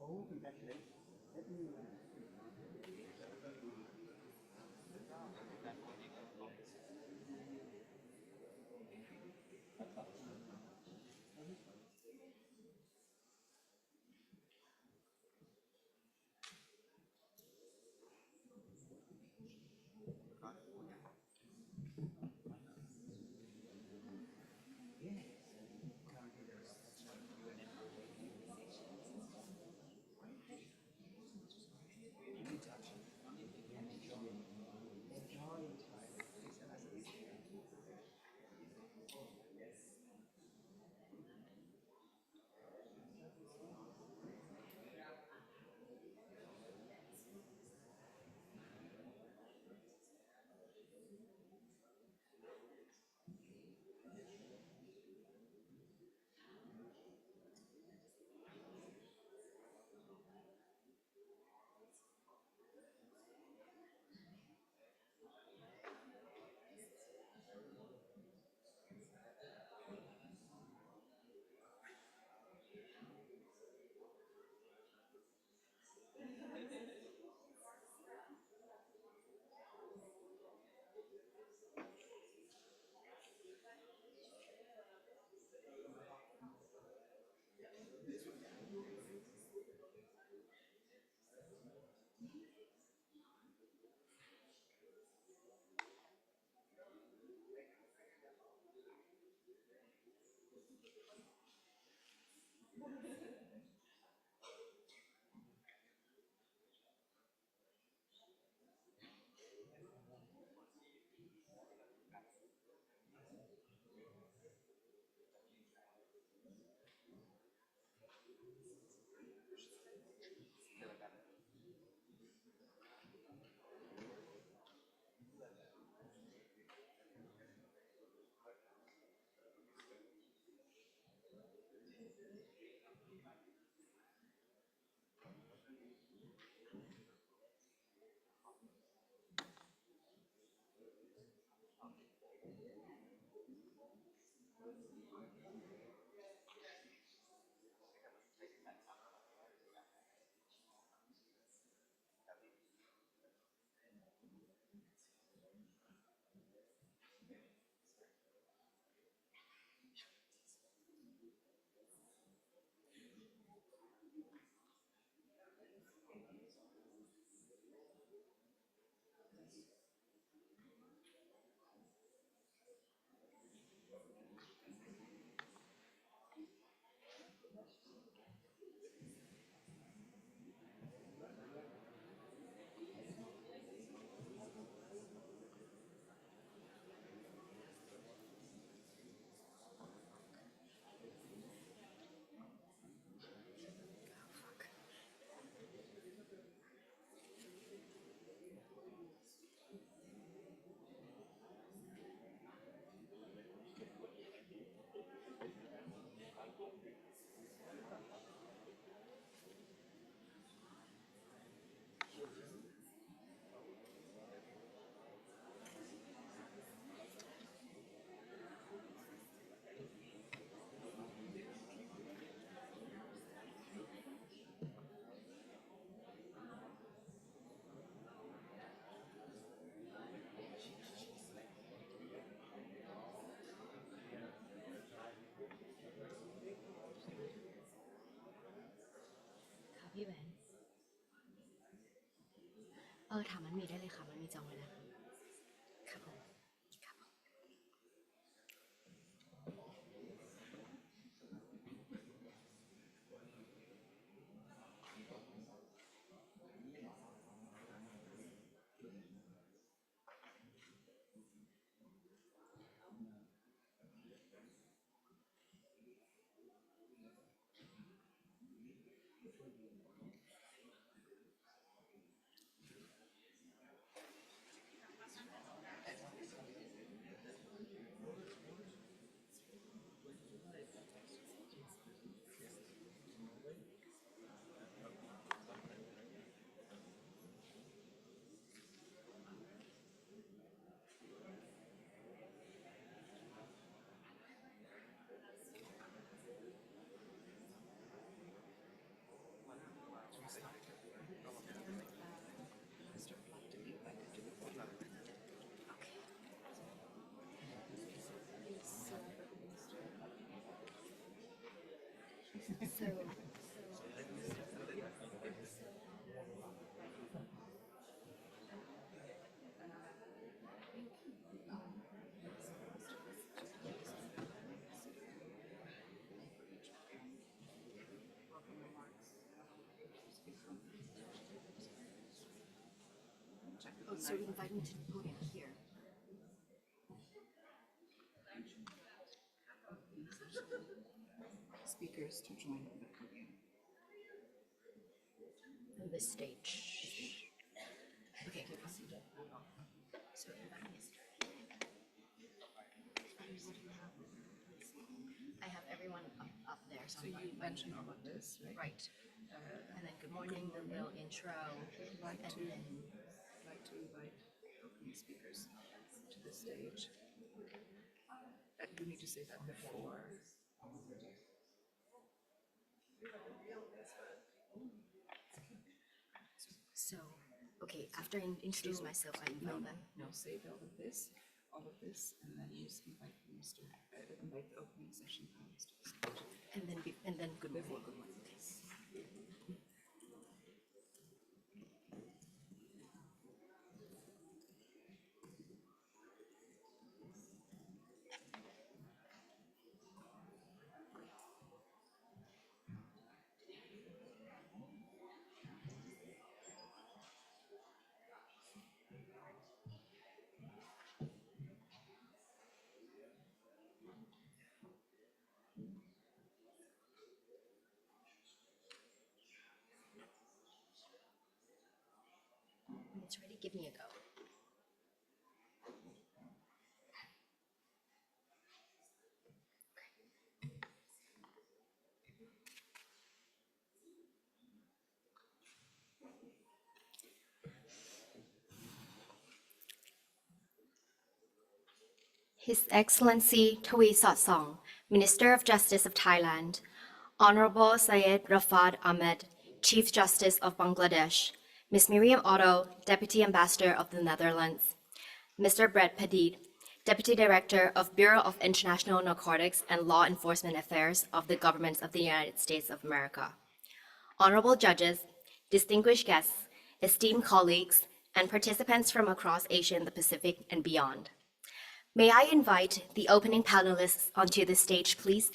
Oh, congratulations.พี่แหวนถามมันมีได้เลยค่ะมันมีจองไว้แล้วครับผมครับผม So invite me to the podium here. Speakers to join the podium. On this stage. Okay. So invite me. I have everyone up there. So you mentioned all of this, right? Right. And then good morning, the little intro. Like And to then invite opening speakers to the stage. You need to say that before. so, okay, after I introduce myself, I invite them. No, say all of this, and then you just invite invite the opening session panelists to the stage. And then good morning. Before good morning. When it's ready, give me a go. His Excellency Taweesotsong, Minister of Justice of Thailand, Honorable Syed Rafat Ahmed, Chief Justice of Bangladesh, Ms. Miriam Otto, Deputy Ambassador of the Netherlands, Mr. Brett Padid, Deputy Director of Bureau of International Narcotics and Law Enforcement Affairs of the Government of the United States of America, honorable judges, distinguished guests, esteemed colleagues, and participants from across Asia and the Pacific and beyond. May I invite the opening panelists onto the stage, please?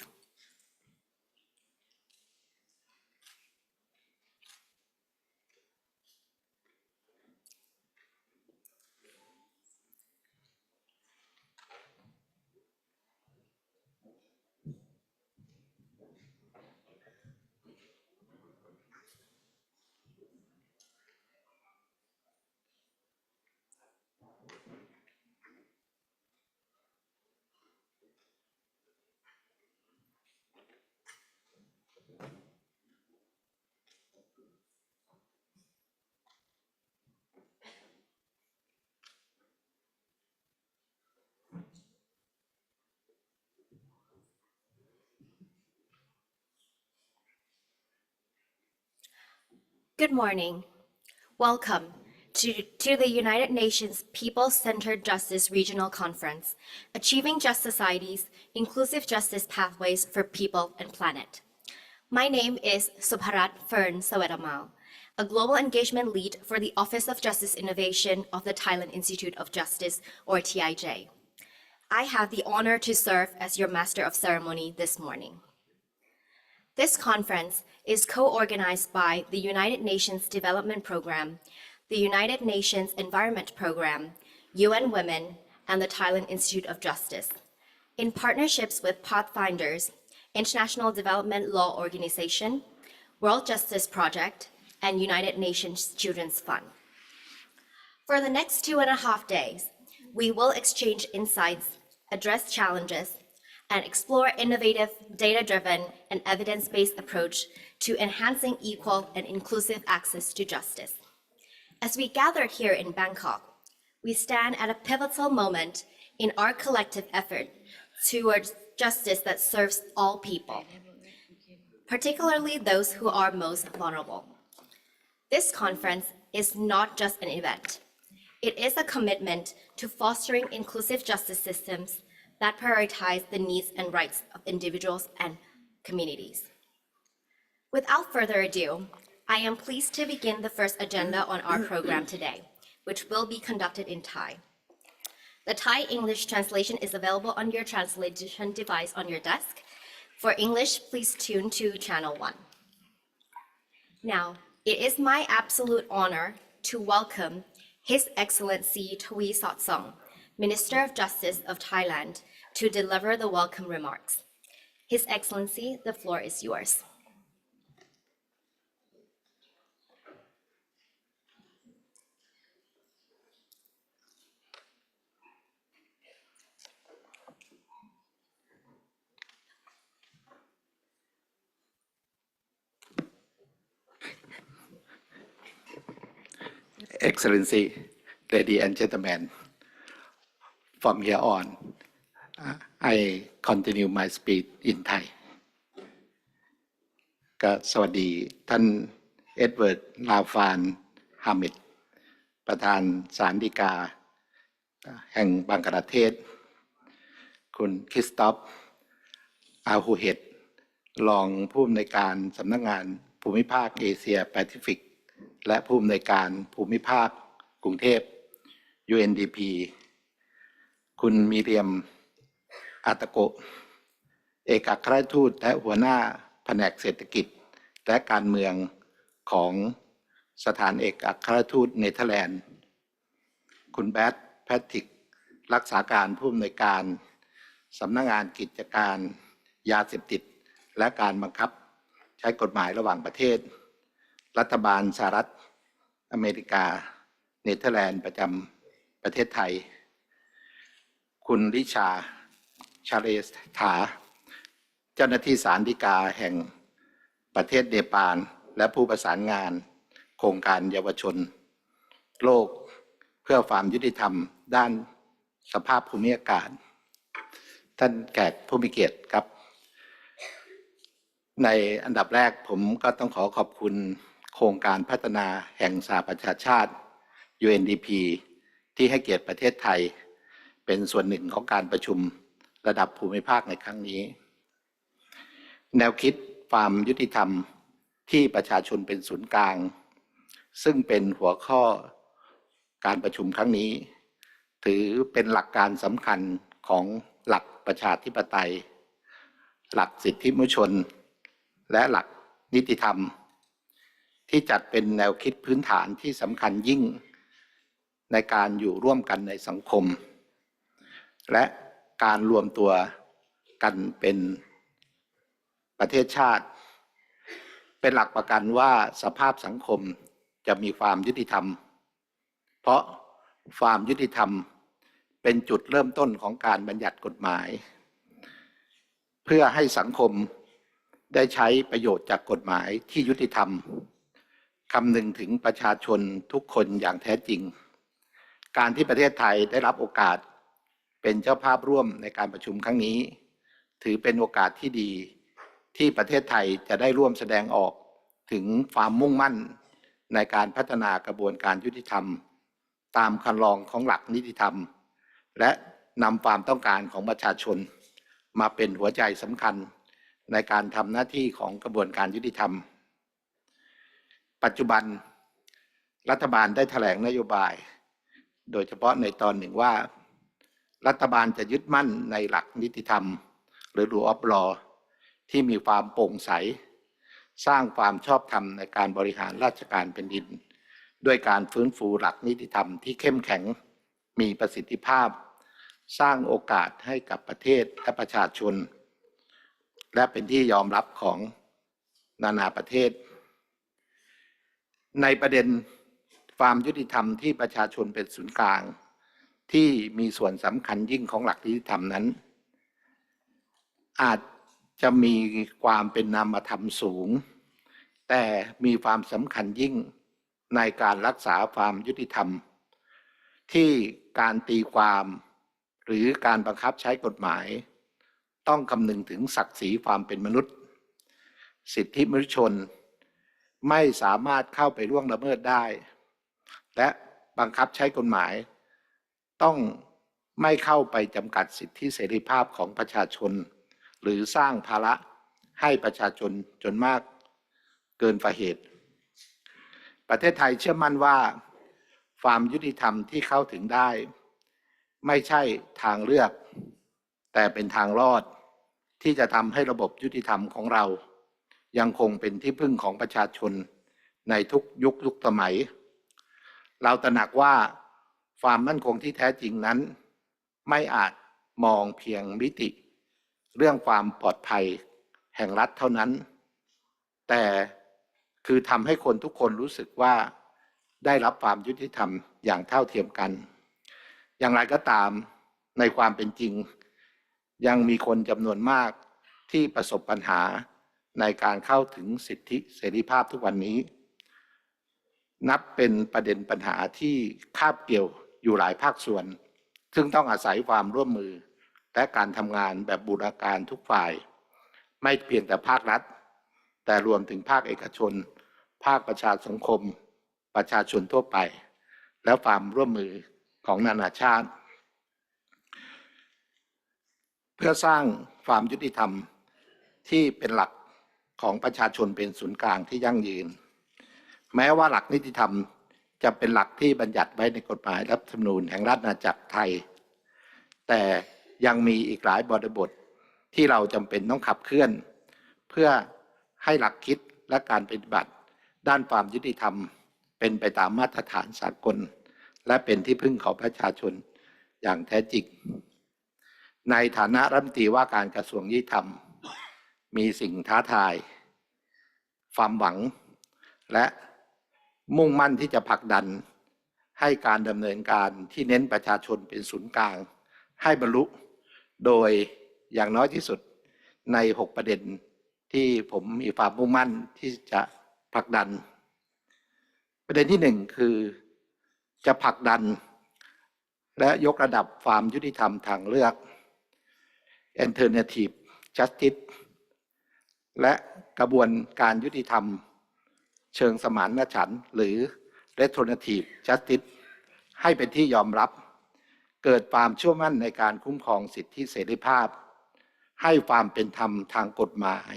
Good morning. Welcome to the United Nations People-Centered Justice Regional Conference, Achieving Just Societies, Inclusive Justice Pathways for People and Planet. My name is Subharat Fern Sawetamal, a Global Engagement Lead for the Office of Justice Innovation of the Thailand Institute of Justice, or TIJ. I have the honor to serve as your Master of Ceremony this morning. This conference is co-organized by the United Nations Development Programme, the United Nations Environment Programme, UN Women, and the Thailand Institute of Justice, in partnerships with Pathfinders, International Development Law Organization, World Justice Project, and United Nations Children's Fund. For the next 2.5 days, we will exchange insights, address challenges, and explore innovative, data-driven, and evidence-based approach to enhancing equal and inclusive access to justice. As we gather here in Bangkok, we stand at a pivotal moment in our collective effort towards justice that serves all people, particularly those who are most vulnerable. This conference is not just an event. It is a commitment to fostering inclusive justice systems that prioritize the needs and rights of individuals and communities. Without further ado, I am pleased to begin the first agenda on our program today, which will be conducted in Thai. The Thai English translation is available on your translation device on your desk. For English, please tune to channel 1. Now, it is my absolute honor to welcome His Excellency Thawi Sot-Song, Minister of Justice of Thailand, to deliver the welcome remarks. His Excellency, the floor is yours. Excellency, ladies and gentlemen, from here on, I continue my speech in Thai. ก็สวัสดีท่านเอ็ดเวิร์ด ลาฟานฮามิด ประธานศาลฎีกาแห่งบังกลาเทศ คุณคริสตอฟ อาฮูเฮด รองผู้อำนวยการสำนักงานภูมิภาคเอเชียแปซิฟิกและผู้อำนวยการภูมิภาคกรุงเทพ UNDP คุณมิเรียม อาตโกะ เอกอัครราชทูตและหัวหน้าแผนกเศรษฐกิจและการเมืองของสถานเอกอัครราชทูตเนเธอร์แลนด์ คุณแบท แพทริก รักษาการผู้อำนวยการสำนักงานกิจการยาเสพติดและการบังคับใช้กฎหมายระหว่างประเทศ รัฐบาลสหรัฐอเมริกาเนเธอร์แลนด์ประจำประเทศไทย คุณริชา ชาเลสถา เจ้าหน้าที่ศาลฎีกาแห่งประเทศเนปาลและผู้ประสานงานโครงการเยาวชนโลกเพื่อความยุติธรรมด้านสภาพภูมิอากาศ ท่านแขกผู้มีเกียรติครับ ในอันดับแรกผมก็ต้องขอขอบคุณโครงการพัฒนาแห่งสหประชาชาติ UNDP ที่ให้เกียรติประเทศไทยเป็นส่วนหนึ่งของการประชุมระดับภูมิภาคในครั้งนี้ แนวคิดความยุติธรรมที่ประชาชนเป็นศูนย์กลางซึ่งเป็นหัวข้อการประชุมครั้งนี้ถือเป็นหลักการสำคัญของหลักประชาธิปไตยหลักสิทธิมนุษยชนและหลักนิติธรรมที่จัดเป็นแนวคิดพื้นฐานที่สำคัญยิ่งในการอยู่ร่วมกันในสังคมและการรวมตัวกันเป็นประเทศชาติเป็นหลักประกันว่าสภาพสังคมจะมีความยุติธรรมเพราะความยุติธรรมเป็นจุดเริ่มต้นของการบัญญัติกฎหมายเพื่อให้สังคมได้ใช้ประโยชน์จากกฎหมายที่ยุติธรรมคำนึงถึงประชาชนทุกคนอย่างแท้จริงการที่ประเทศไทยได้รับโอกาสเป็นเจ้าภาพร่วมในการประชุมครั้งนี้ถือเป็นโอกาสที่ดีที่ประเทศไทยจะได้ร่วมแสดงออกถึงความมุ่งมั่นในการพัฒนากระบวนการยุติธรรมตามคันลองของหลักนิติธรรมและนำความต้องการของประชาชนมาเป็นหัวใจสำคัญในการทำหน้าที่ของกระบวนการยุติธรรมปัจจุบันรัฐบาลได้แถลงนโยบายโดยเฉพาะในตอนหนึ่งว่ารัฐบาลจะยึดมั่นในหลักนิติธรรมหรือ rule of law ที่มีความโปร่งใสสร้างความชอบธรรมในการบริหารราชการแผ่นดินด้วยการฟื้นฟูหลักนิติธรรมที่เข้มแข็งมีประสิทธิภาพสร้างโอกาสให้กับประเทศและประชาชนและเป็นที่ยอมรับของนานาประเทศในประเด็นความยุติธรรมที่ประชาชนเป็นศูนย์กลางที่มีส่วนสำคัญยิ่งของหลักนิติธรรมนั้นอาจจะมีความเป็นนามธรรมสูงแต่มีความสำคัญยิ่งในการรักษาความยุติธรรมที่การตีความหรือการบังคับใช้กฎหมายต้องคำนึงถึงศักดิ์ศรีความเป็นมนุษย์สิทธิมนุษยชนไม่สามารถเข้าไปล่วงละเมิดได้และบังคับใช้กฎหมายต้องไม่เข้าไปจำกัดสิทธิเสรีภาพของประชาชนหรือสร้างภาระให้ประชาชนจนมาก เกินฝ่าเหตุประเทศไทยเชื่อมั่นว่าความยุติธรรมที่เข้าถึงได้ไม่ใช่ทางเลือกแต่เป็นทางรอดที่จะทำให้ระบบยุติธรรมของเรายังคงเป็นที่พึ่งของประชาชนในทุกยุคสมัยเราตระหนักว่าความมั่นคงที่แท้จริงนั้นไม่อาจมองเพียงมิติเรื่องความปลอดภัยแห่งรัฐเท่านั้นแต่คือทำให้คนทุกคนรู้สึกว่าได้รับความยุติธรรมอย่างเท่าเทียมกันอย่างไรก็ตามในความเป็นจริงยังมีคนจำนวนมากที่ประสบปัญหาในการเข้าถึงสิทธิเสรีภาพทุกวันนี้นับเป็นประเด็นปัญหาที่คาบเกี่ยวอยู่หลายภาคส่วนซึ่งต้องอาศัยความร่วมมือและการทำงานแบบบูรณาการทุกฝ่ายไม่เพียงแต่ภาครัฐแต่รวมถึงภาคเอกชนภาคประชาสังคมประชาชนทั่วไปและความร่วมมือของนานาชาติเพื่อสร้างความยุติธรรมที่เป็นหลักของประชาชนเป็นศูนย์กลางที่ยั่งยืนแม้ว่าหลักนิติธรรมจะเป็นหลักที่บัญญัติไว้ในกฎหมายรัฐธรรมนูญแห่งราชอาณาจักรไทยแต่ยังมีอีกหลายบริบทที่เราจำเป็นต้องขับเคลื่อนเพื่อให้หลักคิดและการปฏิบัติด้านความยุติธรรมเป็นไปตามมาตรฐานสากลและเป็นที่พึ่งของประชาชนอย่างแท้จริงในฐานะรัฐมนตรีว่าการกระทรวงยุติธรรมมีสิ่งท้าทายความหวังและมุ่งมั่นที่จะผลักดันให้การดำเนินการที่เน้นประชาชนเป็นศูนย์กลางให้บรรลุโดยอย่างน้อยที่สุดใน6ประเด็นที่ผมมีความมุ่งมั่นที่จะผลักดันประเด็นที่1คือจะผลักดันและยกระดับความยุติธรรมทางเลือก Alternative Justice และกระบวนการยุติธรรมเชิงสมานฉันท์หรือ Restorative Justice ให้เป็นที่ยอมรับเกิดความเชื่อมั่นในการคุ้มครองสิทธิเสรีภาพให้ความเป็นธรรมทางกฎหมาย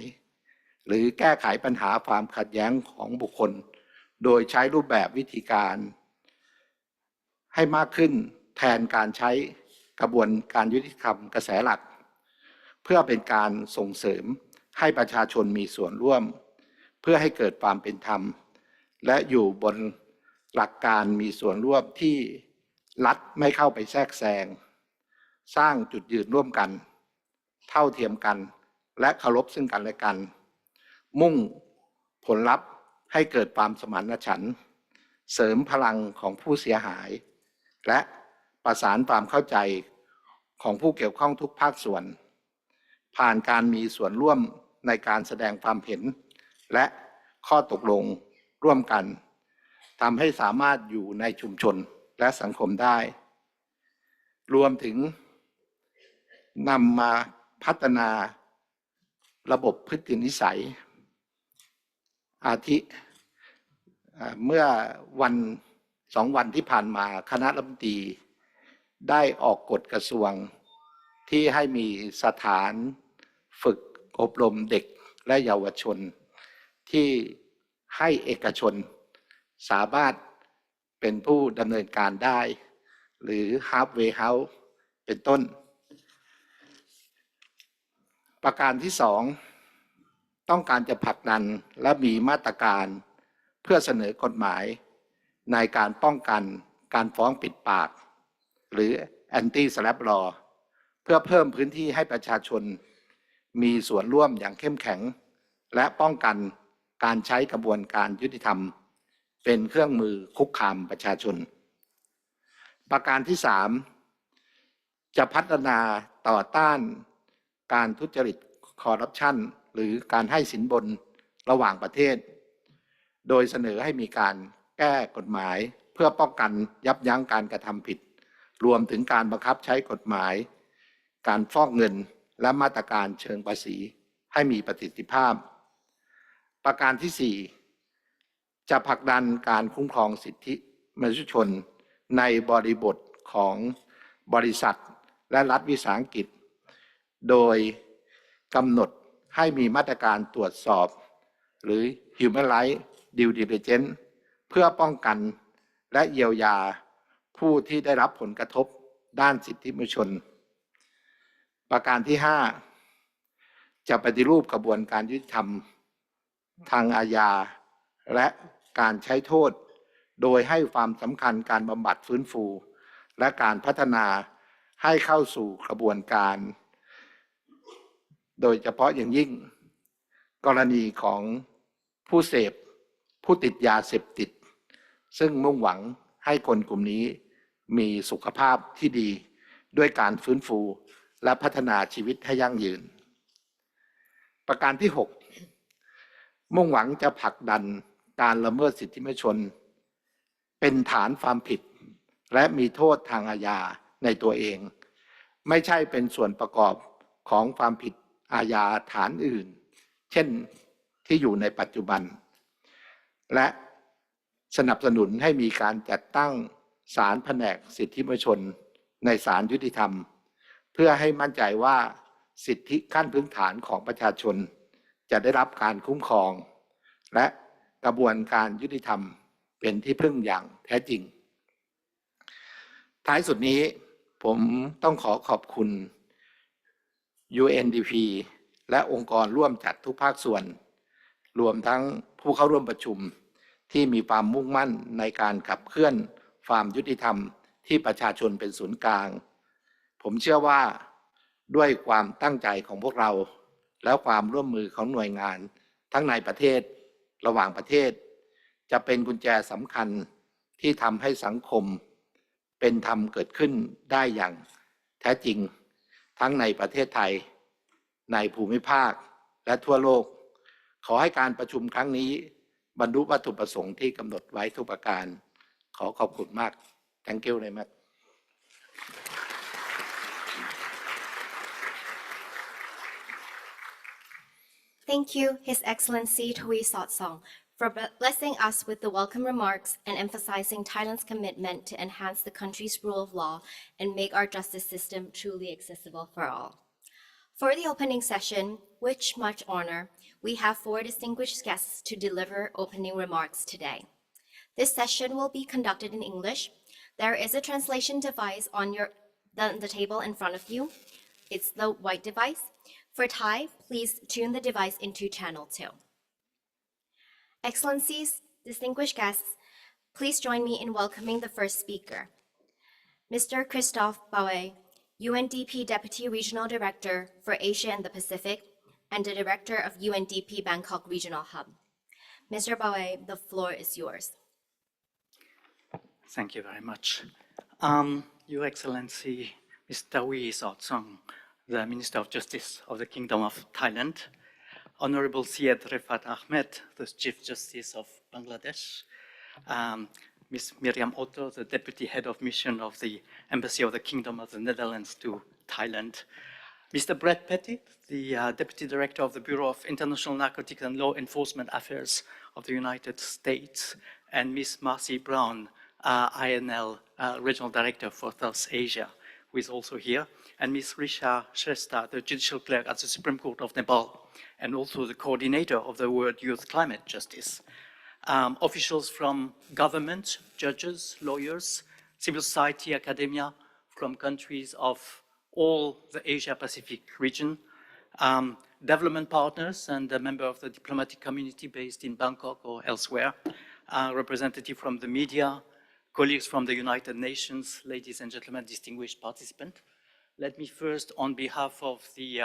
หรือแก้ไขปัญหาความขัดแย้งของบุคคลโดยใช้รูปแบบวิธีการให้มากขึ้นแทนการใช้กระบวนการยุติธรรมกระแสหลักเพื่อเป็นการส่งเสริมให้ประชาชนมีส่วนร่วมเพื่อให้เกิดความเป็นธรรมและอยู่บนหลักการมีส่วนร่วมที่รัฐไม่เข้าไปแทรกแซงสร้างจุดยืนร่วมกันเท่าเทียมกันและเคารพซึ่งกันและกันมุ่งผลลัพธ์ให้เกิดความสมานฉันท์เสริมพลังของผู้เสียหายและประสานความเข้าใจของผู้เกี่ยวข้องทุกภาคส่วนผ่านการมีส่วนร่วมในการแสดงความเห็นและข้อตกลงร่วมกันทำให้สามารถอยู่ในชุมชนและสังคมได้รวมถึงนำมาพัฒนาระบบพฤตินิสัยอาทิเมื่อ2 วันที่ผ่านมาคณะรัฐมนตรีได้ออกกฎกระทรวงที่ให้มีสถานฝึกอบรมเด็กและเยาวชนที่ให้เอกชนสามารถเป็นผู้ดำเนินการได้หรือ halfway house เป็นต้นประการที่2ต้องการจะผลักดันและมีมาตรการเพื่อเสนอกฎหมายในการป้องกันการฟ้องปิดปากหรือ anti slap law เพื่อเพิ่มพื้นที่ให้ประชาชนมีส่วนร่วมอย่างเข้มแข็งและป้องกันการใช้กระบวนการยุติธรรมเป็นเครื่องมือคุกคามประชาชนประการที่3จะพัฒนาต่อต้านการทุจริตคอร์รัปชันหรือการให้สินบนระหว่างประเทศโดยเสนอให้มีการแก้กฎหมายเพื่อป้องกันยับยั้งการกระทำผิดรวมถึงการบังคับใช้กฎหมายการฟอกเงินและมาตรการเชิงภาษีให้มีประสิทธิภาพประการที่4จะผลักดันการคุ้มครองสิทธิมนุษยชนในบริบทของบริษัทและรัฐวิสาหกิจโดยกำหนดให้มีมาตรการตรวจสอบ หรือ Human Rights Due Diligence เพื่อป้องกันและเยียวยาผู้ที่ได้รับผลกระทบด้านสิทธิมนุษยชนประการที่ 5 จะปฏิรูปกระบวนการยุติธรรมทางอาญาและการใช้โทษโดยให้ความสำคัญการบำบัดฟื้นฟูและการพัฒนาให้เข้าสู่กระบวนการโดยเฉพาะอย่างยิ่งกรณีของผู้เสพผู้ติดยาเสพติดซึ่งมุ่งหวังให้คนกลุ่มนี้มีสุขภาพที่ดีด้วยการฟื้นฟูและพัฒนาชีวิตให้ยั่งยืนประการที่ 6 มุ่งหวังจะผลักดันการละเมิดสิทธิมนุษยชนเป็นฐานความผิดและมีโทษทางอาญาในตัวเองไม่ใช่เป็นส่วนประกอบของความผิดอาญาฐานอื่นเช่นที่อยู่ในปัจจุบันและสนับสนุนให้มีการจัดตั้งศาลแผนกสิทธิมนุษยชนในศาลยุติธรรมเพื่อให้มั่นใจว่าสิทธิขั้นพื้นฐานของประชาชนจะได้รับการคุ้มครองและกระบวนการยุติธรรมเป็นที่พึ่งอย่างแท้จริงท้ายสุดนี้ผมต้องขอขอบคุณ UNDP และองค์กรร่วมจัดทุกภาคส่วนรวมทั้งผู้เข้าร่วมประชุมที่มีความมุ่งมั่นในการขับเคลื่อนความยุติธรรมที่ประชาชนเป็นศูนย์กลางผมเชื่อว่าด้วยความตั้งใจของพวกเราและความร่วมมือของหน่วยงานทั้งในประเทศระหว่างประเทศจะเป็นกุญแจสำคัญที่ทำให้สังคมเป็นธรรมเกิดขึ้นได้อย่างแท้จริงทั้งในประเทศไทยในภูมิภาคและทั่วโลกขอให้การประชุมครั้งนี้บรรลุวัตถุประสงค์ที่กำหนดไว้ทุกประการขอขอบคุณมาก Thank you very much Thank you, His Excellency Tui Sotsong, for blessing us with the welcome remarks and emphasizing Thailand's commitment to enhance the country's rule of law and make our justice system truly accessible for all. For the opening session, with much honor, we have 4 distinguished guests to deliver opening remarks today. This session will be conducted in English. There is a translation device on the table in front of you. It's the white device. For Thai, please tune the device into channel 2. Excellencies, distinguished guests, please join me in welcoming the first speaker, Mr. Christophe Bawe, UNDP Deputy Regional Director for Asia and the Pacific, and the Director of UNDP Bangkok Regional Hub. Mr. Bawe, the floor is yours. Thank you very much. Your Excellency, Mr. Wee Sotsong, the Minister of Justice of the Kingdom of Thailand, Honorable Syed Refat Ahmed, the Chief Justice of Bangladesh, Ms. Miriam Otto, the Deputy Head of Mission of the Embassy of the Kingdom of the Netherlands to Thailand, Mr. Brett Pettit, the Deputy Director of the Bureau of International Narcotics and Law Enforcement Affairs of the United States, and Ms. Marcy Brown, INL Regional Director for South Asia, who is also here, and Ms. Risha Shrestha, the Judicial Clerk at the Supreme Court of Nepal, and also the coordinator of the World Youth Climate Justice. Officials from government, judges, lawyers, civil society, academia, from countries of all the Asia-Pacific region, development partners and a member of the diplomatic community based in Bangkok or elsewhere, representative from the media, colleagues from the United Nations, ladies and gentlemen, distinguished participants. Let me first, on behalf of the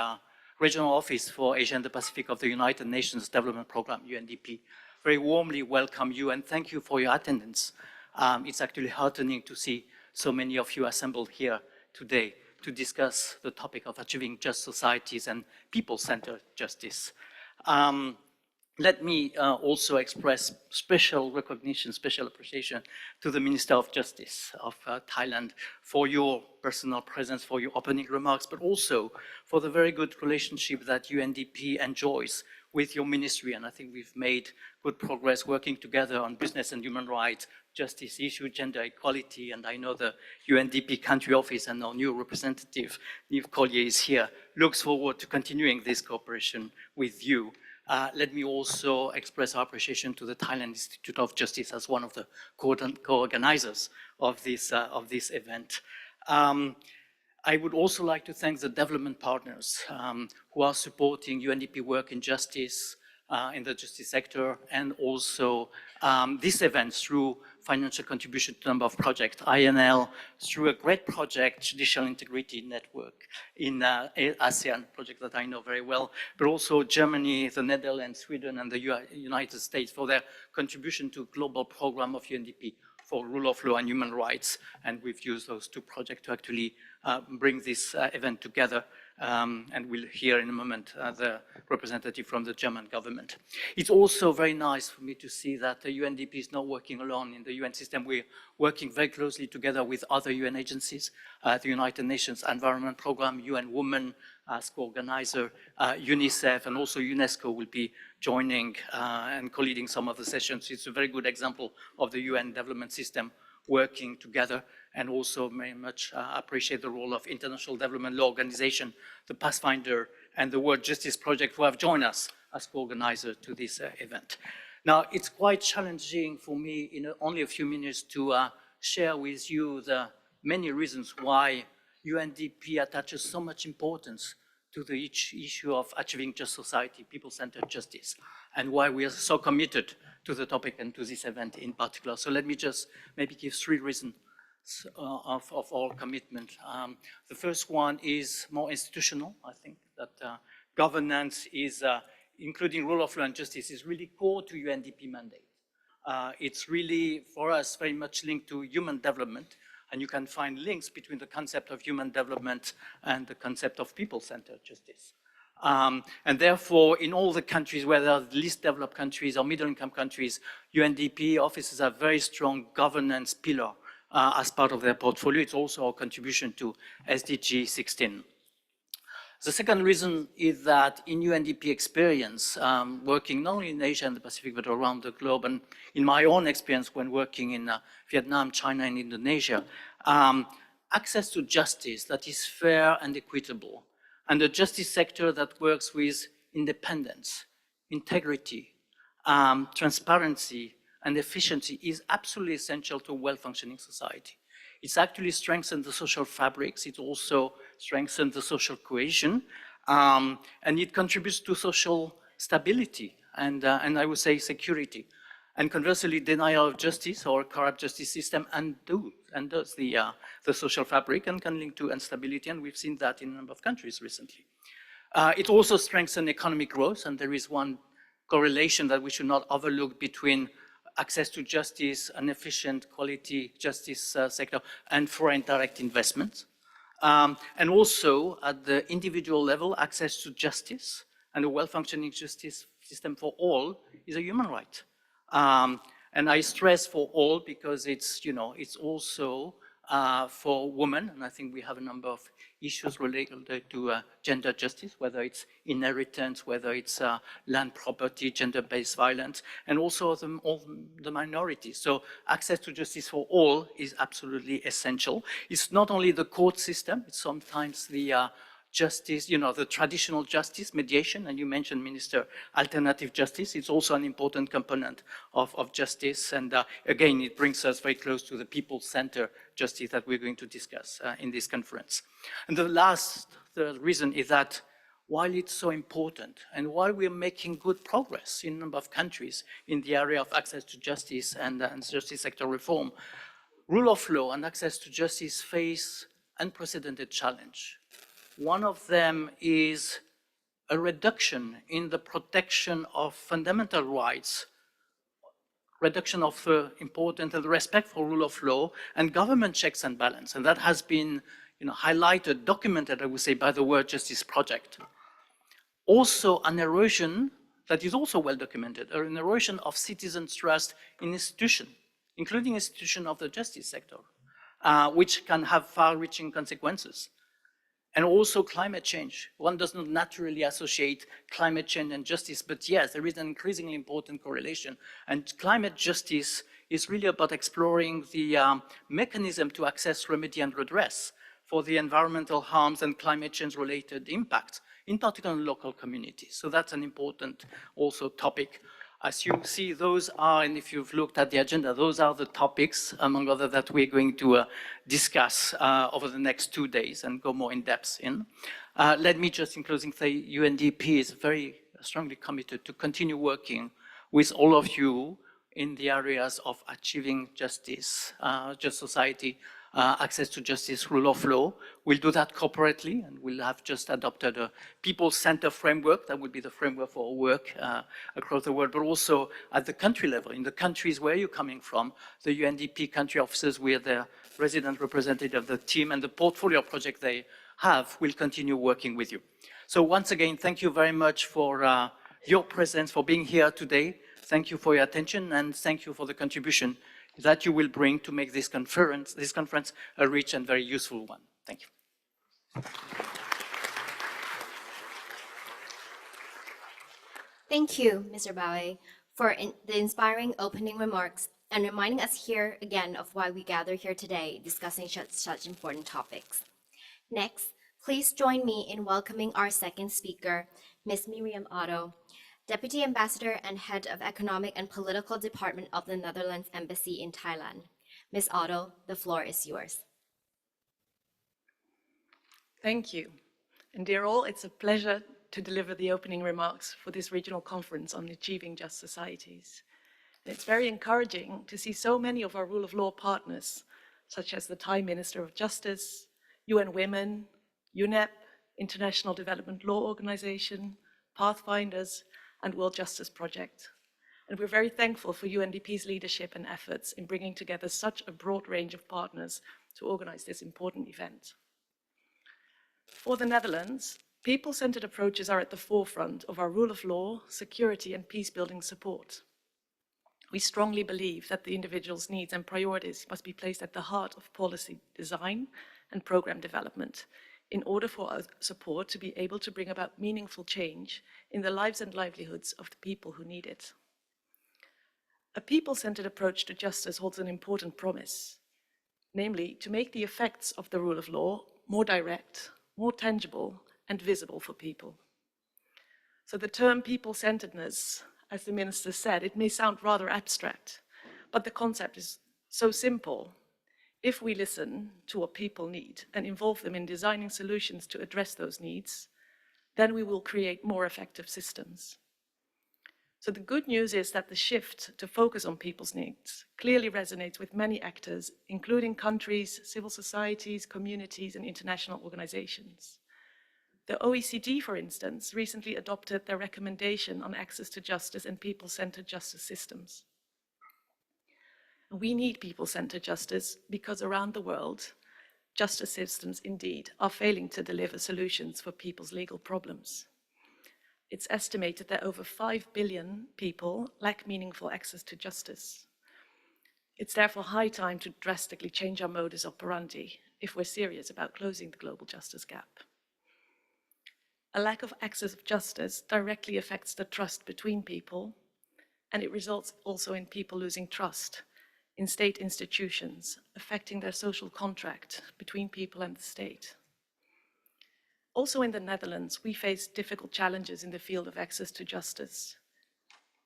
Regional Office for Asia and the Pacific of the United Nations Development Programme, UNDP, very warmly welcome you and thank you for your attendance. It's actually heartening to see so many of you assembled here today to discuss the topic of achieving just societies and people-centered justice. Let me also express special recognition, special appreciation to the Minister of Justice of Thailand for your personal presence, for your opening remarks, but also for the very good relationship that UNDP enjoys with your ministry. And I think we've made good progress working together on business and human rights, justice issue, gender equality. And I know the UNDP country office and our new representative, Niv Collier, is here, looks forward to continuing this cooperation with you. Let me also express our appreciation to the Thailand Institute of Justice as one of the co-organizers of this event. I would also like to thank the development partners who are supporting UNDP work in justice, in the justice sector, and also this event through financial contribution to a number of projects. INL, through a great project, Judicial Integrity Network in ASEAN, project that I know very well, but also Germany, the Netherlands, Sweden, and the United States for their contribution to global program of UNDP for rule of law and human rights. And we've used those two projects to actually bring this event together. And we'll hear in a moment the representative from the German government. It's also very nice for me to see that the UNDP is not working alone in the UN system. We're working very closely together with other UN agencies, the United Nations Environment Programme, UN Women as co-organizer, UNICEF, and also UNESCO will be joining and co-leading some of the sessions. It's a very good example of the UN development system working together, and also very much appreciate the role of International Development Law Organization, the Pathfinder, and the World Justice Project who have joined us as co-organizers to this event. Now, it's quite challenging for me in only a few minutes to share with you the many reasons why UNDP attaches so much importance to the issue of achieving just society, people-centered justice, and why we are so committed to the topic and to this event in particular. So let me just maybe give 3 reasons of our commitment. The first one is more institutional. I think that governance is, including rule of law and justice, is really core to UNDP mandate. It's really, for us, very much linked to human development, and you can find links between the concept of human development and the concept of people-centered justice. And therefore, in all the countries, whether the least developed countries or middle-income countries, UNDP offices have very strong governance pillar as part of their portfolio. It's also our contribution to SDG 16. The second reason is that in UNDP experience, working not only in Asia and the Pacific, but around the globe, and in my own experience when working in Vietnam, China, and Indonesia, access to justice that is fair and equitable, and a justice sector that works with independence, integrity, transparency, and efficiency is absolutely essential to a well-functioning society. It's actually strengthened the social fabrics. It also strengthened the social cohesion, and it contributes to social stability and I would say security. And conversely, denial of justice or corrupt justice system undoes the social fabric and can link to instability, and we've seen that in a number of countries recently. It also strengthens economic growth, and there is one correlation that we should not overlook between access to justice, an efficient quality justice sector, and foreign direct investments. And also at the individual level, access to justice and a well-functioning justice system for all is a human right. And I stress for all because it's, it's also for women, and I think we have a number of issues related to gender justice, whether it's inheritance, whether it's land property, gender-based violence, and also all the minorities. So access to justice for all is absolutely essential. It's not only the court system, it's sometimes the justice, the traditional justice, mediation, and you mentioned, Minister, alternative justice. It's also an important component of justice. And again, it brings us very close to the people-centered justice that we're going to discuss in this conference. And the reason is that while it's so important, and while we're making good progress in a number of countries in the area of access to justice and justice sector reform, rule of law and access to justice face unprecedented challenge. One of them is a reduction in the protection of fundamental rights, reduction of importance and respect for rule of law and government checks and balance. And that has been highlighted, documented, I would say, by the World Justice Project. Also an erosion that is also well documented, an erosion of citizens' trust in institutions, including institutions of the justice sector, which can have far-reaching consequences. And also climate change. One does not naturally associate climate change and justice, but yes, there is an increasingly important correlation. And climate justice is really about exploring the mechanism to access remedy and redress for the environmental harms and climate change related impacts, in particular in local communities. So that's an important also topic. As you see, those are, and if you've looked at the agenda, those are the topics, among others, that we're going to discuss over the next 2 days and go more in depth in. Let me just in closing say UNDP is very strongly committed to continue working with all of you in the areas of achieving justice, just society, access to justice, rule of law. We'll do that corporately, and we'll have just adopted a people-centered framework that will be the framework for our work across the world, but also at the country level, in the countries where you're coming from, the UNDP country officers with their resident representative of the team and the portfolio project they have will continue working with you. So once again, thank you very much for your presence, for being here today. Thank you for your attention, and thank you for the contribution that you will bring to make this conference a rich and very useful one. Thank you. Thank you, Mr. Bawe, for the inspiring opening remarks and reminding us here again of why we gather here today discussing such important topics. Next, please join me in welcoming our second speaker, Ms. Miriam Otto, Deputy Ambassador and Head of Economic and Political Department of the Netherlands Embassy in Thailand. Ms. Otto, the floor is yours. Thank you. And dear all, it's a pleasure to deliver the opening remarks for this regional conference on achieving just societies. And it's very encouraging to see so many of our rule of law partners, such as the Thai Minister of Justice, UN Women, UNEP, International Development Law Organization, Pathfinders, and World Justice Project. And we're very thankful for UNDP's leadership and efforts in bringing together such a broad range of partners to organize this important event. For the Netherlands, people-centered approaches are at the forefront of our rule of law, security, and peace-building support. We strongly believe that the individual's needs and priorities must be placed at the heart of policy design and program development, in order for our support to be able to bring about meaningful change in the lives and livelihoods of the people who need it. A people-centered approach to justice holds an important promise, namely to make the effects of the rule of law more direct, more tangible, and visible for people. So the term people-centeredness, as the Minister said, it may sound rather abstract, but the concept is so simple. If we listen to what people need and involve them in designing solutions to address those needs, then we will create more effective systems. So the good news is that the shift to focus on people's needs clearly resonates with many actors, including countries, civil societies, communities, and international organizations. The OECD, for instance, recently adopted their recommendation on access to justice and people-centered justice systems. We need people-centered justice because around the world, justice systems indeed are failing to deliver solutions for people's legal problems. It's estimated that over 5 billion people lack meaningful access to justice. It's therefore high time to drastically change our modus operandi if we're serious about closing the global justice gap. A lack of access to justice directly affects the trust between people, and it results also in people losing trust in state institutions, affecting their social contract between people and the state. Also in the Netherlands, we face difficult challenges in the field of access to justice.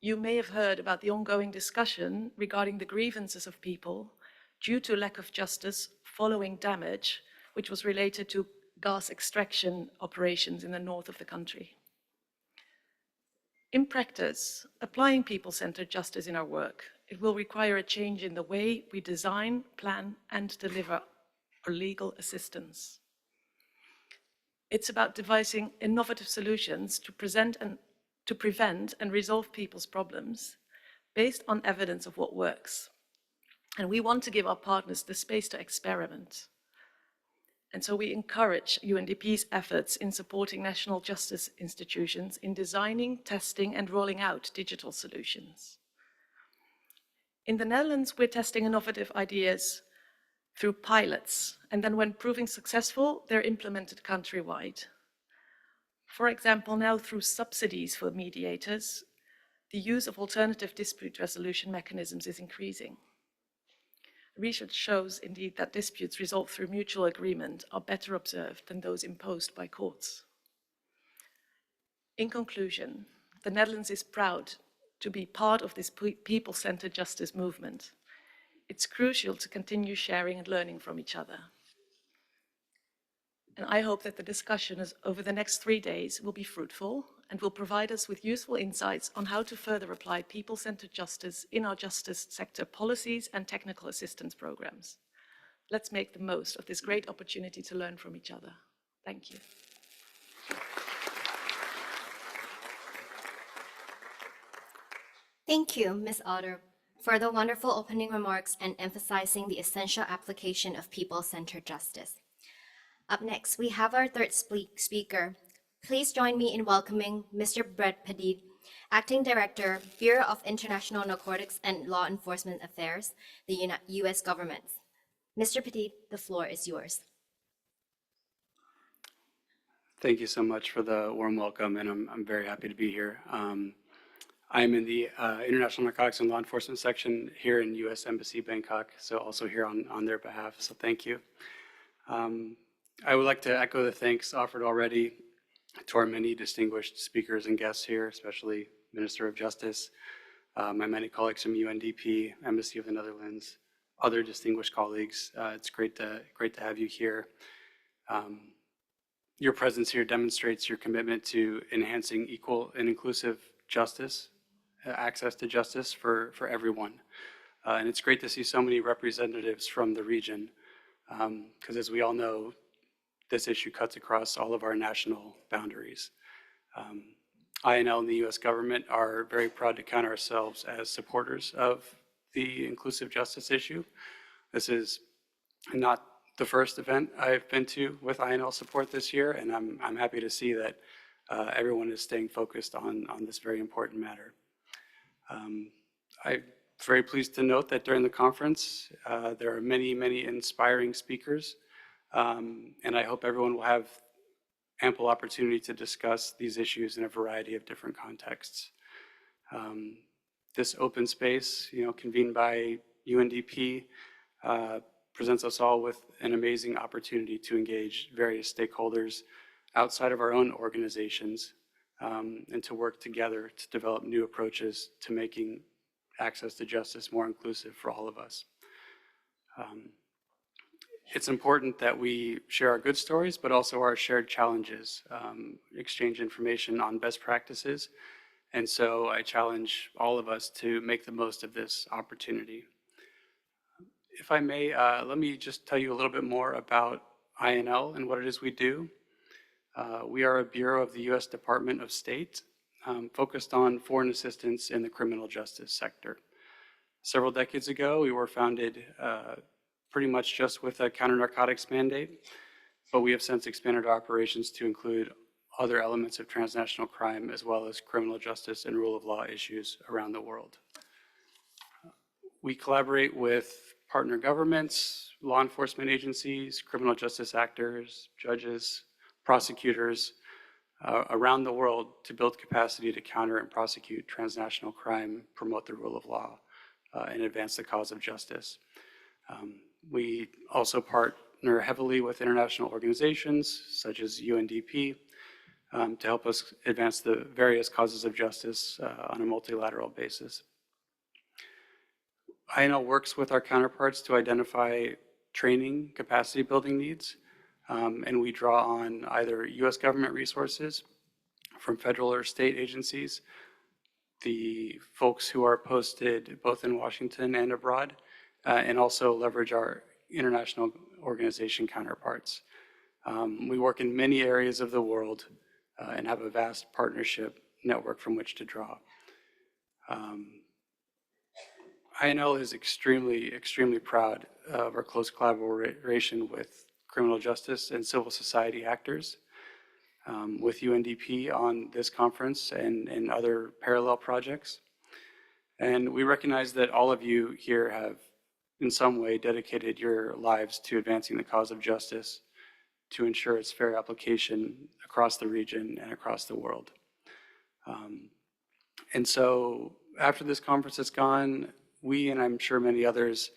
You may have heard about the ongoing discussion regarding the grievances of people due to lack of justice following damage, which was related to gas extraction operations in the north of the country. In practice, applying people-centered justice in our work, it will require a change in the way we design, plan, and deliver our legal assistance. It's about devising innovative solutions to prevent and resolve people's problems based on evidence of what works. And we want to give our partners the space to experiment. And so we encourage UNDP's efforts in supporting national justice institutions in designing, testing, and rolling out digital solutions. In the Netherlands, we're testing innovative ideas through pilots, and then when proving successful, they're implemented countrywide. For example, now through subsidies for mediators, the use of alternative dispute resolution mechanisms is increasing. Research shows indeed that disputes resolved through mutual agreement are better observed than those imposed by courts. In conclusion, the Netherlands is proud to be part of this people-centered justice movement. It's crucial to continue sharing and learning from each other. And I hope that the discussion over the next 3 days will be fruitful and will provide us with useful insights on how to further apply people-centered justice in our justice sector policies and technical assistance programs. Let's make the most of this great opportunity to learn from each other. Thank you. Thank you, Ms. Otter, for the wonderful opening remarks and emphasizing the essential application of people-centered justice. Up next, we have our third speaker. Please join me in welcoming Mr. Brett Padid, Acting Director, Bureau of International Narcotics and Law Enforcement Affairs, the U.S. government. Mr. Padid, the floor is yours. Thank you so much for the warm welcome, and I'm very happy to be here. I'm in the International Narcotics and Law Enforcement section here in U.S. Embassy, Bangkok, so also here on their behalf, so thank you. I would like to echo the thanks offered already to our many distinguished speakers and guests here, especially Minister of Justice, my many colleagues from UNDP, Embassy of the Netherlands, other distinguished colleagues. It's great to have you here. Your presence here demonstrates your commitment to enhancing equal and inclusive justice, access to justice for everyone. And it's great to see so many representatives from the region, because as we all know, this issue cuts across all of our national boundaries. INL and the US government are very proud to count ourselves as supporters of the inclusive justice issue. This is not the first event I've been to with INL support this year, and I'm happy to see that everyone is staying focused on this very important matter. I'm very pleased to note that during the conference, there are many, many inspiring speakers, and I hope everyone will have ample opportunity to discuss these issues in a variety of different contexts. This open space, convened by UNDP, presents us all with an amazing opportunity to engage various stakeholders outside of our own organizations, and to work together to develop new approaches to making access to justice more inclusive for all of us. It's important that we share our good stories, but also our shared challenges, exchange information on best practices. And so I challenge all of us to make the most of this opportunity. If I may, let me just tell you a little bit more about INL and what it is we do. We are a bureau of the U.S. Department of State, focused on foreign assistance in the criminal justice sector. Several decades ago, we were founded pretty much just with a counter-narcotics mandate, but we have since expanded our operations to include other elements of transnational crime, as well as criminal justice and rule of law issues around the world. We collaborate with partner governments, law enforcement agencies, criminal justice actors, judges, prosecutors around the world to build capacity to counter and prosecute transnational crime, promote the rule of law, and advance the cause of justice. We also partner heavily with international organizations such as UNDP to help us advance the various causes of justice on a multilateral basis. INL works with our counterparts to identify training capacity building needs, and we draw on either US government resources from federal or state agencies, the folks who are posted both in Washington and abroad, and also leverage our international organization counterparts. We work in many areas of the world and have a vast partnership network from which to draw. INL is extremely, extremely proud of our close collaboration with criminal justice and civil society actors, with UNDP on this conference and other parallel projects. And we recognize that all of you here have in some way dedicated your lives to advancing the cause of justice to ensure its fair application across the region and across the world. And so after this conference is gone, we, and I'm sure many others,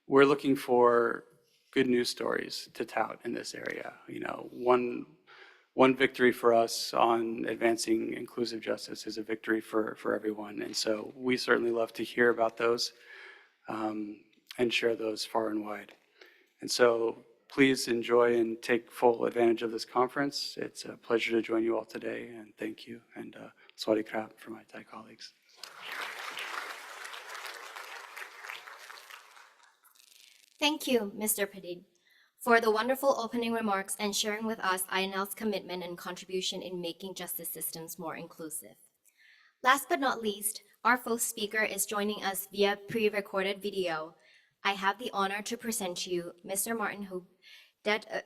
we're looking for good news stories to tout in this area. You know, one victory for us on advancing inclusive justice is a victory for everyone. And so we certainly love to hear about those and share those far and wide. And so please enjoy and take full advantage of this conference. It's a pleasure to join you all today, and thank you. And Sawasdee krap for my Thai colleagues. Thank you, Mr. Padin, for the wonderful opening remarks and sharing with us INL's commitment and contribution in making justice systems more inclusive. Last but not least, our first speaker is joining us via pre-recorded video. I have the honor to present to you Mr. Martin Hub,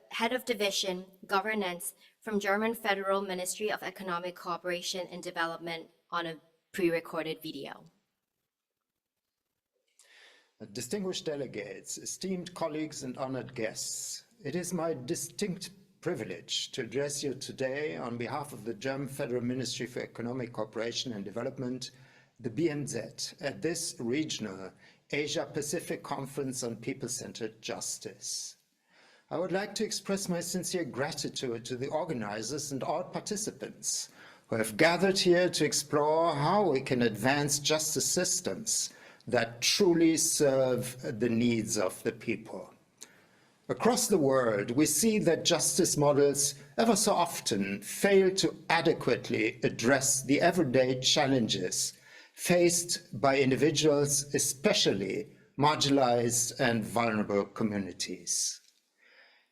Head of Division, Governance from German Federal Ministry of Economic Cooperation and Development on a pre-recorded video. Distinguished delegates, esteemed colleagues and honored guests, it is my distinct privilege to address you today on behalf of the German Federal Ministry for Economic Cooperation and Development, the BMZ, at this regional Asia-Pacific Conference on People-Centered Justice. I would like to express my sincere gratitude to the organizers and all participants who have gathered here to explore how we can advance justice systems that truly serve the needs of the people. Across the world, we see that justice models ever so often fail to adequately address the everyday challenges faced by individuals, especially marginalized and vulnerable communities.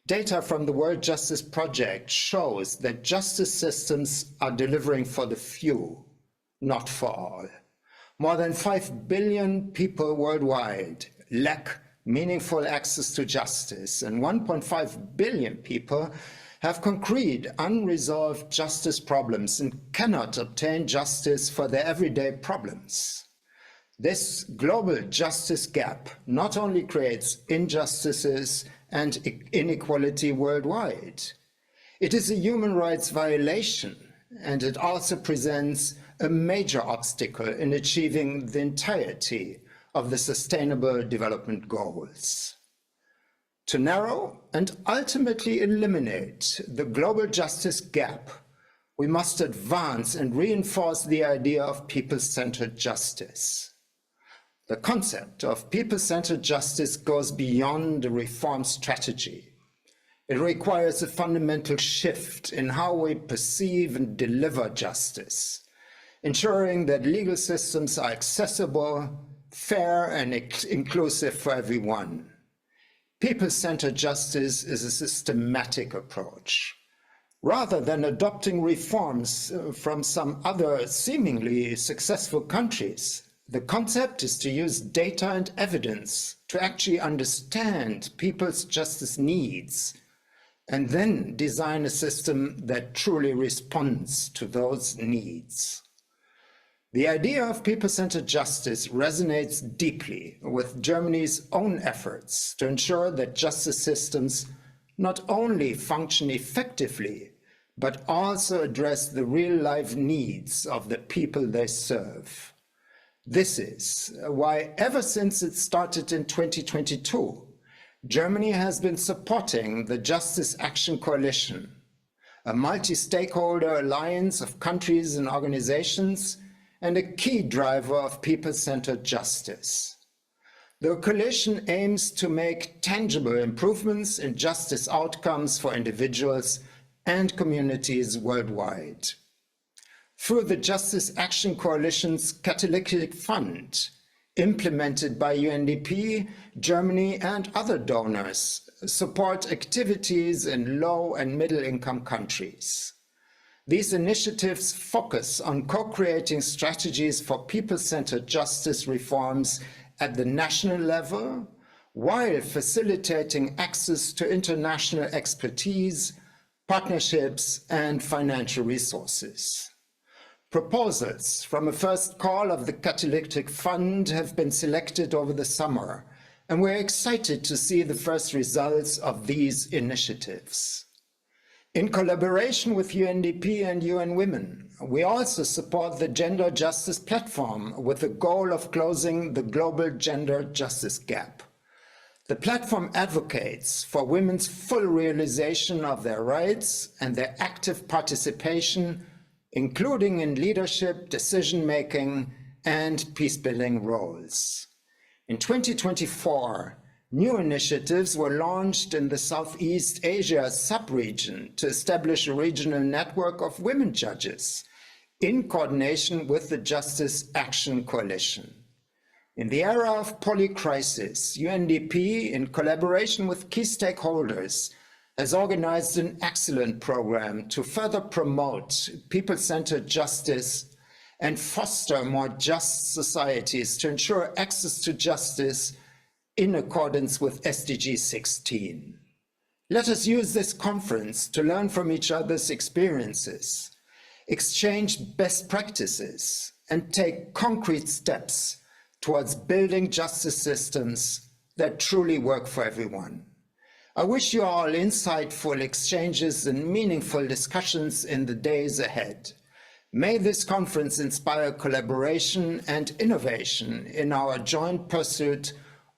Data from the World Justice Project shows that justice systems are delivering for the few, not for all. More than 5 billion people worldwide lack meaningful access to justice, and 1.5 billion people have concrete, unresolved justice problems and cannot obtain justice for their everyday problems. This global justice gap not only creates injustices and inequality worldwide, it is a human rights violation, and it also presents a major obstacle in achieving the entirety of the Sustainable Development Goals. To narrow and ultimately eliminate the global justice gap, we must advance and reinforce the idea of people-centered justice. The concept of people-centered justice goes beyond a reform strategy. It requires a fundamental shift in how we perceive and deliver justice, ensuring that legal systems are accessible, fair, and inclusive for everyone. People-centered justice is a systematic approach. Rather than adopting reforms from some other seemingly successful countries, the concept is to use data and evidence to actually understand people's justice needs and then design a system that truly responds to those needs. The idea of people-centered justice resonates deeply with Germany's own efforts to ensure that justice systems not only function effectively, but also address the real-life needs of the people they serve. This is why, ever since it started in 2022, Germany has been supporting the Justice Action Coalition, a multi-stakeholder alliance of countries and organizations and a key driver of people-centered justice. The coalition aims to make tangible improvements in justice outcomes for individuals and communities worldwide. Through the Justice Action Coalition's Catalytic Fund, implemented by UNDP, Germany, and other donors, support activities in low and middle-income countries. These initiatives focus on co-creating strategies for people-centered justice reforms at the national level, while facilitating access to international expertise, partnerships, and financial resources. Proposals from a first call of the Catalytic Fund have been selected over the summer, and we're excited to see the first results of these initiatives. In collaboration with UNDP and UN Women, we also support the Gender Justice Platform with the goal of closing the global gender justice gap. The platform advocates for women's full realization of their rights and their active participation, including in leadership, decision-making, and peace-building roles. In 2024, new initiatives were launched in the Southeast Asia sub-region to establish a regional network of women judges in coordination with the Justice Action Coalition. In the era of polycrisis, UNDP, in collaboration with key stakeholders, has organized an excellent program to further promote people-centered justice and foster more just societies to ensure access to justice in accordance with SDG 16. Let us use this conference to learn from each other's experiences, exchange best practices, and take concrete steps towards building justice systems that truly work for everyone. I wish you all insightful exchanges and meaningful discussions in the days ahead. May this conference inspire collaboration and innovation in our joint pursuit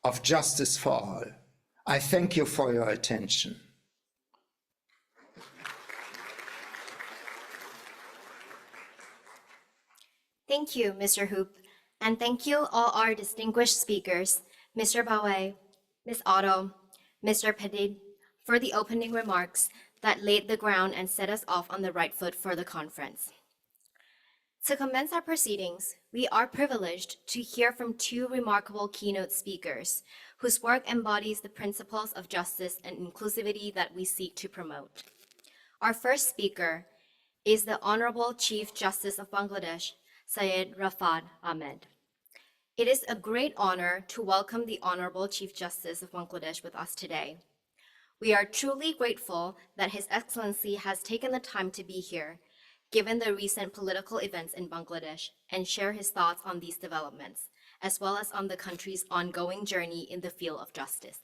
of justice for all. I thank you for your attention. Thank you, Mr. Hoop, and thank you all our distinguished speakers, Mr. Bawe, Ms. Otto, Mr. Petit, for the opening remarks that laid the ground and set us off on the right foot for the conference. To commence our proceedings, we are privileged to hear from two remarkable keynote speakers whose work embodies the principles of justice and inclusivity that we seek to promote. Our first speaker is the Honorable Chief Justice of Bangladesh, Syed Rafat Ahmed. It is a great honor to welcome the Honorable Chief Justice of Bangladesh with us today. We are truly grateful that His Excellency has taken the time to be here, given the recent political events in Bangladesh, and share his thoughts on these developments, as well as on the country's ongoing journey in the field of justice.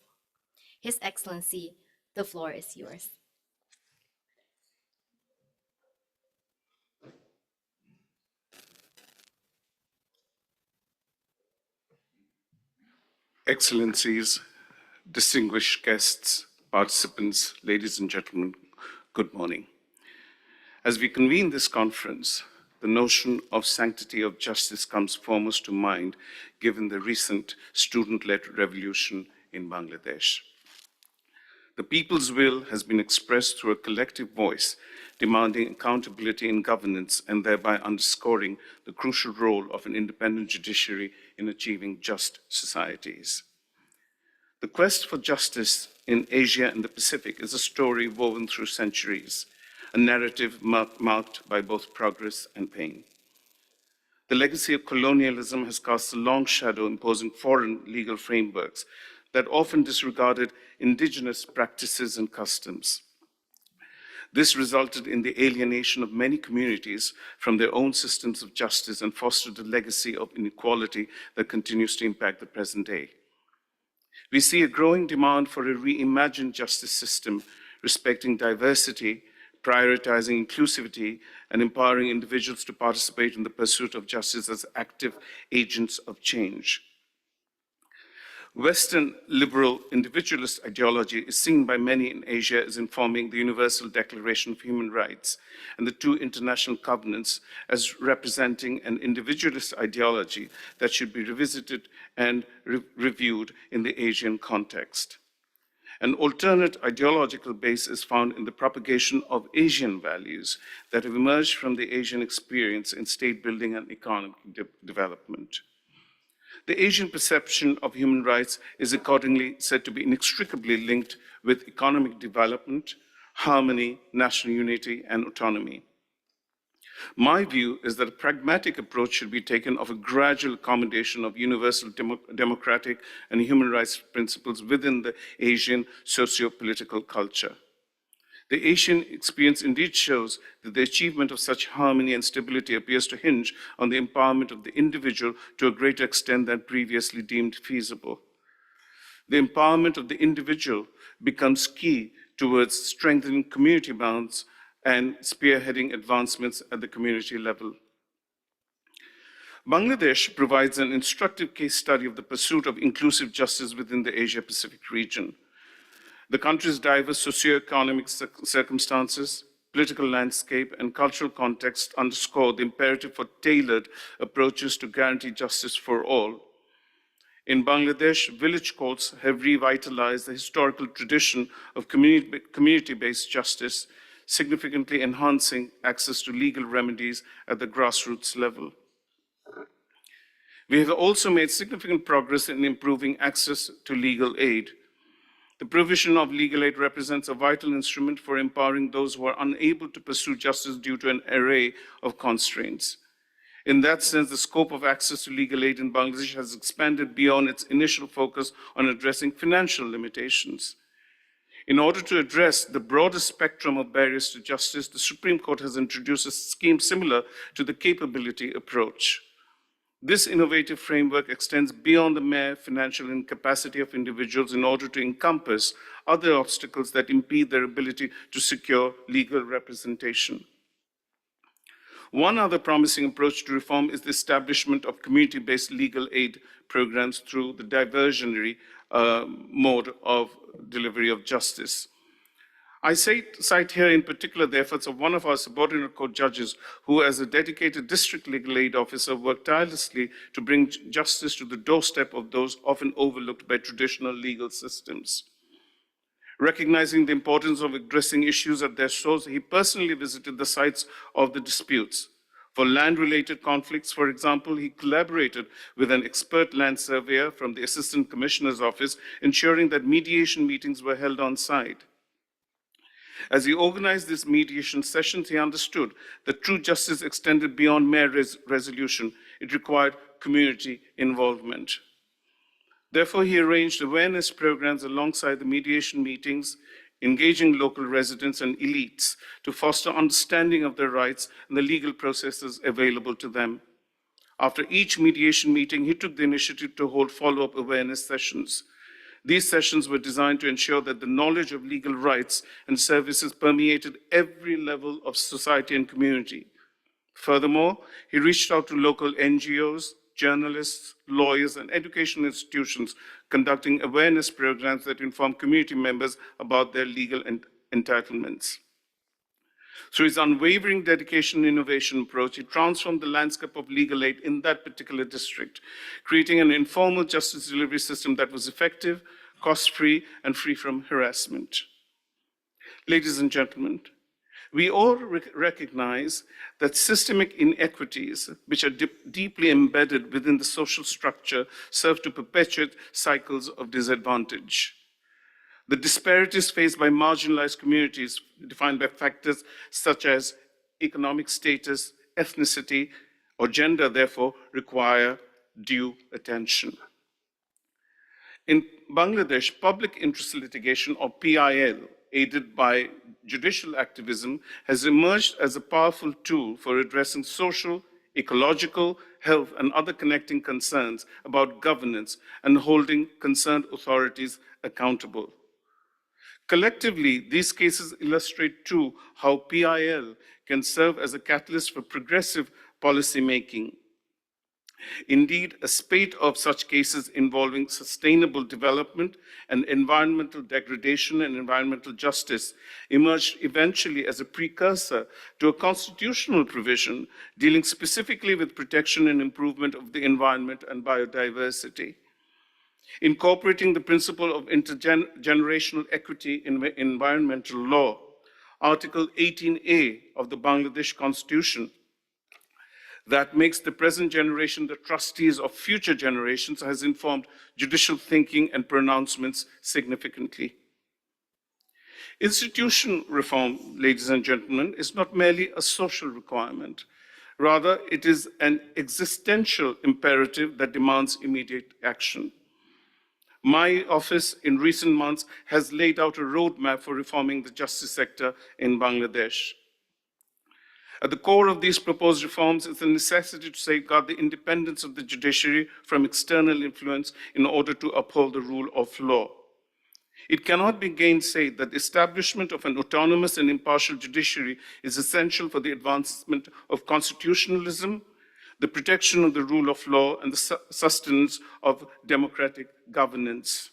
His Excellency, the floor is yours. Excellencies, distinguished guests, participants, ladies and gentlemen, good morning. As we convene this conference, the notion of sanctity of justice comes foremost to mind, given the recent student-led revolution in Bangladesh. The people's will has been expressed through a collective voice, demanding accountability in governance and thereby underscoring the crucial role of an independent judiciary in achieving just societies. The quest for justice in Asia and the Pacific is a story woven through centuries, a narrative marked by both progress and pain. The legacy of colonialism has cast a long shadow imposing foreign legal frameworks that often disregarded indigenous practices and customs. This resulted in the alienation of many communities from their own systems of justice and fostered a legacy of inequality that continues to impact the present day. We see a growing demand for a reimagined justice system respecting diversity, prioritizing inclusivity, and empowering individuals to participate in the pursuit of justice as active agents of change. Western liberal individualist ideology is seen by many in Asia as informing the Universal Declaration of Human Rights and the two international covenants as representing an individualist ideology that should be revisited and reviewed in the Asian context. An alternate ideological base is found in the propagation of Asian values that have emerged from the Asian experience in state building and economic development. The Asian perception of human rights is accordingly said to be inextricably linked with economic development, harmony, national unity, and autonomy. My view is that a pragmatic approach should be taken of a gradual accommodation of universal democratic and human rights principles within the Asian socio-political culture. The Asian experience indeed shows that the achievement of such harmony and stability appears to hinge on the empowerment of the individual to a greater extent than previously deemed feasible. The empowerment of the individual becomes key towards strengthening community bonds and spearheading advancements at the community level. Bangladesh provides an instructive case study of the pursuit of inclusive justice within the Asia-Pacific region. The country's diverse socioeconomic circumstances, political landscape, and cultural context underscore the imperative for tailored approaches to guarantee justice for all. In Bangladesh, village courts have revitalized the historical tradition of community-based justice, significantly enhancing access to legal remedies at the grassroots level. We have also made significant progress in improving access to legal aid. The provision of legal aid represents a vital instrument for empowering those who are unable to pursue justice due to an array of constraints. In that sense, the scope of access to legal aid in Bangladesh has expanded beyond its initial focus on addressing financial limitations. In order to address the broader spectrum of barriers to justice, the Supreme Court has introduced a scheme similar to the capability approach. This innovative framework extends beyond the mere financial incapacity of individuals in order to encompass other obstacles that impede their ability to secure legal representation. One other promising approach to reform is the establishment of community-based legal aid programs through the diversionary mode of delivery of justice. I cite here in particular the efforts of one of our subordinate court judges who, as a dedicated district legal aid officer, worked tirelessly to bring justice to the doorstep of those often overlooked by traditional legal systems. Recognizing the importance of addressing issues at their source, he personally visited the sites of the disputes. For land-related conflicts, for example, he collaborated with an expert land surveyor from the Assistant Commissioner's Office, ensuring that mediation meetings were held on site. As he organized these mediation sessions, he understood that true justice extended beyond mere resolution. It required community involvement. Therefore, he arranged awareness programs alongside the mediation meetings, engaging local residents and elites to foster understanding of their rights and the legal processes available to them. After each mediation meeting, he took the initiative to hold follow-up awareness sessions. These sessions were designed to ensure that the knowledge of legal rights and services permeated every level of society and community. Furthermore, he reached out to local NGOs, journalists, lawyers, and educational institutions, conducting awareness programs that inform community members about their legal entitlements. Through his unwavering dedication and innovation approach, he transformed the landscape of legal aid in that particular district, creating an informal justice delivery system that was effective, cost-free, and free from harassment. Ladies and gentlemen, we all recognize that systemic inequities, which are deeply embedded within the social structure, serve to perpetuate cycles of disadvantage. The disparities faced by marginalized communities, defined by factors such as economic status, ethnicity, or gender, therefore, require due attention. In Bangladesh, public interest litigation, or PIL, aided by judicial activism, has emerged as a powerful tool for addressing social, ecological, health, and other connecting concerns about governance and holding concerned authorities accountable. Collectively, these cases illustrate too how PIL can serve as a catalyst for progressive policymaking. Indeed, a spate of such cases involving sustainable development and environmental degradation and environmental justice emerged eventually as a precursor to a constitutional provision dealing specifically with protection and improvement of the environment and biodiversity. Incorporating the principle of intergenerational equity in environmental law, Article 18A of the Bangladesh Constitution, that makes the present generation the trustees of future generations, has informed judicial thinking and pronouncements significantly. Institutional reform, ladies and gentlemen, is not merely a social requirement. Rather, it is an existential imperative that demands immediate action. My office in recent months has laid out a roadmap for reforming the justice sector in Bangladesh. At the core of these proposed reforms is the necessity to safeguard the independence of the judiciary from external influence in order to uphold the rule of law. It cannot be gainsaid that the establishment of an autonomous and impartial judiciary is essential for the advancement of constitutionalism, the protection of the rule of law, and the sustenance of democratic governance.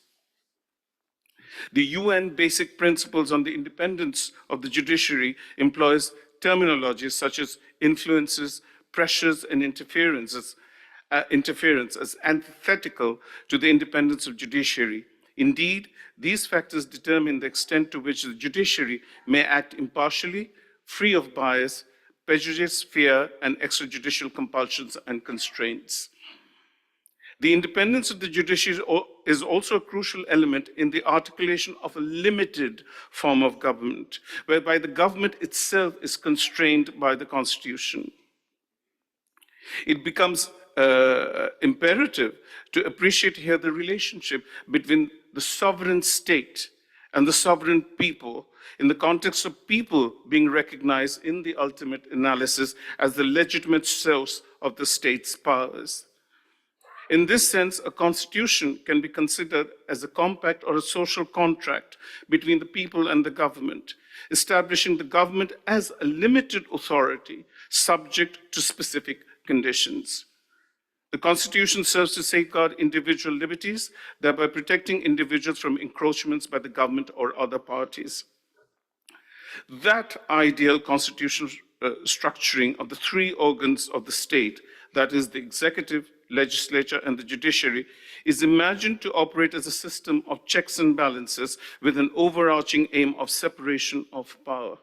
The UN Basic Principles on the Independence of the Judiciary employs terminologies such as influences, pressures, and interference as antithetical to the independence of judiciary. Indeed, these factors determine the extent to which the judiciary may act impartially, free of bias, prejudice, fear, and extrajudicial compulsions and constraints. The independence of the judiciary is also a crucial element in the articulation of a limited form of government, whereby the government itself is constrained by the Constitution. It becomes imperative to appreciate here the relationship between the sovereign state and the sovereign people in the context of people being recognized in the ultimate analysis as the legitimate source of the state's powers. In this sense, a constitution can be considered as a compact or a social contract between the people and the government, establishing the government as a limited authority subject to specific conditions. The Constitution serves to safeguard individual liberties, thereby protecting individuals from encroachments by the government or other parties. That ideal constitutional structuring of the three organs of the state, that is the executive, legislature, and the judiciary, is imagined to operate as a system of checks and balances with an overarching aim of separation of power.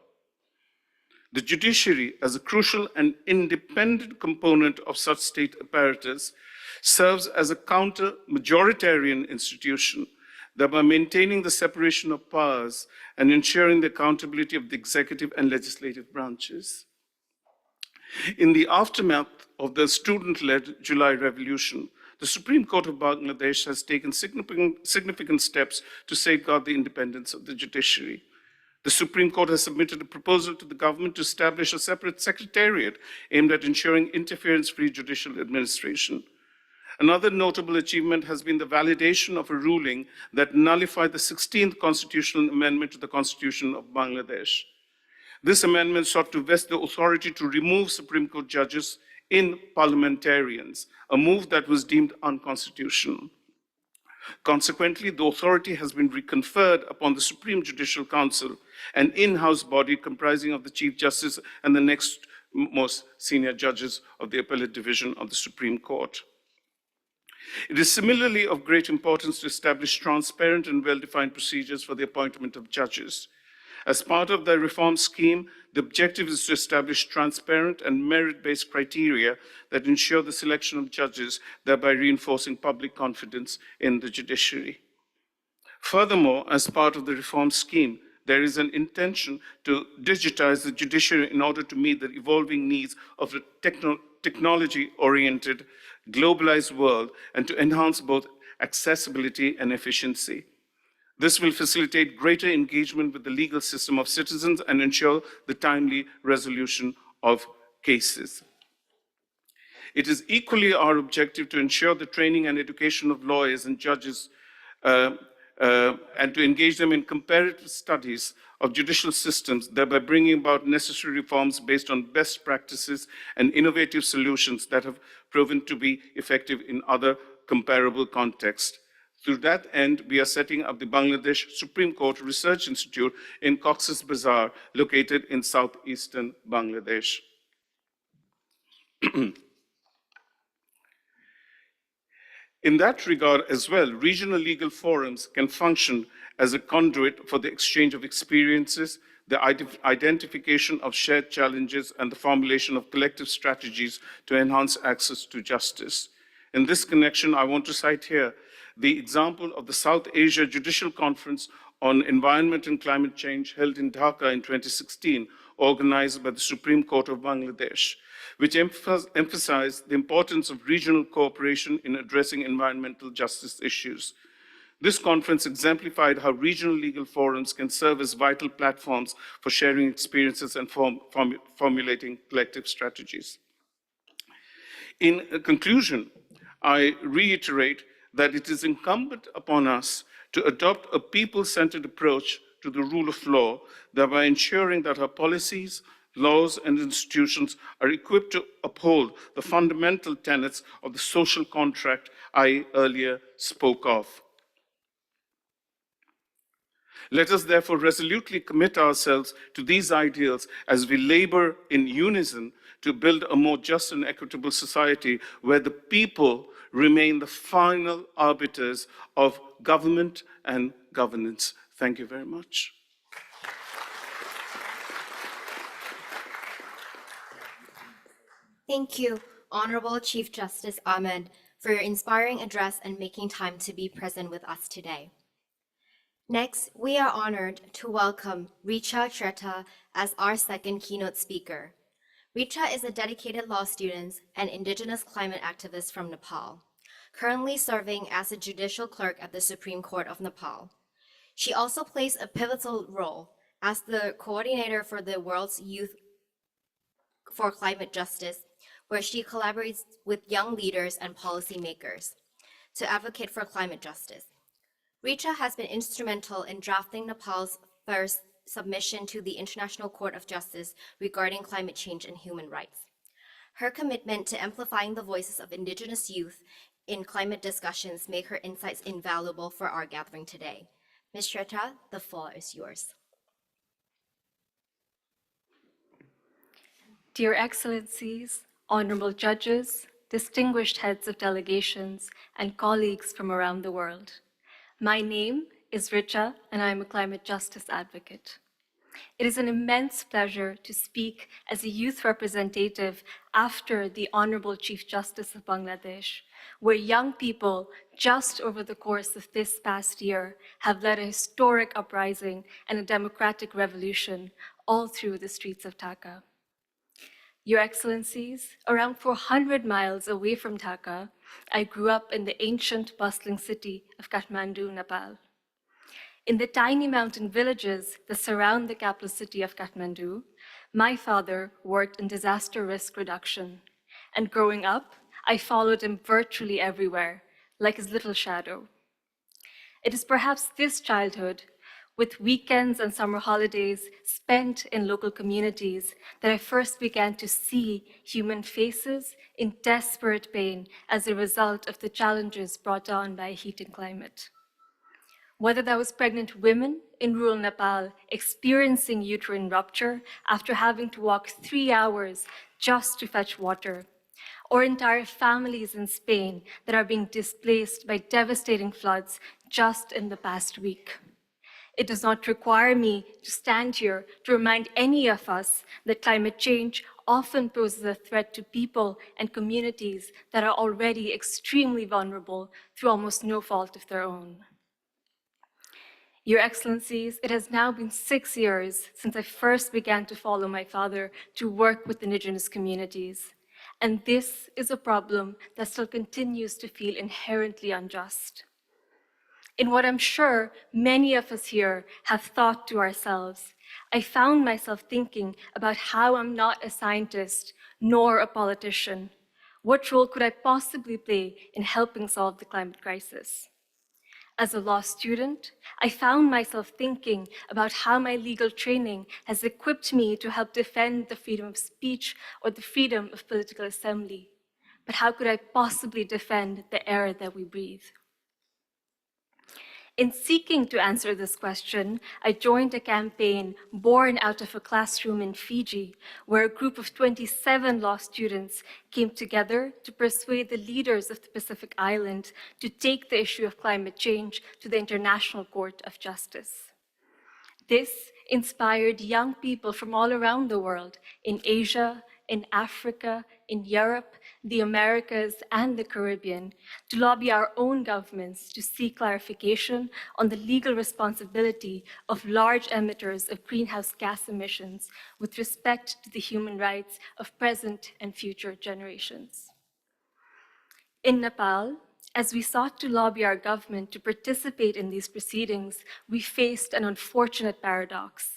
The judiciary, as a crucial and independent component of such state apparatus, serves as a counter-majoritarian institution, thereby maintaining the separation of powers and ensuring the accountability of the executive and legislative branches. In the aftermath of the student-led July Revolution, the Supreme Court of Bangladesh has taken significant steps to safeguard the independence of the judiciary. The Supreme Court has submitted a proposal to the government to establish a separate secretariat aimed at ensuring interference-free judicial administration. Another notable achievement has been the validation of a ruling that nullified the 16th constitutional amendment to the Constitution of Bangladesh. This amendment sought to vest the authority to remove Supreme Court judges in parliamentarians, a move that was deemed unconstitutional. Consequently, the authority has been reconferred upon the Supreme Judicial Council, an in-house body comprising of the Chief Justice and the next most senior judges of the Appellate Division of the Supreme Court. It is similarly of great importance to establish transparent and well-defined procedures for the appointment of judges. As part of the reform scheme, the objective is to establish transparent and merit-based criteria that ensure the selection of judges, thereby reinforcing public confidence in the judiciary. Furthermore, as part of the reform scheme, there is an intention to digitize the judiciary in order to meet the evolving needs of a technology-oriented, globalized world and to enhance both accessibility and efficiency. This will facilitate greater engagement with the legal system of citizens and ensure the timely resolution of cases. It is equally our objective to ensure the training and education of lawyers and judges and to engage them in comparative studies of judicial systems, thereby bringing about necessary reforms based on best practices and innovative solutions that have proven to be effective in other comparable contexts. To that end, we are setting up the Bangladesh Supreme Court Research Institute in Cox's Bazar, located in southeastern Bangladesh. In that regard as well, regional legal forums can function as a conduit for the exchange of experiences, the identification of shared challenges, and the formulation of collective strategies to enhance access to justice. In this connection, I want to cite here the example of the South Asia Judicial Conference on Environment and Climate Change held in Dhaka in 2016, organized by the Supreme Court of Bangladesh, which emphasized the importance of regional cooperation in addressing environmental justice issues. This conference exemplified how regional legal forums can serve as vital platforms for sharing experiences and formulating collective strategies. In conclusion, I reiterate that it is incumbent upon us to adopt a people-centered approach to the rule of law, thereby ensuring that our policies, laws and institutions are equipped to uphold the fundamental tenets of the social contract I earlier spoke of. Let us therefore resolutely commit ourselves to these ideals as we labor in unison to build a more just and equitable society where the people remain the final arbiters of government and governance. Thank you very much. Thank you, Honorable Chief Justice Ahmed, for your inspiring address and making time to be present with us today. Next, we are honored to welcome Richa Treta as our second keynote speaker. Richa is a dedicated law student and indigenous climate activist from Nepal, currently serving as a judicial clerk at the Supreme Court of Nepal. She also plays a pivotal role as the coordinator for the World's Youth for Climate Justice, where she collaborates with young leaders and policymakers to advocate for climate justice. Richa has been instrumental in drafting Nepal's first submission to the International Court of Justice regarding climate change and human rights. Her commitment to amplifying the voices of indigenous youth in climate discussions make her insights invaluable for our gathering today. Ms. Treta, the floor is yours. Dear Excellencies, honorable judges, distinguished heads of delegations, and colleagues from around the world. My name is Richa, and I am a climate justice advocate. It is an immense pleasure to speak as a youth representative after the Honorable Chief Justice of Bangladesh, where young people, just over the course of this past year, have led a historic uprising and a democratic revolution all through the streets of Dhaka. Your Excellencies, around 400 miles away from Dhaka, I grew up in the ancient, bustling city of Kathmandu, Nepal. In the tiny mountain villages that surround the capital city of Kathmandu, my father worked in disaster risk reduction. And growing up, I followed him virtually everywhere, like his little shadow. It is perhaps this childhood, with weekends and summer holidays spent in local communities, that I first began to see human faces in desperate pain as a result of the challenges brought on by a heating climate. Whether that was pregnant women in rural Nepal experiencing uterine rupture after having to walk 3 hours just to fetch water, or entire families in Spain that are being displaced by devastating floods just in the past week. It does not require me to stand here to remind any of us that climate change often poses a threat to people and communities that are already extremely vulnerable through almost no fault of their own. Your Excellencies, it has now been 6 years since I first began to follow my father to work with indigenous communities. And this is a problem that still continues to feel inherently unjust. In what I'm sure many of us here have thought to ourselves, I found myself thinking about how I'm not a scientist nor a politician. What role could I possibly play in helping solve the climate crisis? As a law student, I found myself thinking about how my legal training has equipped me to help defend the freedom of speech or the freedom of political assembly. But how could I possibly defend the air that we breathe? In seeking to answer this question, I joined a campaign born out of a classroom in Fiji, where a group of 27 law students came together to persuade the leaders of the Pacific Island to take the issue of climate change to the International Court of Justice. This inspired young people from all around the world, in Asia, in Africa, in Europe, the Americas, and the Caribbean, to lobby our own governments to seek clarification on the legal responsibility of large emitters of greenhouse gas emissions with respect to the human rights of present and future generations. In Nepal, as we sought to lobby our government to participate in these proceedings, we faced an unfortunate paradox.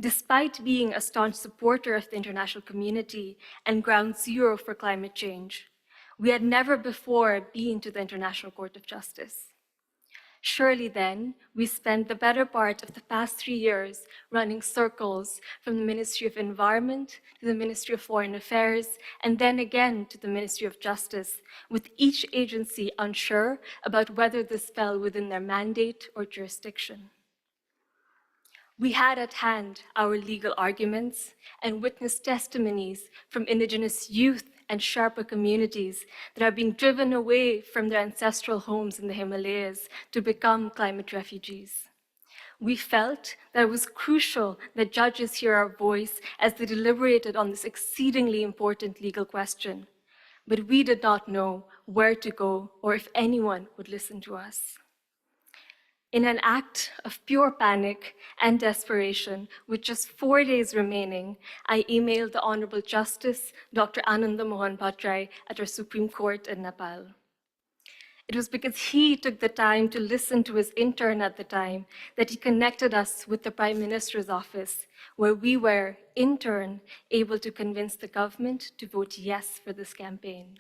Despite being a staunch supporter of the international community and ground zero for climate change, we had never before been to the International Court of Justice. Surely then, we spent the better part of the past 3 years running circles from the Ministry of Environment to the Ministry of Foreign Affairs, and then again to the Ministry of Justice, with each agency unsure about whether this fell within their mandate or jurisdiction. We had at hand our legal arguments and witnessed testimonies from Indigenous youth and Sherpa communities that are being driven away from their ancestral homes in the Himalayas to become climate refugees. We felt that it was crucial that judges hear our voice as they deliberated on this exceedingly important legal question, but we did not know where to go or if anyone would listen to us. In an act of pure panic and desperation, with just 4 days remaining, I emailed the Honorable Justice Dr. Ananda Mohan Bhattrai at our Supreme Court in Nepal. It was because he took the time to listen to his intern at the time that he connected us with the Prime Minister's office, where we were, in turn, able to convince the government to vote yes for this campaign.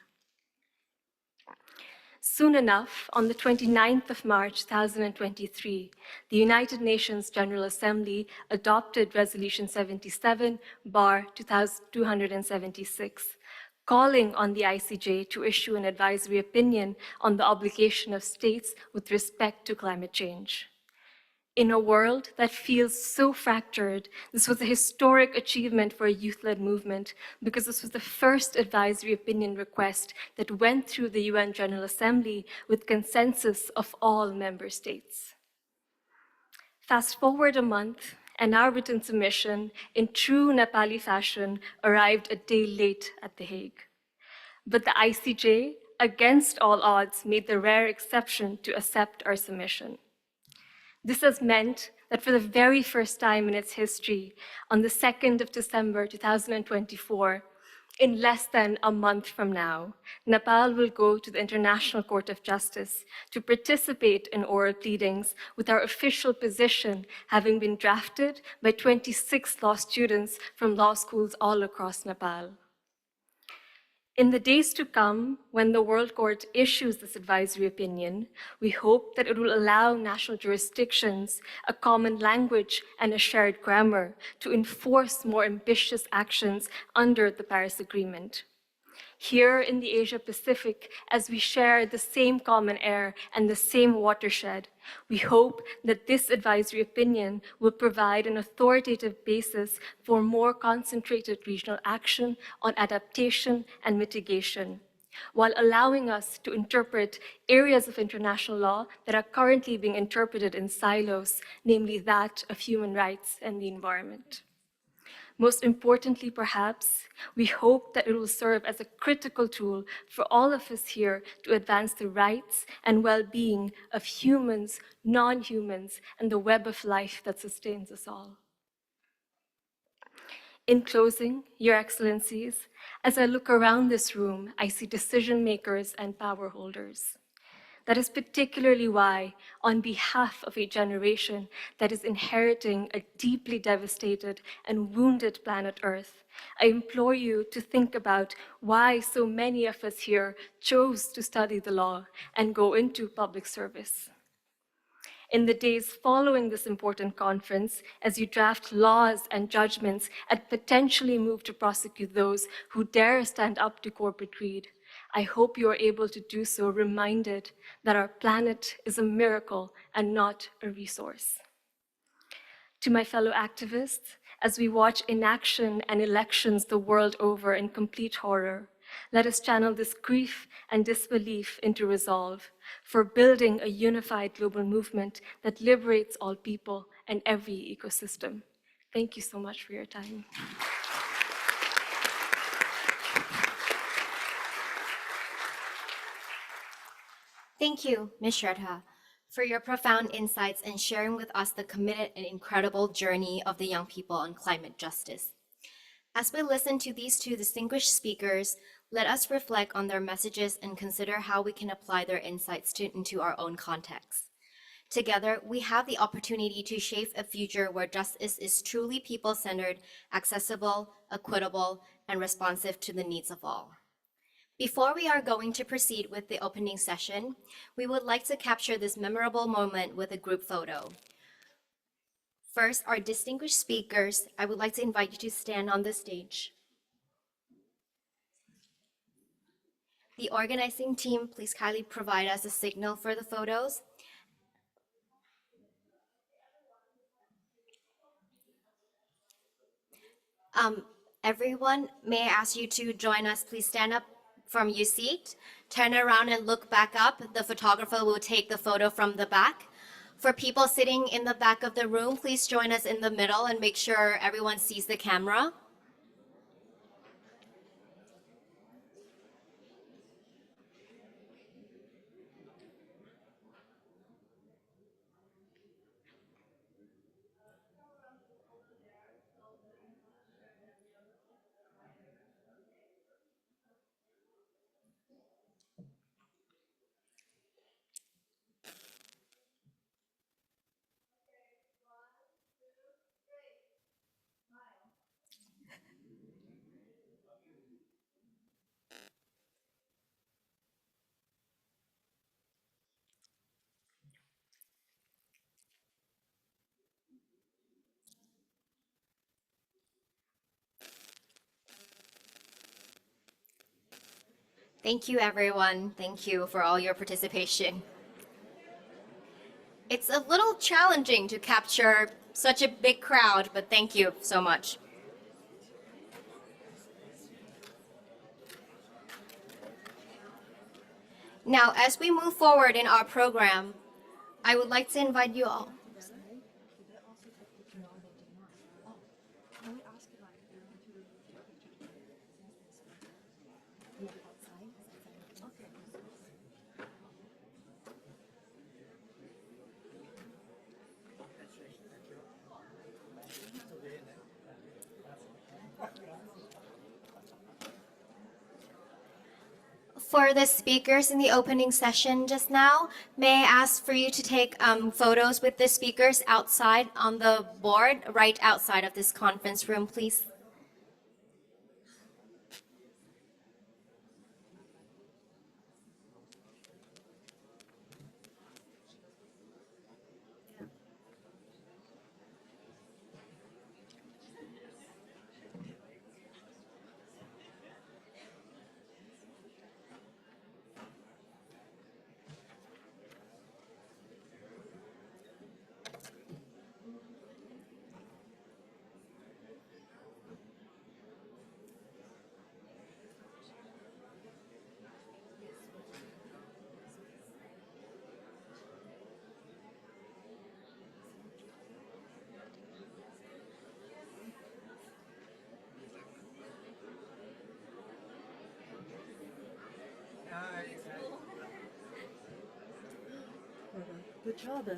Soon enough, on the 29th of March 2023, the United Nations General Assembly adopted Resolution 77/276, calling on the ICJ to issue an advisory opinion on the obligation of states with respect to climate change. In a world that feels so fractured, this was a historic achievement for a youth-led movement because this was the first advisory opinion request that went through the UN General Assembly with consensus of all member states. Fast forward a month, and our written submission, in true Nepali fashion, arrived a day late at The Hague. But the ICJ, against all odds, made the rare exception to accept our submission. This has meant that for the very first time in its history, on the 2nd of December 2024, in less than a month from now, Nepal will go to the International Court of Justice to participate in oral pleadings, with our official position having been drafted by 26 law students from law schools all across Nepal. In the days to come, when the World Court issues this advisory opinion, we hope that it will allow national jurisdictions a common language and a shared grammar to enforce more ambitious actions under the Paris Agreement. Here in the Asia-Pacific, as we share the same common air and the same watershed, we hope that this advisory opinion will provide an authoritative basis for more concentrated regional action on adaptation and mitigation, while allowing us to interpret areas of international law that are currently being interpreted in silos, namely that of human rights and the environment. Most importantly, perhaps, we hope that it will serve as a critical tool for all of us here to advance the rights and well-being of humans, non-humans, and the web of life that sustains us all. In closing, Your Excellencies, as I look around this room, I see decision makers and power holders. That is particularly why, on behalf of a generation that is inheriting a deeply devastated and wounded planet Earth, I implore you to think about why so many of us here chose to study the law and go into public service. In the days following this important conference, as you draft laws and judgments and potentially move to prosecute those who dare stand up to corporate greed, I hope you are able to do so reminded that our planet is a miracle and not a resource. To my fellow activists, as we watch inaction and elections the world over in complete horror, let us channel this grief and disbelief into resolve for building a unified global movement that liberates all people and every ecosystem. Thank you so much for your time. Thank you, Ms. Shraddha, for your profound insights and sharing with us the committed and incredible journey of the young people on climate justice. As we listen to these two distinguished speakers, let us reflect on their messages and consider how we can apply their insights into our own context. Together, we have the opportunity to shape a future where justice is truly people-centered, accessible, equitable, and responsive to the needs of all. Before we are going to proceed with the opening session, we would like to capture this memorable moment with a group photo. First, our distinguished speakers, I would like to invite you to stand on the stage. The organizing team, please kindly provide us a signal for the photos. Everyone, may I ask you to join us? Please stand up from your seat, turn around and look back up. The photographer will take the photo from the back. For people sitting in the back of the room, please join us in the middle and make sure everyone sees the camera. Thank you, everyone. Thank you for all your participation. It's a little challenging to capture such a big crowd, but thank you so much. Now, as we move forward in our program, I would like to invite you all. For the speakers in the opening session just now, may I ask for you to take photos with the speakers outside on the board, right outside of this conference room, please? Good job.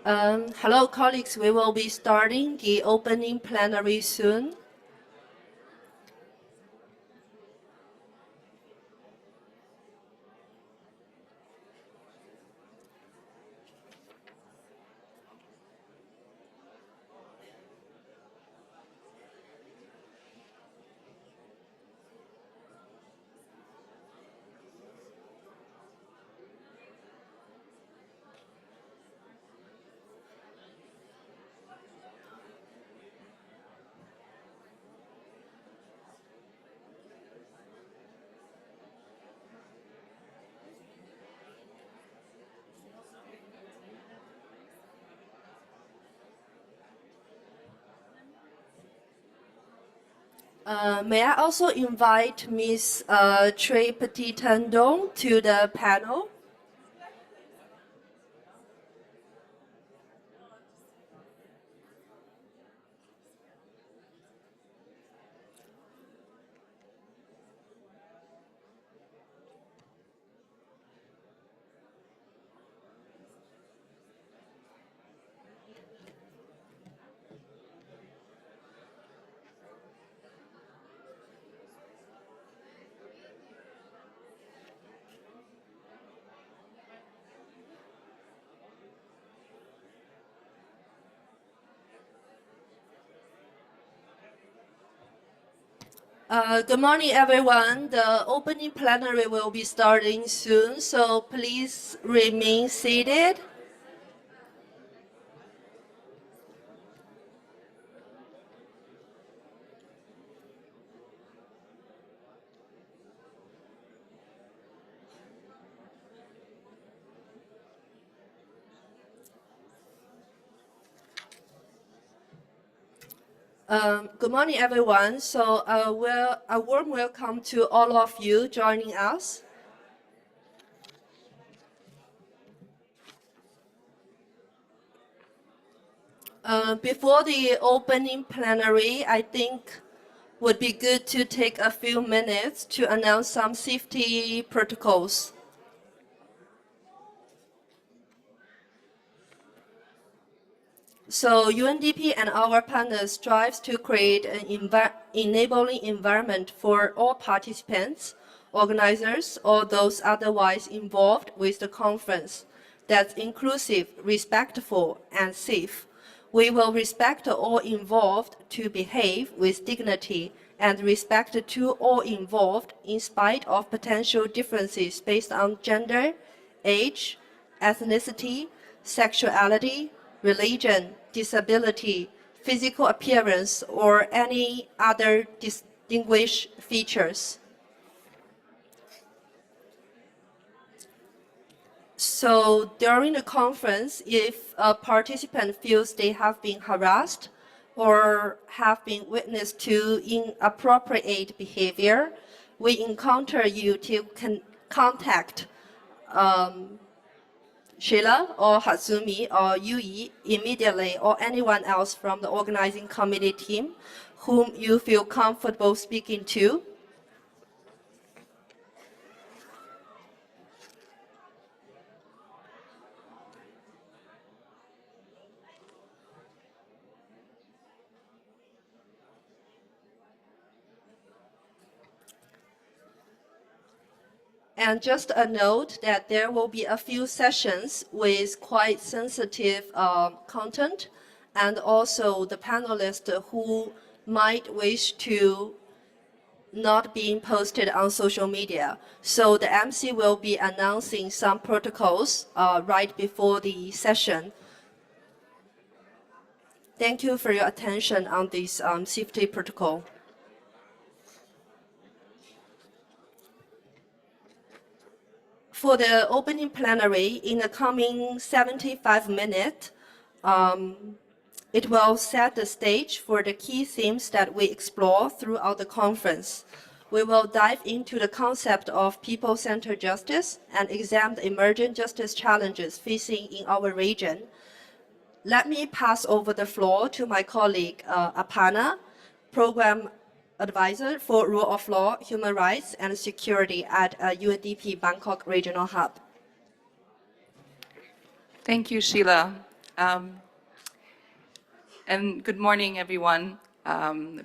Hello, colleagues. We will be starting the opening plenary soon. May I also invite Ms. Trey Petit-Tendon to the panel? Good morning, everyone. The opening plenary will be starting soon, so please remain seated. Good morning, everyone. So, a warm welcome to all of you joining us. Before the opening plenary, I think would be good to take a few minutes to announce some safety protocols. So UNDP and our partners strives to create an enabling environment for all participants, organizers, or those otherwise involved with the conference that's inclusive, respectful, and safe. We will respect all involved to behave with dignity and respect to all involved in spite of potential differences based on gender, age, ethnicity, sexuality, religion, disability, physical appearance, or any other distinguished features. So during the conference, if a participant feels they have been harassed or have been witness to inappropriate behavior, we encounter you to contact Sheila or Hatsumi or Yui immediately, or anyone else from the organizing committee team whom you feel comfortable speaking to. And just a note that there will be a few sessions with quite sensitive content, and also the panelists who might wish to not being posted on social media. So the MC will be announcing some protocols right before the session. Thank you for your attention on this safety protocol. For the opening plenary, in the coming 75 minutes, it will set the stage for the key themes that we explore throughout the conference. We will dive into the concept of people-centered justice and examine the emerging justice challenges facing in our region. Let me pass over the floor to my colleague, Apana, Program Advisor for Rule of Law, Human Rights, and Security at UNDP Bangkok Regional Hub. Thank you, Sheila. And good morning, everyone.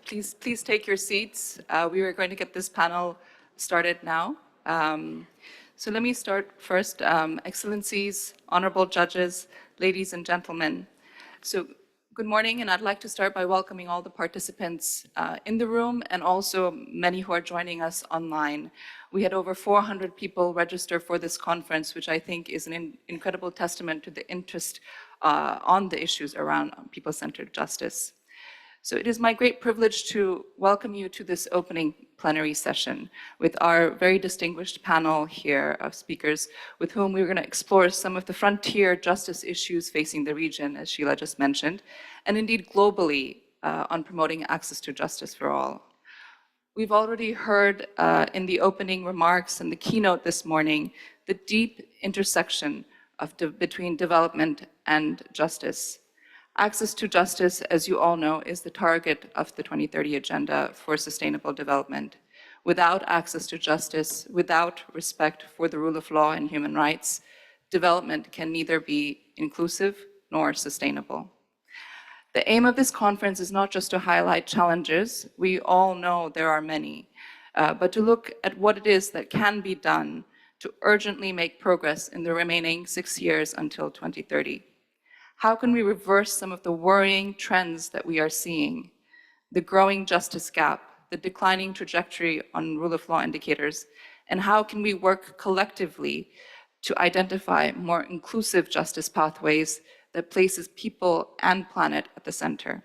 Please take your seats. We are going to get this panel started now. So let me start first. Excellencies, honorable judges, ladies and gentlemen. So good morning, and I'd like to start by welcoming all the participants in the room and also many who are joining us online. We had over 400 people register for this conference, which I think is an incredible testament to the interest on the issues around people-centered justice. So it is my great privilege to welcome you to this opening plenary session with our very distinguished panel here of speakers with whom we're going to explore some of the frontier justice issues facing the region, as Sheila just mentioned, and indeed globally on promoting access to justice for all. We've already heard in the opening remarks and the keynote this morning the deep intersection between development and justice. Access to justice, as you all know, is the target of the 2030 Agenda for Sustainable Development. Without access to justice, without respect for the rule of law and human rights, development can neither be inclusive nor sustainable. The aim of this conference is not just to highlight challenges, we all know there are many, but to look at what it is that can be done to urgently make progress in the remaining 6 years until 2030. How can we reverse some of the worrying trends that we are seeing? The growing justice gap, the declining trajectory on rule of law indicators, and how can we work collectively to identify more inclusive justice pathways that places people and planet at the center.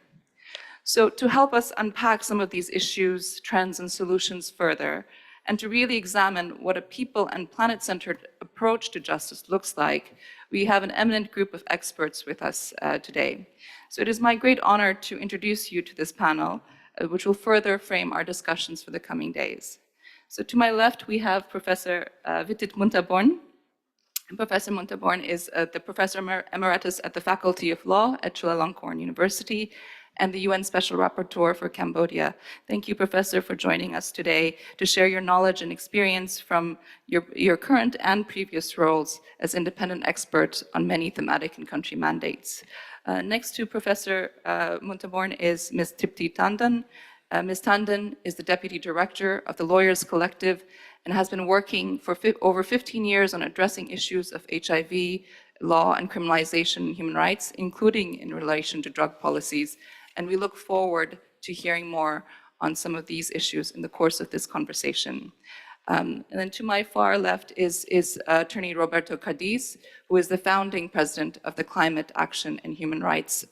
So to help us unpack some of these issues, trends, and solutions further, and to really examine what a people and planet-centered approach to justice looks like, we have an eminent group of experts with us today. So it is my great honor to introduce you to this panel, which will further frame our discussions for the coming days. So to my left, we have Professor Vitit Munterborn. Professor Munterborn is the Professor Emeritus at the Faculty of Law at Chulalongkorn University and the UN Special Rapporteur for Cambodia. Thank you, Professor, for joining us today to share your knowledge and experience from your current and previous roles as independent expert on many thematic and country mandates. Next to Professor Munterborn is Ms. Tipti Tandon. Ms. Tandon is the Deputy Director of the Lawyers Collective and has been working for over 15 years on addressing issues of HIV, law, and criminalization in human rights, including in relation to drug policies. And we look forward to hearing more on some of these issues in the course of this conversation. And then to my far left is Attorney Roberto Cadiz, who is the founding president of the Climate Action and Human Rights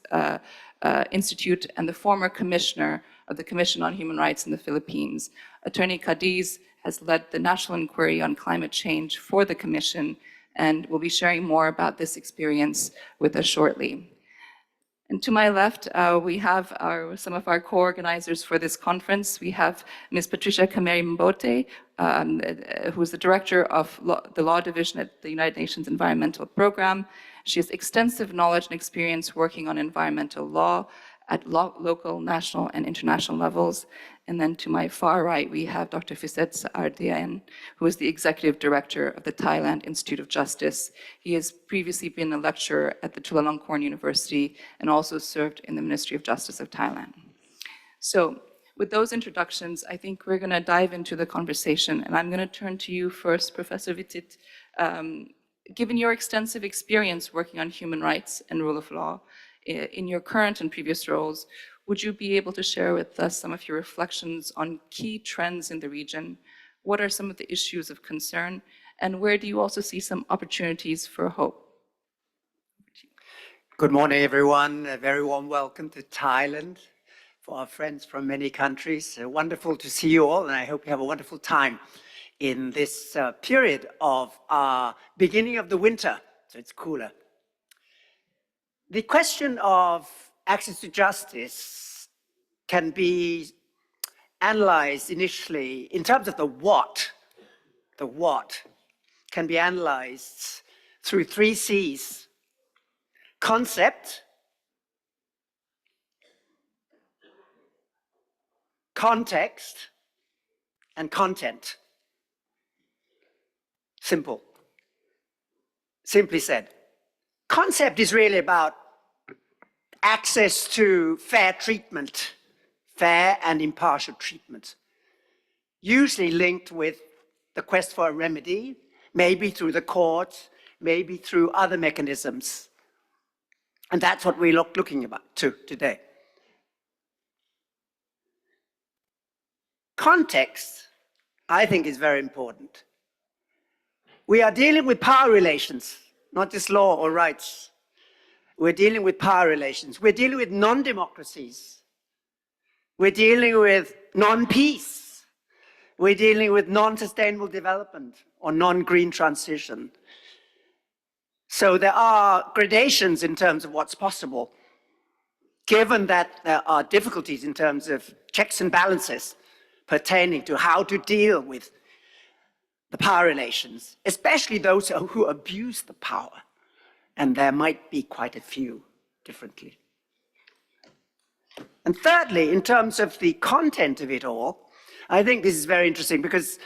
Institute and the former commissioner of the Commission on Human Rights in the Philippines. Attorney Cadiz has led the National Inquiry on Climate Change for the Commission and will be sharing more about this experience with us shortly. And to my left, we have some of our co-organizers for this conference. We have Ms. Patricia Kameri Mbote, who is the director of the Law Division at the United Nations Environmental Program. She has extensive knowledge and experience working on environmental law at local, national, and international levels. And then to my far right, we have Dr. Fiset Saardian, who is the executive director of the Thailand Institute of Justice. He has previously been a lecturer at the Chulalongkorn University and also served in the Ministry of Justice of Thailand. So with those introductions, I think we're going to dive into the conversation. And I'm going to turn to you first, Professor Vitit. Given your extensive experience working on human rights and rule of law, in your current and previous roles, would you be able to share with us some of your reflections on key trends in the region? What are some of the issues of concern? And where do you also see some opportunities for hope? Good morning, everyone. A very warm welcome to Thailand for our friends from many countries. Wonderful to see you all, and I hope you have a wonderful time in this period of beginning of the winter, so it's cooler. The question of access to justice can be analyzed initially in terms of the what can be analyzed through 3 C's: concept, context, and content. Simply said. Concept is really about access to fair treatment, fair and impartial treatment, usually linked with the quest for a remedy, maybe through the courts, maybe through other mechanisms. And that's what we're looking about today. Context, I think, is very important. We are dealing with power relations, not just law or rights. We're dealing with power relations. We're dealing with non-democracies. We're dealing with non-peace. We're dealing with non-sustainable development or non-green transition. So there are gradations in terms of what's possible, given that there are difficulties in terms of checks and balances pertaining to how to deal with the power relations, especially those who abuse the power. And there might be quite a few differently. And thirdly, in terms of the content of it all, I think this is very interesting because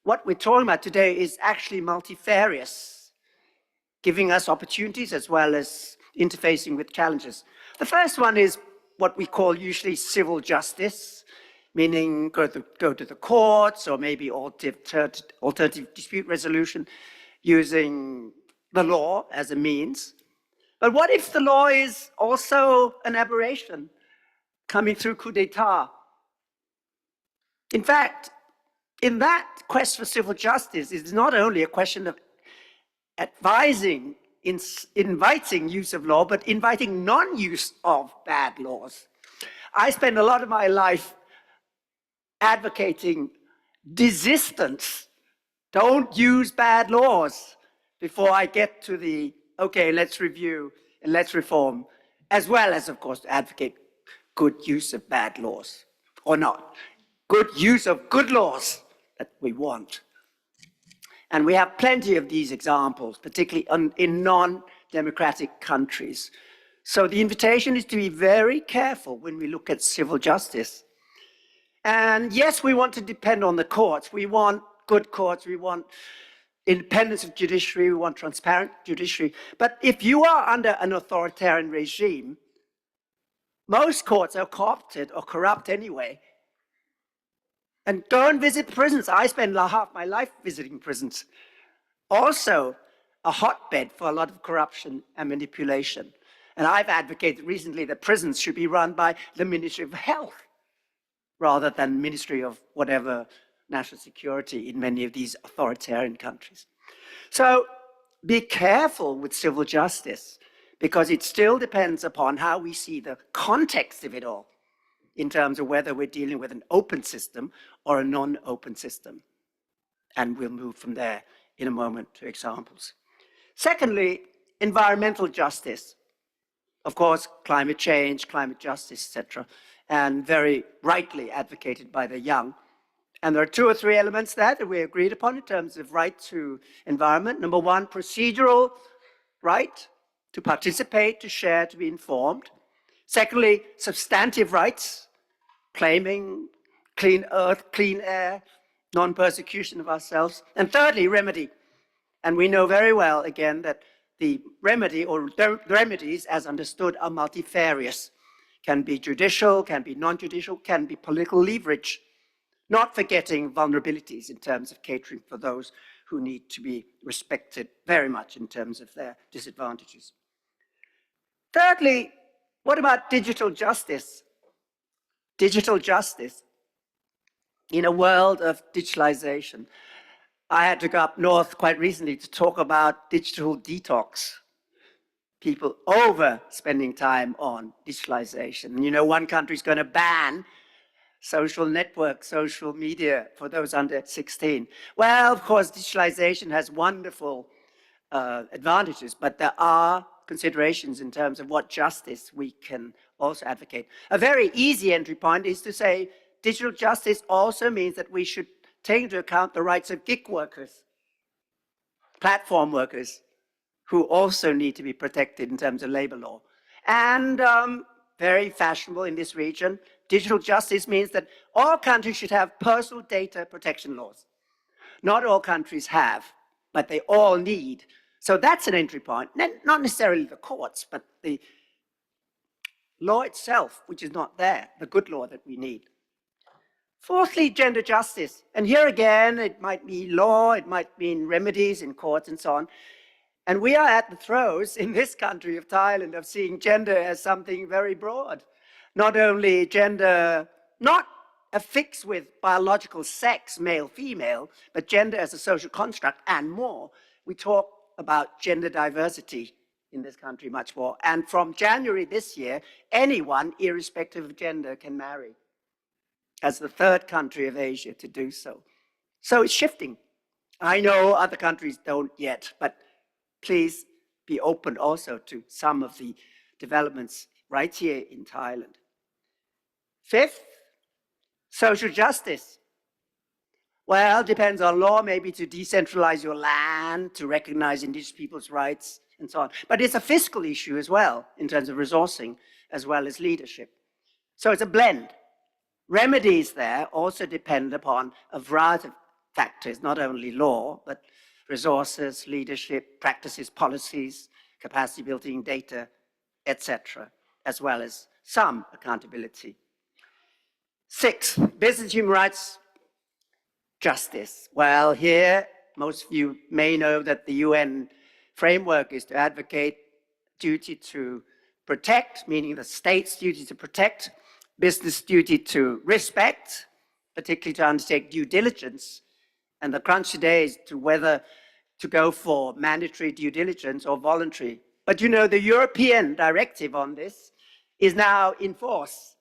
what we're talking about today is actually multifarious, giving us opportunities as well as interfacing with challenges. The first one is what we call usually civil justice, meaning go to the courts or maybe alternative dispute resolution using the law as a means. But what if the law is also an aberration coming through coup d'etat? In fact, in that quest for civil justice, it's not only a question of advising, inviting use of law, but inviting non-use of bad laws. I spend a lot of my life advocating desistance. Don't use bad laws before I get to the, okay, let's review and let's reform, as well as, of course, to advocate good use of bad laws, or not, good use of good laws that we want. And we have plenty of these examples, particularly in non-democratic countries. So the invitation is to be very careful when we look at civil justice. And yes, we want to depend on the courts. We want good courts. We want independence of judiciary. We want transparent judiciary. But if you are under an authoritarian regime, most courts are co-opted or corrupt anyway. And go and visit prisons. I spend half my life visiting prisons. Also, a hotbed for a lot of corruption and manipulation. And I've advocated recently that prisons should be run by the Ministry of Health rather than Ministry of whatever, national security in many of these authoritarian countries. So be careful with civil justice, because it still depends upon how we see the context of it all in terms of whether we're dealing with an open system or a non-open system. And we'll move from there in a moment to examples. Secondly, environmental justice. Of course, climate change, climate justice, etc., and very rightly advocated by the young. And there are 2 or 3 elements there that we agreed upon in terms of right to environment. Number 1, procedural right to participate, to share, to be informed. Secondly, substantive rights, claiming clean earth, clean air, non-persecution of ourselves. And thirdly, remedy. And we know very well, again, that the remedy or the remedies, as understood, are multifarious. Can be judicial, can be non-judicial, can be political leverage, not forgetting vulnerabilities in terms of catering for those who need to be respected very much in terms of their disadvantages. Thirdly, what about digital justice? Digital justice in a world of digitalization. I had to go up north quite recently to talk about digital detox. People over spending time on digitalization. You know, one country is going to ban social networks, social media for those under 16. Well, of course, digitalization has wonderful advantages, but there are considerations in terms of what justice we can also advocate. A very easy entry point is to say digital justice also means that we should take into account the rights of gig workers, platform workers, who also need to be protected in terms of labor law. And very fashionable in this region, digital justice means that all countries should have personal data protection laws. Not all countries have, but they all need. So that's an entry point, not necessarily the courts, but the law itself, which is not there, the good law that we need. Fourthly, gender justice. And here again, it might be law, it might mean remedies in courts and so on. And we are at the throes in this country of Thailand of seeing gender as something very broad. Not only gender, not affixed with biological sex, male, female, but gender as a social construct and more. We talk about gender diversity in this country much more. And from January this year, anyone, irrespective of gender, can marry, as the 3rd country of Asia to do so. So it's shifting. I know other countries don't yet, but please be open also to some of the developments right here in Thailand. 5th, social justice. Well, depends on law, maybe to decentralize your land, to recognize indigenous people's rights, and so on. But it's a fiscal issue as well, in terms of resourcing, as well as leadership. So it's a blend. Remedies there also depend upon a variety of factors, not only law, but resources, leadership, practices, policies, capacity building, data, etc., as well as some accountability. 6th, business human rights justice. Well, here, most of you may know that the UN framework is to advocate duty to protect, meaning the state's duty to protect, business duty to respect, particularly to undertake due diligence. And the crunch today is to whether to go for mandatory due diligence or voluntary. But you know, the European directive on this is now in force.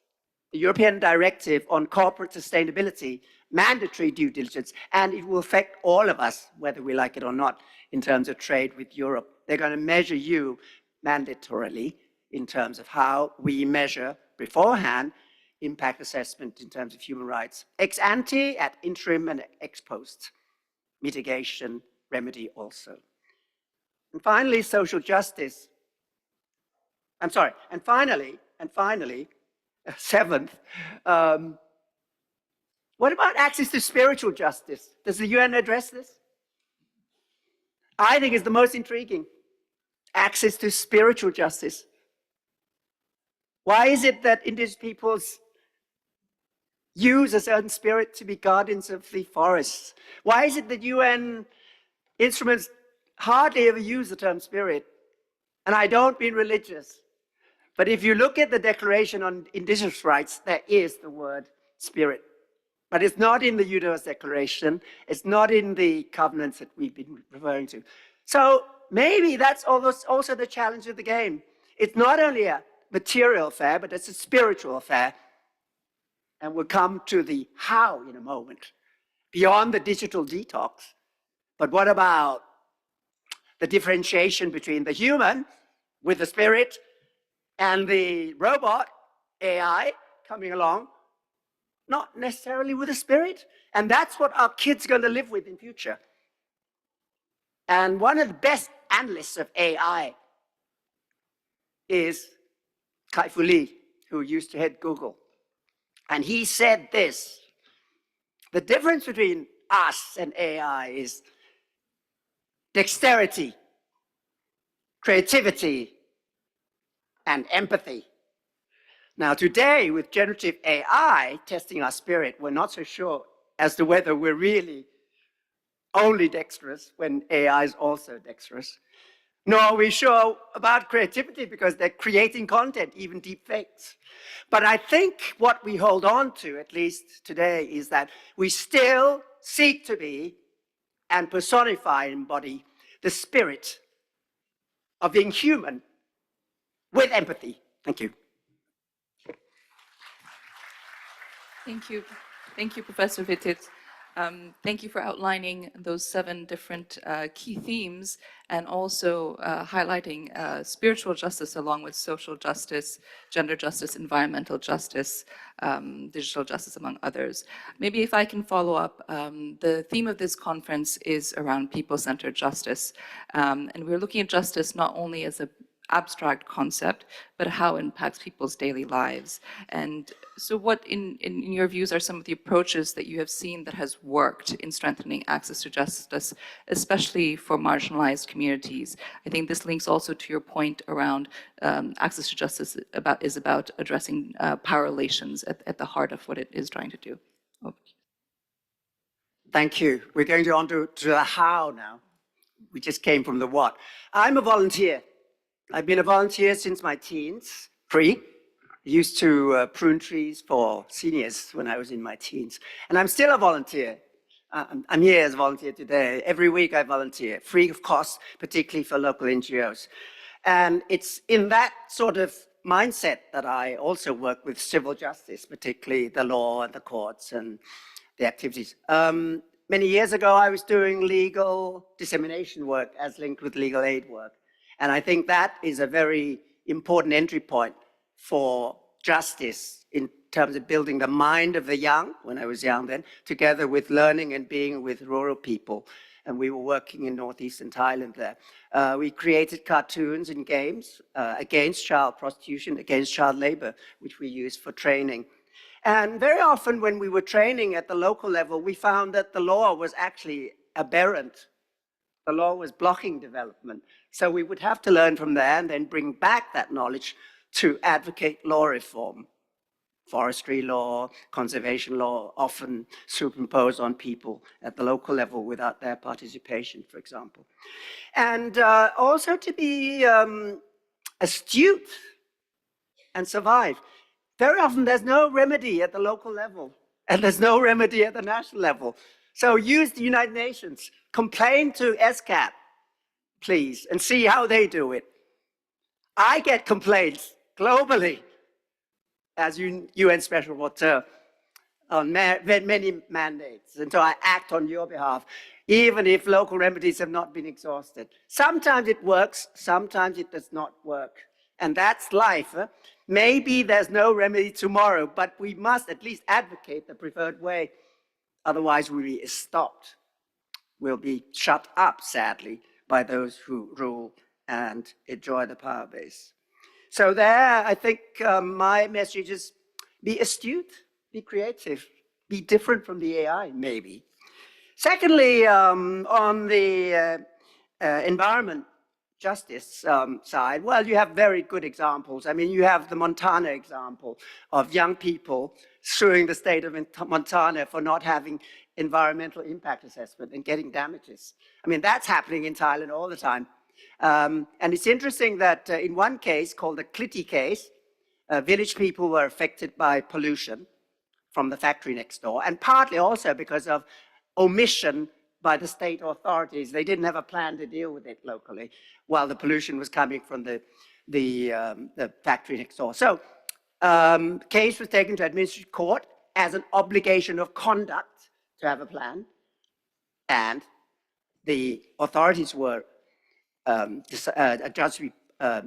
The European directive on corporate sustainability, mandatory due diligence, and it will affect all of us, whether we like it or not, in terms of trade with Europe. They're going to measure you mandatorily in terms of how we measure beforehand impact assessment in terms of human rights, ex ante, at interim, and ex post. Mitigation, remedy also. And finally, social justice. I'm sorry, and finally, seventh, what about access to spiritual justice? Does the UN address this? I think it's the most intriguing. Access to spiritual justice. Why is it that indigenous peoples use a certain spirit to be guardians of the forests? Why is it that UN instruments hardly ever use the term spirit? And I don't mean religious, but if you look at the Declaration on Indigenous Rights, there is the word spirit. But it's not in the UNO's declaration. It's not in the covenants that we've been referring to. So maybe that's also the challenge of the game. It's not only a material affair, but it's a spiritual affair. And we'll come to the how in a moment, beyond the digital detox. But what about the differentiation between the human with the spirit and the robot, AI, coming along, not necessarily with a spirit? And that's what our kids are going to live with in future. And one of the best analysts of AI is Kai-Fu Lee, who used to head Google. And he said this: the difference between us and AI is dexterity, creativity, and empathy. Now, today, with generative AI testing our spirit, we're not so sure as to whether we're really only dexterous when AI is also dexterous. Nor are we sure about creativity because they're creating content, even deep fakes. But I think what we hold on to, at least today, is that we still seek to be and personify and embody the spirit of being human with empathy. Thank you. Thank you. Thank you, Professor Wittitz. Thank you for outlining those 7 different key themes and also highlighting spiritual justice along with social justice, gender justice, environmental justice, digital justice, among others. Maybe if I can follow up, the theme of this conference is around people-centered justice. And we're looking at justice not only as an abstract concept, but how it impacts people's daily lives. And so what, in your views, are some of the approaches that you have seen that has worked in strengthening access to justice, especially for marginalized communities? I think this links also to your point around access to justice is about addressing power relations at the heart of what it is trying to do. Thank you. We're going on to the how now. We just came from the what. I'm a volunteer. I've been a volunteer since my teens, free. Used to prune trees for seniors when I was in my teens. And I'm still a volunteer. I'm here as a volunteer today. Every week I volunteer, free of cost, particularly for local NGOs. And it's in that sort of mindset that I also work with civil justice, particularly the law and the courts and the activities. Many years ago, I was doing legal dissemination work as linked with legal aid work. And I think that is a very important entry point for justice in terms of building the mind of the young, when I was young then, together with learning and being with rural people. And we were working in northeastern Thailand there. We created cartoons and games against child prostitution, against child labor, which we used for training. And very often when we were training at the local level, we found that the law was actually aberrant. The law was blocking development. So we would have to learn from there and then bring back that knowledge to advocate law reform. Forestry law, conservation law, often superimposed on people at the local level without their participation, for example. And also to be astute and survive. Very often there's no remedy at the local level. and there's no remedy at the national level. So use the United Nations, complain to SCAP, please, and see how they do it. I get complaints globally as UN Special Rapporteur on many mandates, and so I act on your behalf, even if local remedies have not been exhausted. Sometimes it works, sometimes it does not work, and that's life. Maybe there's no remedy tomorrow, but we must at least advocate the preferred way. Otherwise, we'll be stopped. We'll be shut up, sadly, by those who rule and enjoy the power base. So there, I think my message is be astute, be creative, be different from the AI, maybe. Secondly, on the environment justice side, well, you have very good examples. I mean, you have the Montana example of young people suing the state of Montana for not having environmental impact assessment and getting damages. I mean, that's happening in Thailand all the time. And it's interesting that in one case called the Kliti case, village people were affected by pollution from the factory next door, and partly also because of omission by the state authorities. They didn't have a plan to deal with it locally while the pollution was coming from the factory next door. So the case was taken to administrative court as an obligation of conduct to have a plan, and the authorities were judged to be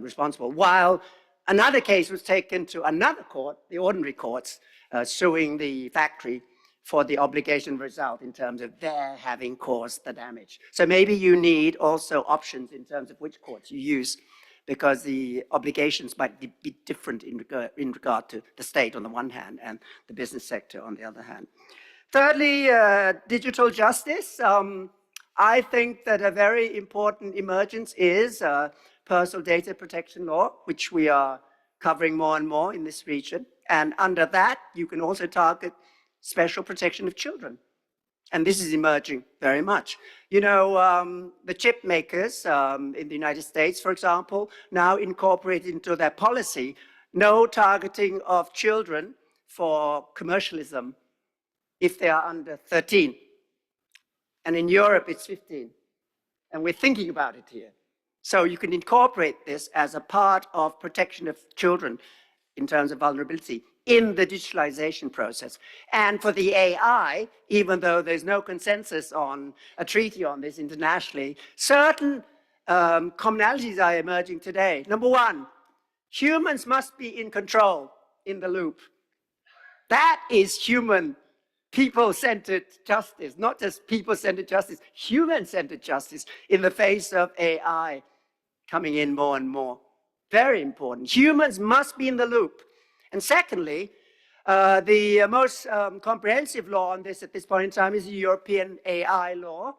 responsible, while another case was taken to another court, the ordinary courts, suing the factory for the obligation result in terms of their having caused the damage. So maybe you need also options in terms of which courts you use, because the obligations might be different in regard to the state on the one hand and the business sector on the other hand. Thirdly, digital justice. I think that a very important emergence is personal data protection law, which we are covering more and more in this region. And under that, you can also target special protection of children. And this is emerging very much. You know, the chip makers in the United States, for example, now incorporate into their policy no targeting of children for commercialism if they are under 13. And in Europe, it's 15. And we're thinking about it here. So you can incorporate this as a part of protection of children in terms of vulnerability in the digitalization process. And for the AI, even though there's no consensus on a treaty on this internationally, certain commonalities are emerging today. Number one, humans must be in control, in the loop. That is human, people-centered justice, not just people-centered justice, human-centered justice in the face of AI coming in more and more. Very important. Humans must be in the loop. And secondly, the most comprehensive law on this at this point in time is the European AI law.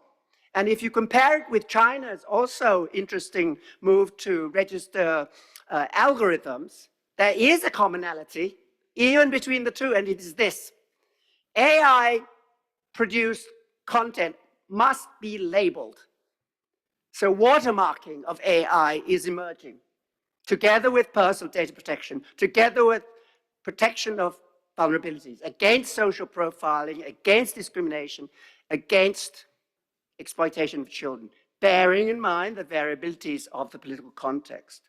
And if you compare it with China's also interesting move to register algorithms, there is a commonality even between the two, and it is this. AI-produced content must be labeled. So watermarking of AI is emerging, together with personal data protection, together with protection of vulnerabilities, against social profiling, against discrimination, against exploitation of children, bearing in mind the variabilities of the political context.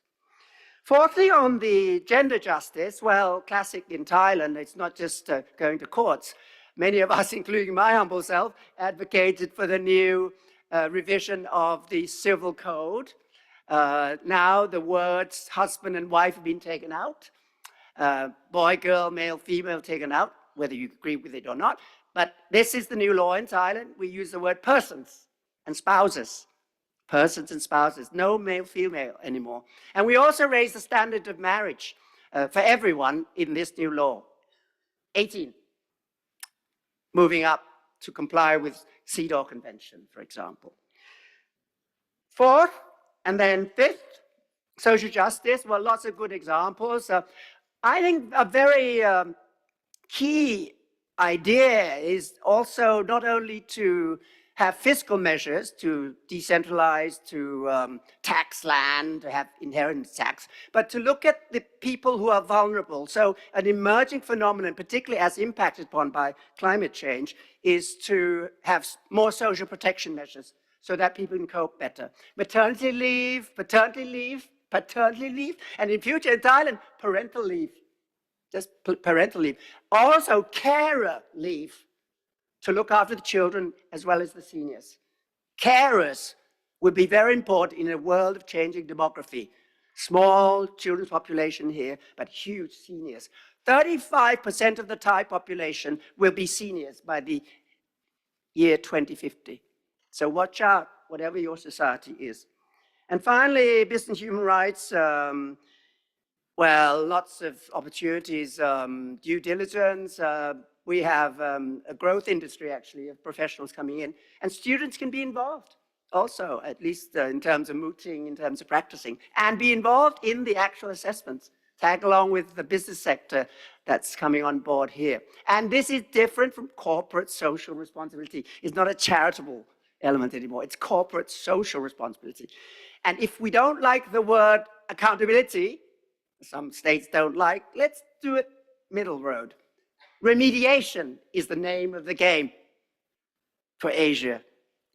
Fourthly, on the gender justice, well, classic in Thailand, it's not just going to courts. Many of us, including my humble self, advocated for the new revision of the civil code. Now the words husband and wife have been taken out. Boy, girl, male, female taken out, whether you agree with it or not. But this is the new law in Thailand. We use the word persons and spouses. Persons and spouses, no male, female anymore. And we also raise the standard of marriage for everyone in this new law. 18. Moving up to comply with CEDAW Convention, for example. Fourth, and then fifth, social justice. Well, lots of good examples. I think a very key idea is also not only to have fiscal measures to decentralize, to tax land, to have inheritance tax, but to look at the people who are vulnerable. So an emerging phenomenon, particularly as impacted upon by climate change, is to have more social protection measures so that people can cope better. Maternity leave, paternity leave, paternity leave, and in future in Thailand, parental leave, just parental leave. Also carer leave, to look after the children as well as the seniors. Carers will be very important in a world of changing demography. Small children's population here, but huge seniors. 35% of the Thai population will be seniors by the year 2050. So watch out, whatever your society is. And finally, business and human rights. Well, lots of opportunities, due diligence. We have a growth industry, actually, of professionals coming in. And students can be involved also, at least in terms of mooting, in terms of practicing, and be involved in the actual assessments. Tag along with the business sector that's coming on board here. And this is different from corporate social responsibility. It's not a charitable element anymore. It's corporate social responsibility. And if we don't like the word accountability, some states don't like, let's do it middle road. Remediation is the name of the game for Asia.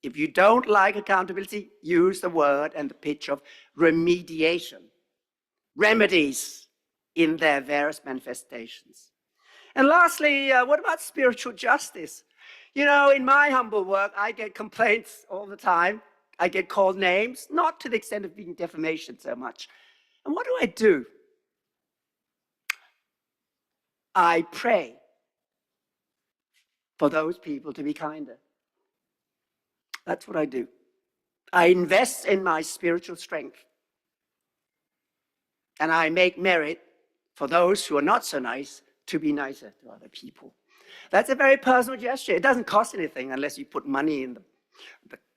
If you don't like accountability, use the word and the pitch of remediation. Remedies in their various manifestations. And lastly, what about spiritual justice? You know, in my humble work, I get complaints all the time. I get called names, not to the extent of being defamation so much. And what do? I pray for those people to be kinder. That's what I do. I invest in my spiritual strength. And I make merit for those who are not so nice to be nicer to other people. That's a very personal gesture. It doesn't cost anything unless you put money in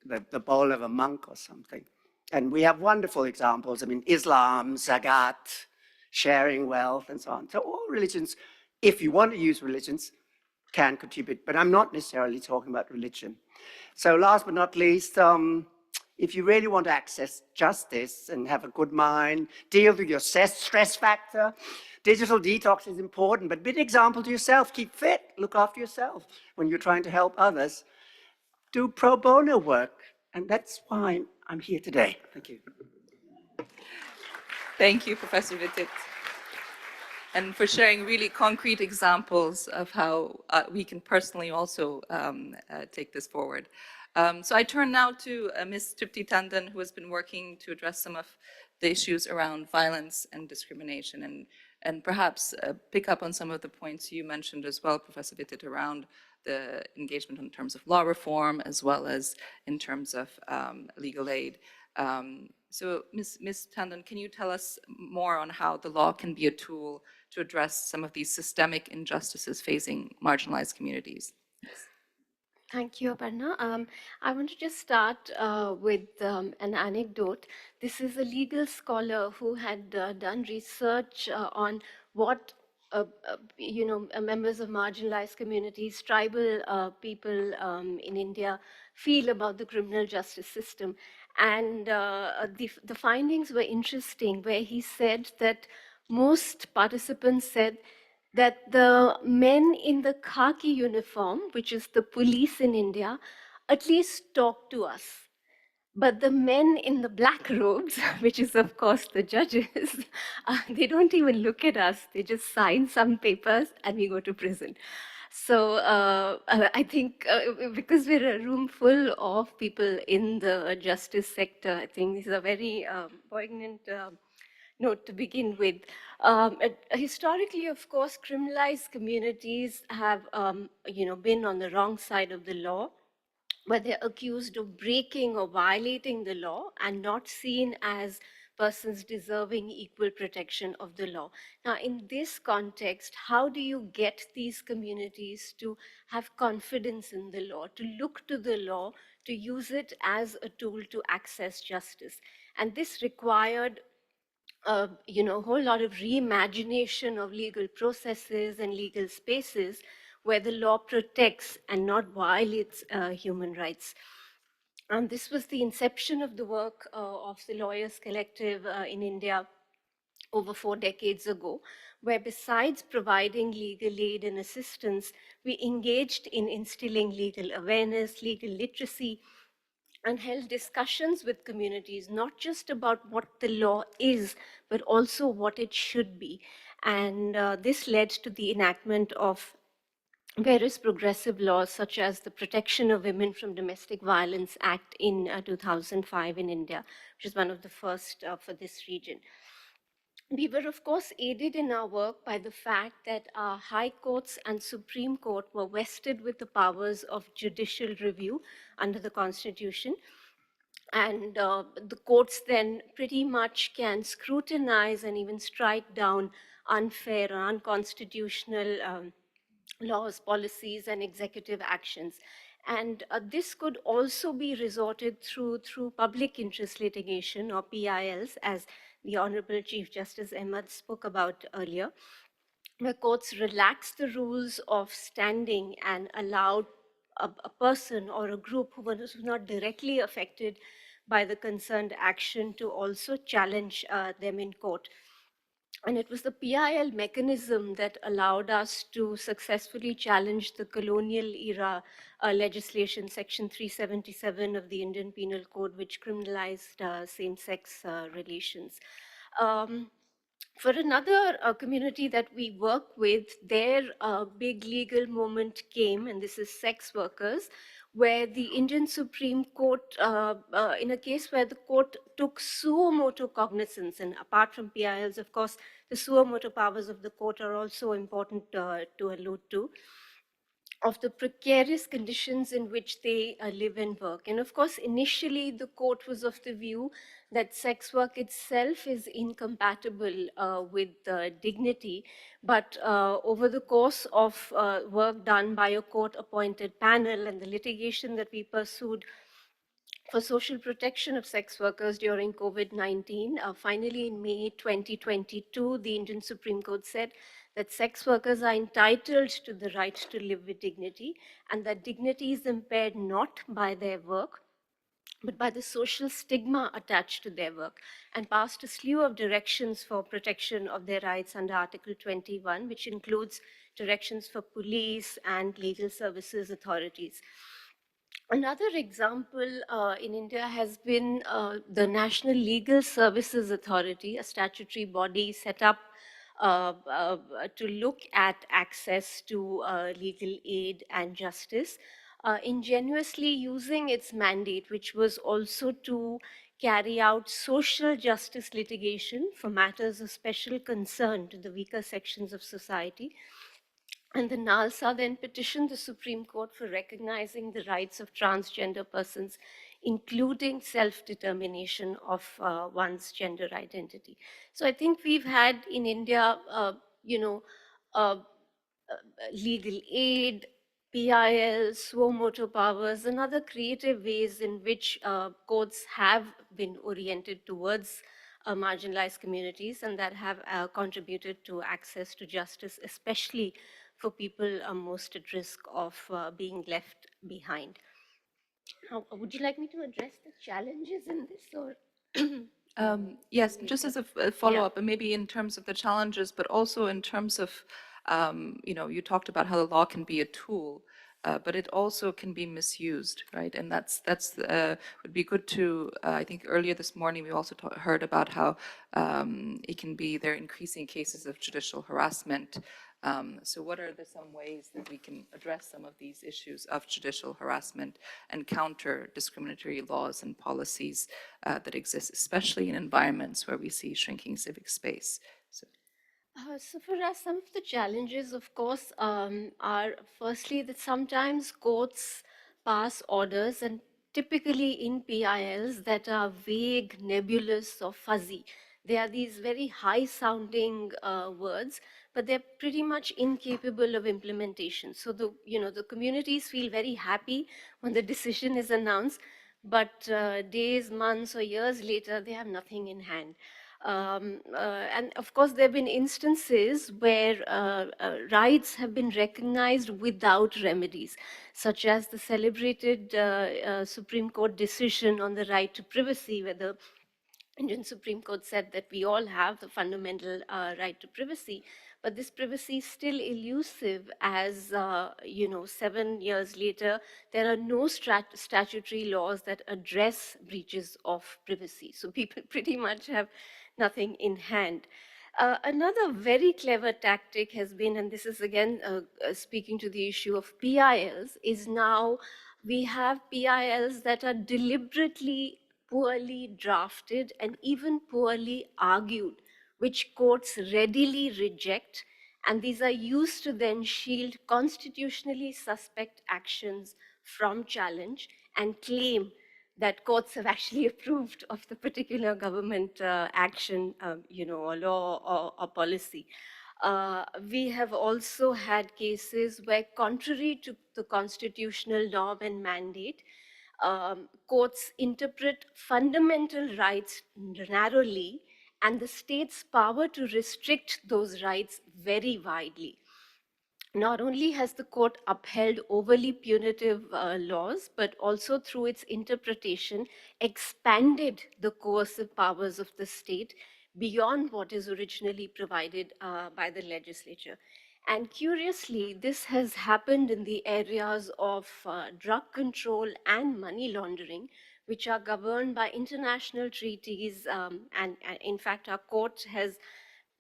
the bowl of a monk or something. And we have wonderful examples. I mean, Islam, zakat, sharing wealth, and so on. So all religions, if you want to use religions, can contribute. But I'm not necessarily talking about religion. So last but not least, if you really want to access justice and have a good mind, deal with your stress factor, digital detox is important, but be an example to yourself. Keep fit, look after yourself when you're trying to help others. Do pro bono work, and that's why I'm here today. Thank you. Thank you, Professor Vitit, and for sharing really concrete examples of how we can personally also take this forward. So I turn now to Ms. Tripti Tandon, who has been working to address some of the issues around violence and discrimination, and perhaps pick up on some of the points you mentioned as well, Professor Vitit, around the engagement in terms of law reform, as well as in terms of legal aid. So Ms. Tandon, can you tell us more on how the law can be a tool to address some of these systemic injustices facing marginalized communities? Thank you, Aparna. I want to just start with an anecdote. This is a legal scholar who had done research on what members of marginalized communities, tribal people in India feel about the criminal justice system. And the findings were interesting, where he said that most participants said that the men in the khaki uniform, which is the police in India, at least talk to us. But the men in the black robes, which is of course the judges, they don't even look at us. They just sign some papers and we go to prison. So I think because we're a room full of people in the justice sector, I think this is a very poignant note to begin with. Historically, of course, criminalized communities have been on the wrong side of the law, where they're accused of breaking or violating the law and not seen as persons deserving equal protection of the law. Now, in this context, how do you get these communities to have confidence in the law, to look to the law, to use it as a tool to access justice? And this required a whole lot of reimagination of legal processes and legal spaces, where the law protects and not violates human rights. And this was the inception of the work of the Lawyers Collective in India over 4 decades ago, where besides providing legal aid and assistance, we engaged in instilling legal awareness, legal literacy, and held discussions with communities, not just about what the law is, but also what it should be. And this led to the enactment of various progressive laws, such as the Protection of Women from Domestic Violence Act in 2005 in India, which is one of the first for this region. We were, of course, aided in our work by the fact that our high courts and Supreme Court were vested with the powers of judicial review under the Constitution. And the courts then pretty much can scrutinize and even strike down unfair or unconstitutional laws, policies, and executive actions. And this could also be resorted through public interest litigation, or PILs, as the Honorable Chief Justice Ahmed spoke about earlier, where courts relaxed the rules of standing and allowed a person or a group who was not directly affected by the concerned action to also challenge them in court. And it was the PIL mechanism that allowed us to successfully challenge the colonial era legislation, Section 377 of the Indian Penal Code, which criminalized same-sex relations. For another community that we work with, their big legal moment came, and this is sex workers, where the Indian Supreme Court, in a case where the court took suo motu cognizance, and apart from PILs, of course, the suo motu powers of the court are also important to allude to, of the precarious conditions in which they live and work. And of course, initially the court was of the view that sex work itself is incompatible with dignity, but over the course of work done by a court-appointed panel and the litigation that we pursued for social protection of sex workers during COVID-19, finally in May 2022, the Indian Supreme Court said that sex workers are entitled to the right to live with dignity, and that dignity is impaired not by their work, but by the social stigma attached to their work, and passed a slew of directions for protection of their rights under Article 21, which includes directions for police and legal services authorities. Another example in India has been the National Legal Services Authority, a statutory body set up to look at access to legal aid and justice, ingenuously using its mandate, which was also to carry out social justice litigation for matters of special concern to the weaker sections of society. And the NALSA then petitioned the Supreme Court for recognizing the rights of transgender persons, including self-determination of one's gender identity. So I think we've had in India, legal aid, PIL, suo motu powers, and other creative ways in which courts have been oriented towards marginalized communities and that have contributed to access to justice, especially for people most at risk of being left behind. Now, would you like me to address the challenges in this, or? Yes, just as a follow-up, and maybe in terms of the challenges, but also in terms of, you talked about how the law can be a tool, but it also can be misused, right? And that's would be good to, I think earlier this morning, we also heard about how it can be, there are increasing cases of judicial harassment. So what are some ways that we can address some of these issues of judicial harassment and counter discriminatory laws and policies that exist, especially in environments where we see shrinking civic space? So for us, some of the challenges, of course, are firstly that sometimes courts pass orders, and typically in PILs, that are vague, nebulous, or fuzzy. They are these very high-sounding words, but they're pretty much incapable of implementation. So the communities feel very happy when the decision is announced, but days, months, or years later, they have nothing in hand. And of course, there have been instances where rights have been recognized without remedies, such as the celebrated Supreme Court decision on the right to privacy, where the Indian Supreme Court said that we all have the fundamental right to privacy, but this privacy is still elusive as, 7 years later, there are no statutory laws that address breaches of privacy. So people pretty much have nothing in hand. Another very clever tactic has been, and this is again speaking to the issue of PILs, is now we have PILs that are deliberately poorly drafted and even poorly argued, which courts readily reject, and these are used to then shield constitutionally suspect actions from challenge and claim that courts have actually approved of the particular government action, or law or policy. We have also had cases where, contrary to the constitutional norm and mandate, courts interpret fundamental rights narrowly and the state's power to restrict those rights very widely. Not only has the court upheld overly punitive laws, but also through its interpretation expanded the coercive powers of the state beyond what is originally provided by the legislature. And curiously, this has happened in the areas of drug control and money laundering, which are governed by international treaties. And in fact, our court has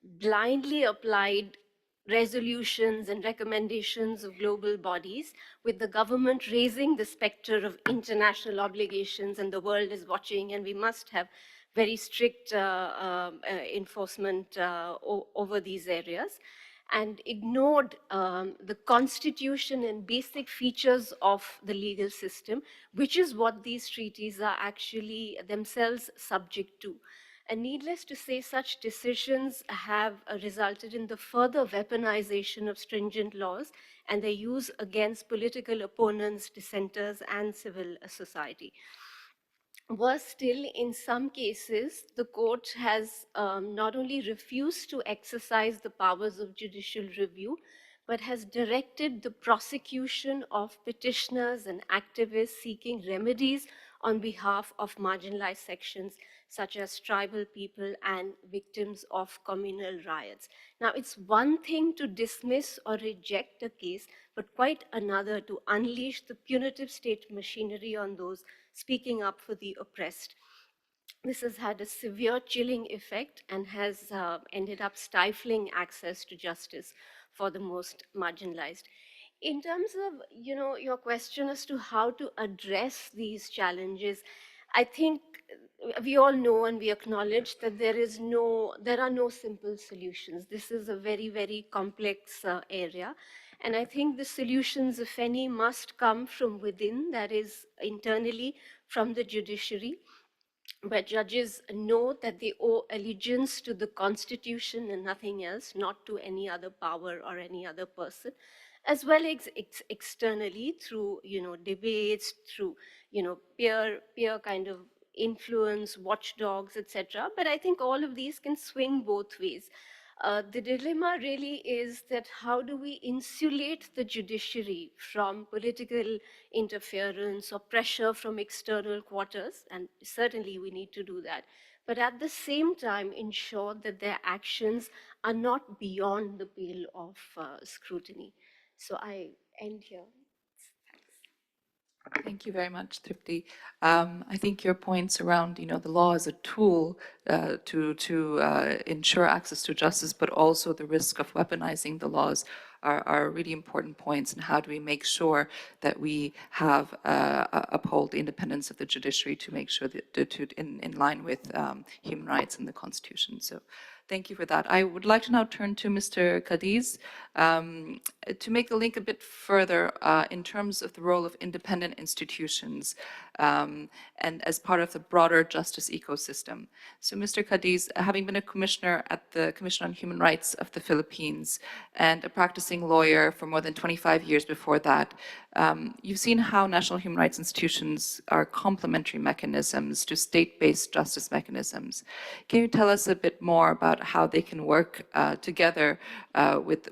blindly applied resolutions and recommendations of global bodies, with the government raising the specter of international obligations, and the world is watching, and we must have very strict enforcement over these areas, and ignored the constitution and basic features of the legal system, which is what these treaties are actually themselves subject to. And needless to say, such decisions have resulted in the further weaponization of stringent laws and their use against political opponents, dissenters, and civil society. Worse still, in some cases, the court has not only refused to exercise the powers of judicial review, but has directed the prosecution of petitioners and activists seeking remedies on behalf of marginalized sections such as tribal people and victims of communal riots. Now, it's one thing to dismiss or reject a case, but quite another to unleash the punitive state machinery on those speaking up for the oppressed. This has had a severe chilling effect and has ended up stifling access to justice for the most marginalized. In terms of, your question as to how to address these challenges, I think we all know and we acknowledge that there are no simple solutions. This is a very, very complex area. And I think the solutions, if any, must come from within, that is internally from the judiciary, where judges know that they owe allegiance to the Constitution and nothing else, not to any other power or any other person, as well as externally through, debates, through, peer kind of influence, watchdogs, etc. But I think all of these can swing both ways. The dilemma really is that how do we insulate the judiciary from political interference or pressure from external quarters? And certainly we need to do that. But at the same time, ensure that their actions are not beyond the pale of scrutiny. So I end here. Thank you very much, Tripti. I think your points around, the law as a tool to ensure access to justice, but also the risk of weaponizing the laws are really important points. And how do we make sure that we have uphold the independence of the judiciary to make sure that in line with human rights and the Constitution? So Thank you for that. I would like to now turn to Mr. Cadiz to make the link a bit further in terms of the role of independent institutions and as part of the broader justice ecosystem. So Mr. Cadiz, having been a commissioner at the Commission on Human Rights of the Philippines and a practicing lawyer for more than 25 years before that, you've seen how national human rights institutions are complementary mechanisms to state-based justice mechanisms. Can you tell us a bit more about how they can work together with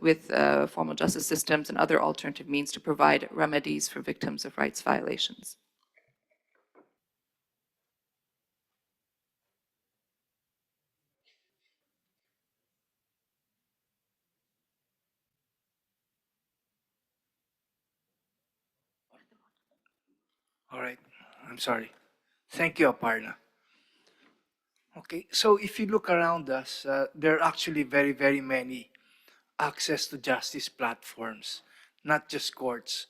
formal justice systems and other alternative means to provide remedies for victims of rights violations? All right, I'm sorry. Thank you, Aparna. Okay, so if you look around us, there are actually very, very many access to justice platforms, not just courts.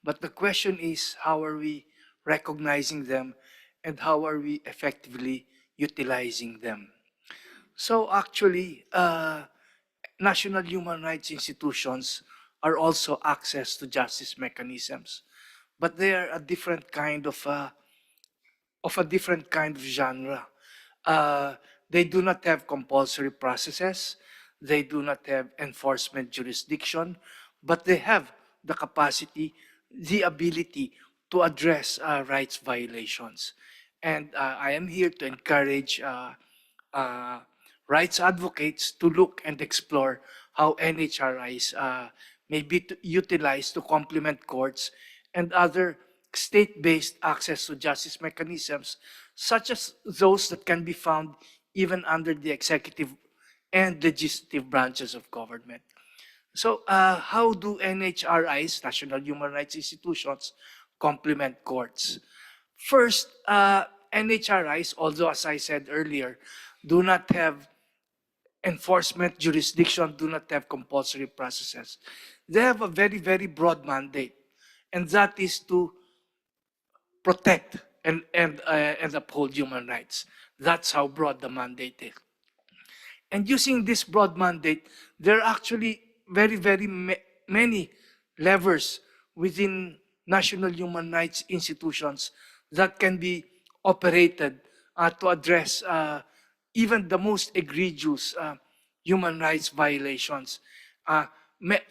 But the question is, how are we recognizing them and how are we effectively utilizing them? So actually, national human rights institutions are also access to justice mechanisms, but they are a different kind of a different kind of genre. They do not have compulsory processes. They do not have enforcement jurisdiction, but they have the capacity, the ability to address rights violations. And I am here to encourage uh, rights advocates to look and explore how NHRIs may be utilized to complement courts and other state-based access to justice mechanisms, such as those that can be found even under the executive and legislative branches of government. So how do NHRIs, National Human Rights Institutions, complement courts? First, NHRIs, although as I said earlier, do not have enforcement jurisdiction, do not have compulsory processes. They have a very, very broad mandate, and that is to protect and uphold human rights. That's how broad the mandate is. And using this broad mandate, there are actually very, very many levers within national human rights institutions that can be operated to address even the most egregious human rights violations,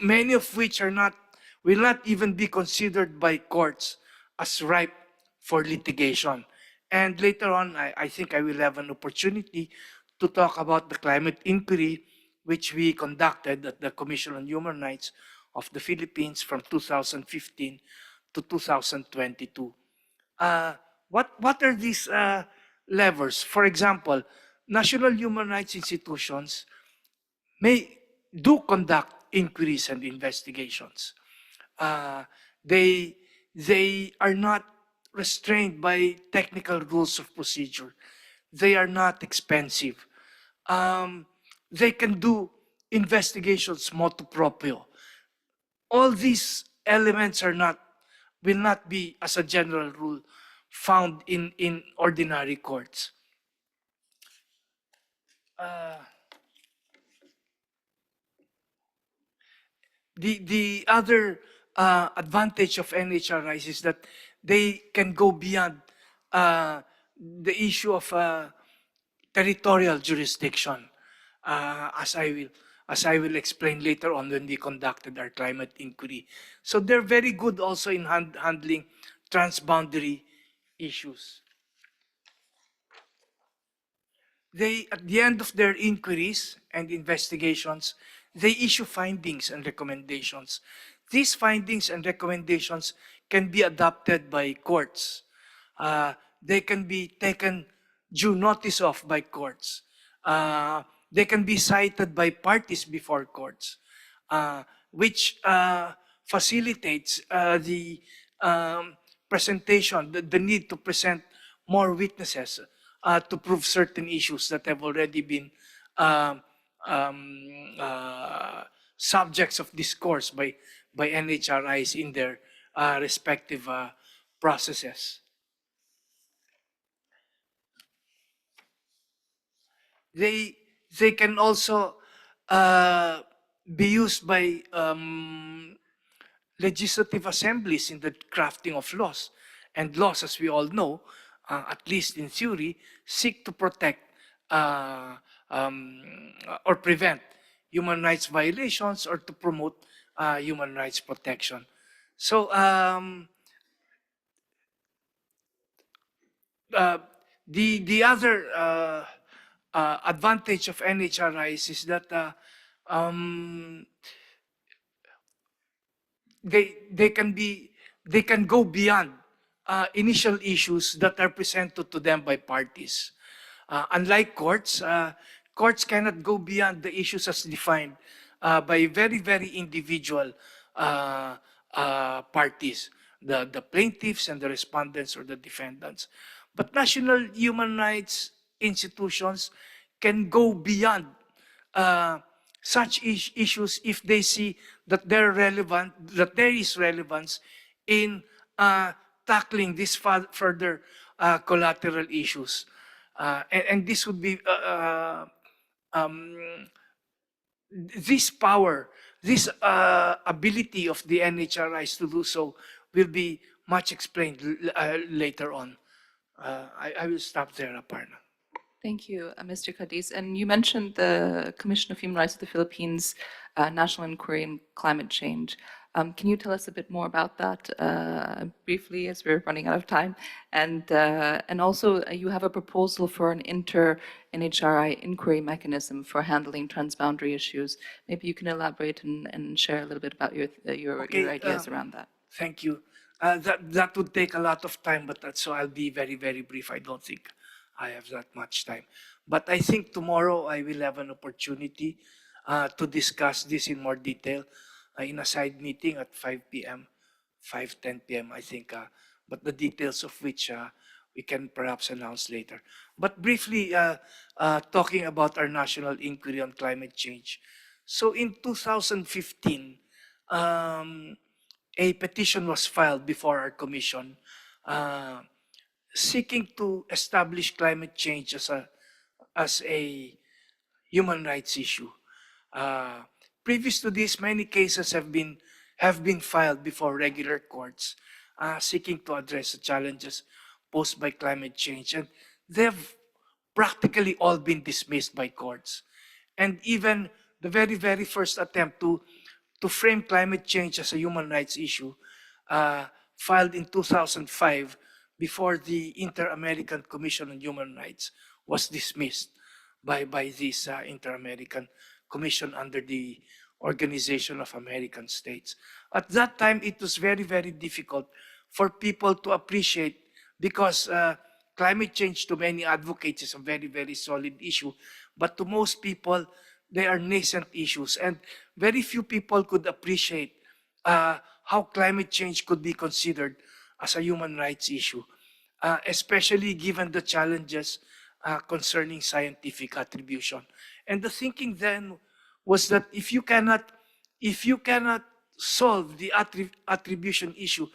many of which will not even be considered by courts as ripe for litigation. And later on, I think I will have an opportunity to talk about the climate inquiry, which we conducted at the Commission on Human Rights of the Philippines from 2015 to 2022. What are these levers? For example, national human rights institutions may do conduct inquiries and investigations. Uh, they, they are not restrained by technical rules of procedure. They are not expensive. They can do investigations motu proprio. All these elements will not be, as a general rule, found in ordinary courts. The other advantage of NHRIs is that they can go beyond the issue of territorial jurisdiction, as I will explain later on when we conducted our climate inquiry. So they're very good also in handling transboundary issues. They, at the end of their inquiries and investigations, they issue findings and recommendations. These findings and recommendations can be adopted by courts. They can be taken due notice of by courts. They can be cited by parties before courts, which facilitates the presentation, the need to present more witnesses to prove certain issues that have already been subjects of discourse by NHRIs in their respective processes. They they can also be used by legislative assemblies in the crafting of laws. And laws, as we all know, at least in theory, seek to protect uh, um, or prevent human rights violations or to promote human rights protection. So the other advantage of NHRIs is that they can be they can go beyond initial issues that are presented to them by parties. Unlike courts, courts cannot go beyond the issues as defined by very individual parties, the plaintiffs and the respondents or the defendants. But national human rights institutions can go beyond such issues if they see that they're relevant, that there is relevance in tackling these further collateral issues. And this would be this power, this ability of the NHRIs to do so will be much explained later on. I will stop there, Aparna. Thank you, Mr. Cadiz. And you mentioned the Commission of Human Rights of the Philippines National Inquiry on Climate Change. Can you tell us a bit more about that briefly, as we're running out of time? And also, you have a proposal for an inter-NHRI inquiry mechanism for handling transboundary issues. Maybe you can elaborate and share a little bit about your ideas around that. Thank you. That would take a lot of time, but so I'll be very brief. I don't think I have that much time. But I think tomorrow I will have an opportunity to discuss this in more detail in a side meeting at 5 p.m., 5:10 p.m. I think, but the details of which we can perhaps announce later. But briefly, talking about our national inquiry on climate change. So in 2015, a petition was filed before our commission seeking to establish climate change as a human rights issue. Previous to this, many cases have been filed before regular courts seeking to address the challenges posed by climate change, and they've practically all been dismissed by courts. And even the very first attempt to frame climate change as a human rights issue, filed in 2005 before the Inter-American Commission on Human Rights, was dismissed by this Inter-American Commission under the Organization of American States. At that time, it was very difficult for people to appreciate, because climate change to many advocates is a very solid issue, but to most people, they are nascent issues, and very few people could appreciate how climate change could be considered as a human rights issue, especially given the challenges concerning scientific attribution. And the thinking then was that if you cannot solve the attribution issue,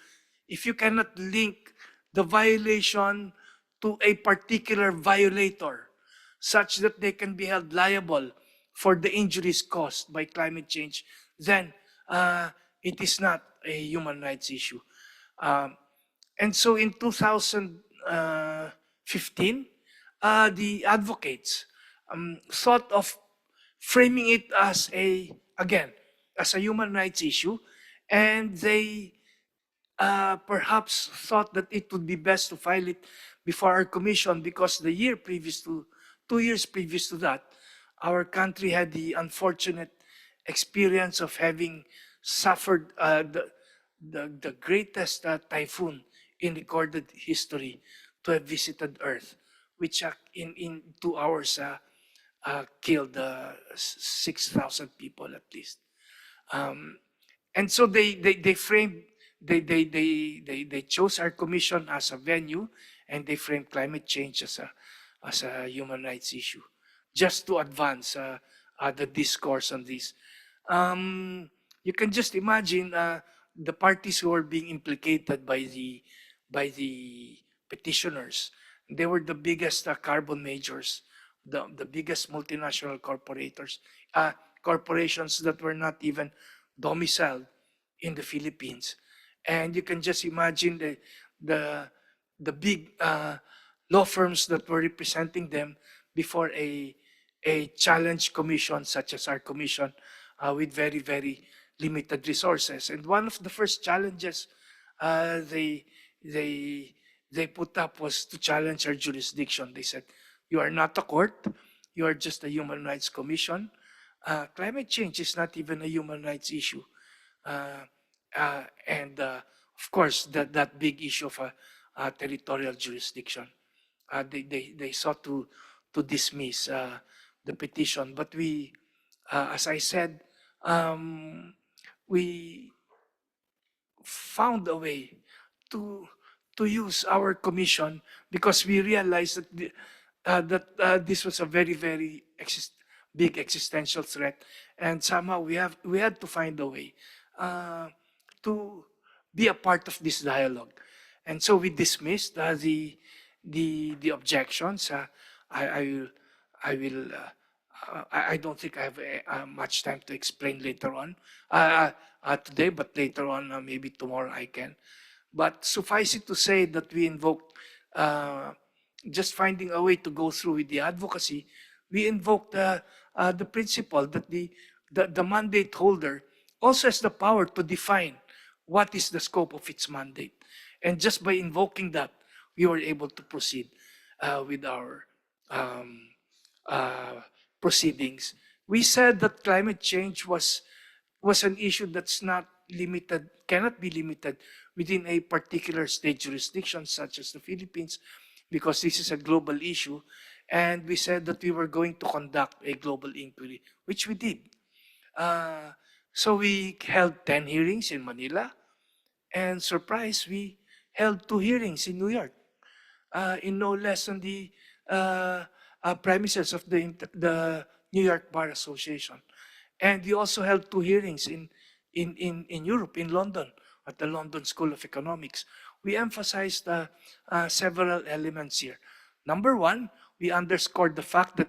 if you cannot link the violation to a particular violator, such that they can be held liable for the injuries caused by climate change, then it is not a human rights issue. And so in 2015, the advocates thought of framing it as as a human rights issue, and they perhaps thought that it would be best to file it before our commission, because 2 years previous to that, our country had the unfortunate experience of having suffered the greatest typhoon in recorded history to have visited Earth, which in 2 hours killed 6,000 people at least. And so they chose our commission as a venue, and they framed climate change as a human rights issue, just to advance the discourse on this. You can just imagine the parties who are being implicated by the petitioners. They were the biggest carbon majors the biggest multinational corporations that were not even domiciled in the Philippines. And you can just imagine the big law firms that were representing them before a challenge commission such as our commission with very, very limited resources. And one of the first challenges they, they, they put up was to challenge our jurisdiction. They said, you are not a court, you are just a human rights commission. Climate change is not even a human rights issue. And of course, that big issue of territorial jurisdiction. They sought to dismiss the petition. But we, as I said, we found a way to use our commission because we realized that this was a very, very big existential threat, and somehow we had to find a way to be a part of this dialogue. And so we dismissed the objections. I don't think I have much time to explain later on today, but later on, maybe tomorrow I can. But suffice it to say that we invoked just finding a way to go through with the advocacy. We invoked the principle that the mandate holder also has the power to define what is the scope of its mandate. And just by invoking that, we were able to proceed with our proceedings. We said that climate change was an issue that's not limited, cannot be limited within a particular state jurisdiction such as the Philippines, because this is a global issue. And we said that we were going to conduct a global inquiry, which we did. So we held 10 hearings in Manila, and surprise, we held 2 hearings in New York, in no less than the premises of the New York Bar Association. And we also held 2 hearings in Europe, in London, at the London School of Economics. We emphasized several elements here. Number one, we underscored the fact that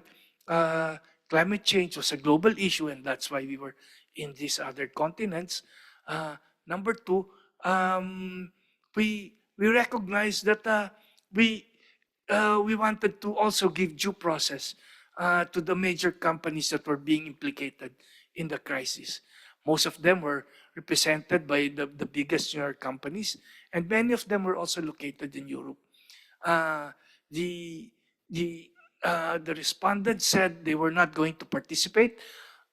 climate change was a global issue, and that's why we were in these other continents. Number two, we recognized that we wanted to also give due process to the major companies that were being implicated in the crisis. Most of them were represented by the biggest New York companies, and many of them were also located in Europe. The respondents said they were not going to participate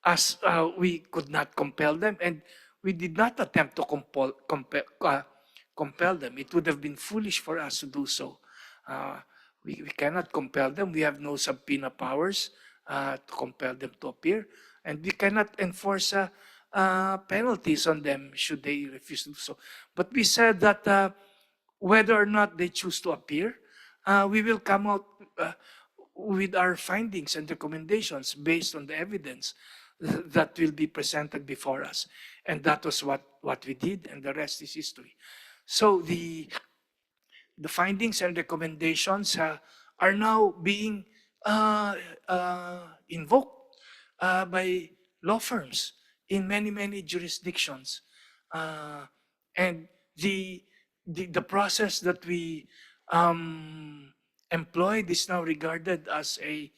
as we could not compel them, and we did not attempt to compel them. It would have been foolish for us to do so. We cannot compel them. We have no subpoena powers to compel them to appear, and we cannot enforce penalties on them should they refuse to do so. But we said that whether or not they choose to appear, we will come out with our findings and recommendations based on the evidence that will be presented before us. And that was what we did, and the rest is history. So the findings and recommendations are now being invoked by law firms in many jurisdictions. And the process that we employed is now regarded as a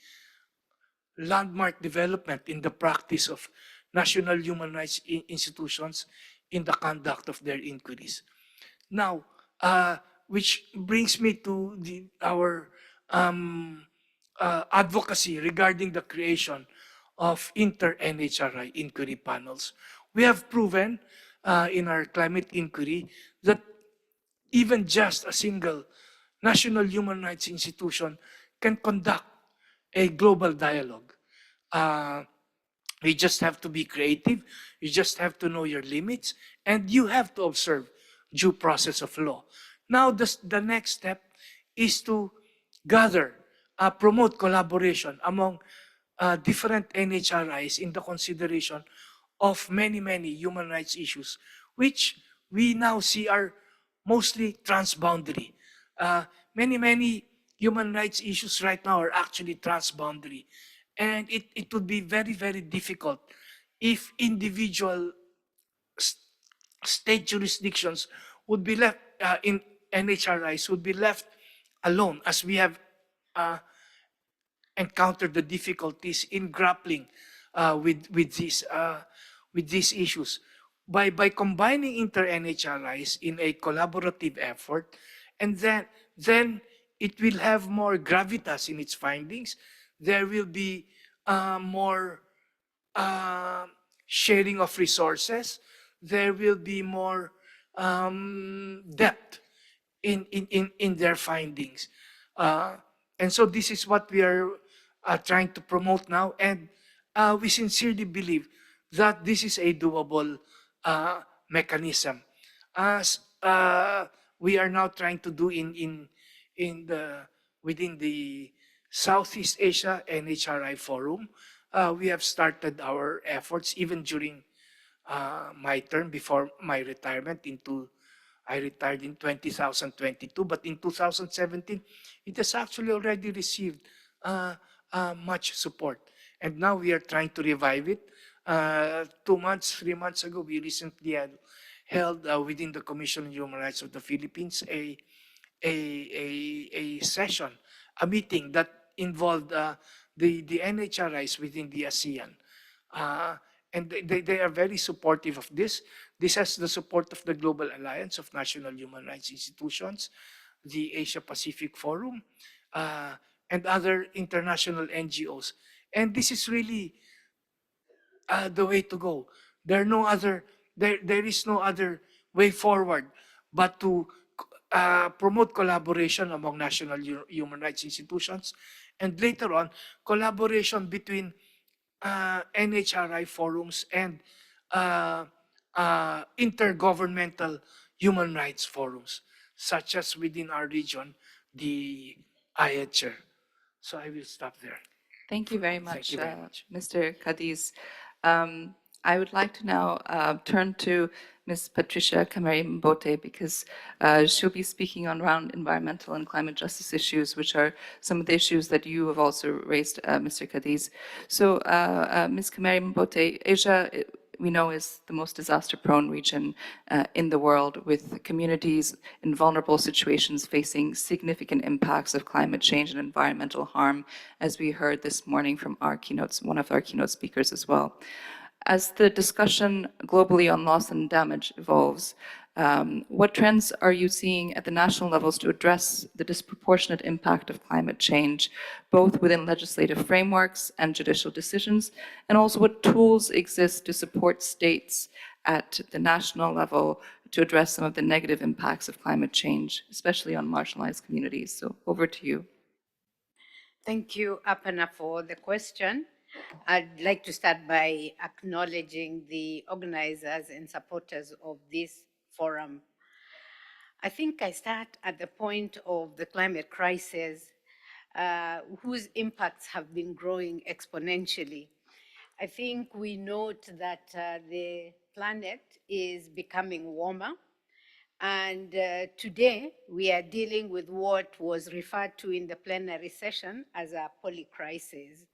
landmark development in the practice of national human rights institutions in the conduct of their inquiries. Now, which brings me to our advocacy regarding the creation of inter-NHRI inquiry panels. We have proven in our climate inquiry that even just a single national human rights institution can conduct a global dialogue. You just have to be creative, you just have to know your limits, and you have to observe due process of law. Now, the next step is to gather, promote collaboration among different NHRIs in the consideration of many human rights issues, which we now see are mostly transboundary. Many human rights issues right now are actually transboundary. And it would be very, very difficult if individual state jurisdictions would be left in NHRIs would be left alone, as we have encountered the difficulties in grappling with these issues. By combining inter-NHRIs in a collaborative effort, and then it will have more gravitas in its findings. There will be more sharing of resources. There will be more depth in their findings. And so this is what we are trying to promote now. And we sincerely believe that this is a doable mechanism. As we are now trying to do within the Southeast Asia NHRI Forum, we have started our efforts even during my term before my retirement I retired in 2022, but in 2017, it has actually already received much support. And now we are trying to revive it. 2 months, 3 months ago, we recently had held within the Commission on Human Rights of the Philippines a session, a meeting that involved the NHRIs within the ASEAN. And they are very supportive of this. This has the support of the Global Alliance of National Human Rights Institutions, the Asia Pacific Forum, and other international NGOs. And this is really the way to go. There is no other way forward but to promote collaboration among national human rights institutions, and later on, collaboration between NHRI forums and intergovernmental human rights forums, such as within our region, the IHR. So I will stop there. Thank you very Thank much, you very much. Mr. Cadiz. I would like to now turn to Ms. Patricia Kamari Mbote, because she'll be speaking on around environmental and climate justice issues, which are some of the issues that you have also raised, Mr. Cadiz. So, Ms. Kamari Mbote, Asia, we know, is the most disaster-prone region in the world, with communities in vulnerable situations facing significant impacts of climate change and environmental harm, as we heard this morning from our keynotes, one of our keynote speakers as well. As the discussion globally on loss and damage evolves, what trends are you seeing at the national levels to address the disproportionate impact of climate change, both within legislative frameworks and judicial decisions, and also what tools exist to support states at the national level to address some of the negative impacts of climate change, especially on marginalized communities? So over to you. Thank you, Apana, for the question. I'd like to start by acknowledging the organizers and supporters of this forum. I think I start at the point of the climate crisis, whose impacts have been growing exponentially. I think we note that the planet is becoming warmer, and today we are dealing with what was referred to in the plenary session as a polycrisis.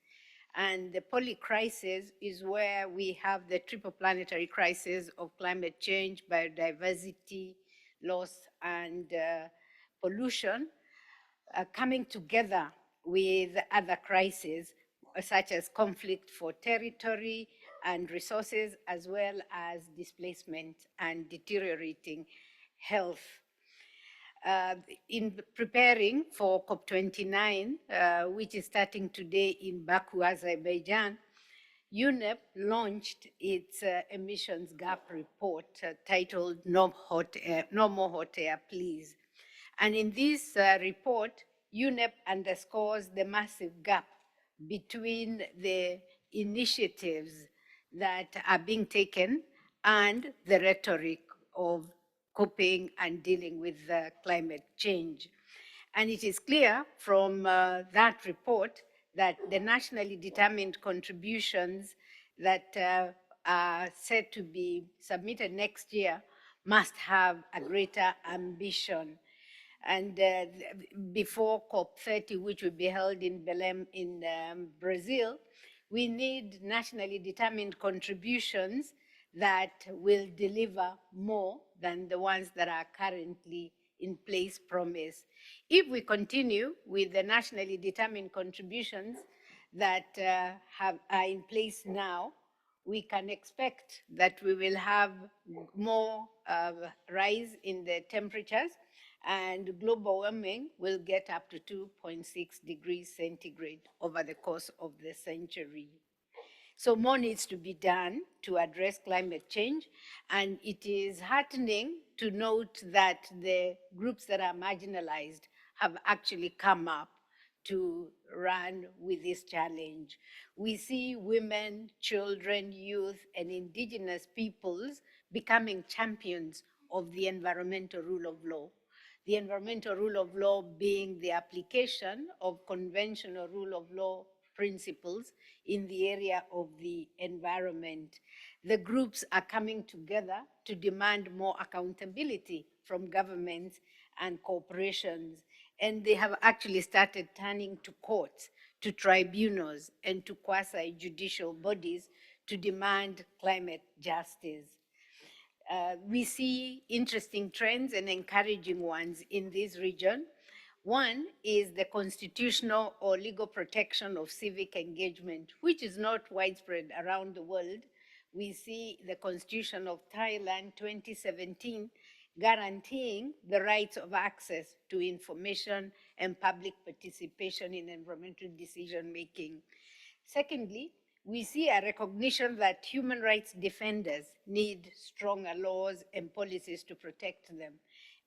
And the polycrisis is where we have the triple planetary crisis of climate change, biodiversity loss, and pollution coming together with other crises such as conflict for territory and resources, as well as displacement and deteriorating health. In preparing for COP29, which is starting today in Baku, Azerbaijan, UNEP launched its emissions gap report titled No More Hot Air, Please. And in this report, UNEP underscores the massive gap between the initiatives that are being taken and the rhetoric of coping and dealing with climate change. And it is clear from that report that the nationally determined contributions that are set to be submitted next year must have a greater ambition. And before COP30, which will be held in Belém in Brazil, we need nationally determined contributions that will deliver more than the ones that are currently in place promise. If we continue with the nationally determined contributions that are in place now, we can expect that we will have more rise in the temperatures, and global warming will get up to 2.6 degrees centigrade over the course of the century. So more needs to be done to address climate change, and it is heartening to note that the groups that are marginalized have actually come up to run with this challenge. We see women, children, youth, and indigenous peoples becoming champions of the environmental rule of law. The environmental rule of law being the application of conventional rule of law principles in the area of the environment. The groups are coming together to demand more accountability from governments and corporations, and they have actually started turning to courts, to tribunals, and to quasi-judicial bodies to demand climate justice. We see interesting trends and encouraging ones in this region. One is the constitutional or legal protection of civic engagement, which is not widespread around the world. We see the Constitution of Thailand 2017 guaranteeing the rights of access to information and public participation in environmental decision making. Secondly, we see a recognition that human rights defenders need stronger laws and policies to protect them.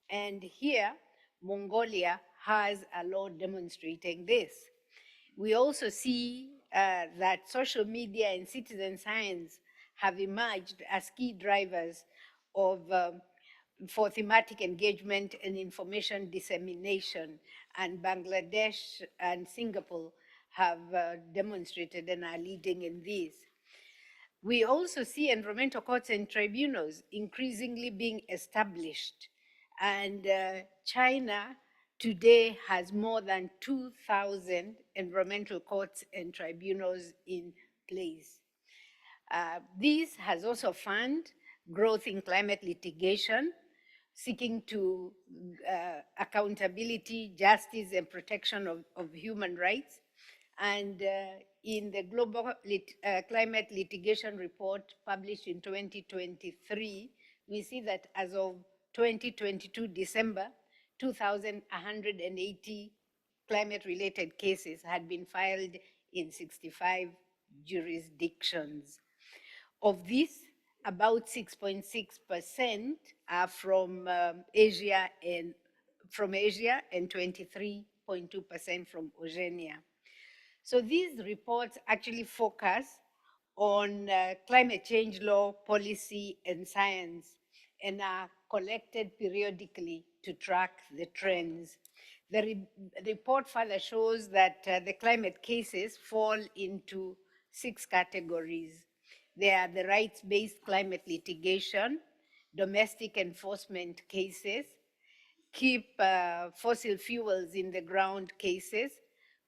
And here, Mongolia has a law demonstrating this. We also see that social media and citizen science have emerged as key drivers of for thematic engagement and information dissemination, and Bangladesh and Singapore have demonstrated and are leading in this. We also see environmental courts and tribunals increasingly being established, and China today has more than 2,000 environmental courts and tribunals in place. This has also funded growth in climate litigation, seeking to accountability, justice, and protection of human rights. And in the Global Climate Litigation Report published in 2023, we see that as of 2022 December, 2,180 climate-related cases had been filed in 65 jurisdictions. Of this, about 6.6% are from Asia and 23.2% from Oceania. So these reports actually focus on climate change law, policy, and science, and are collected periodically to track the trends. The report further shows that the climate cases fall into 6 categories. They are the rights-based climate litigation, domestic enforcement cases, keep fossil fuels in the ground cases,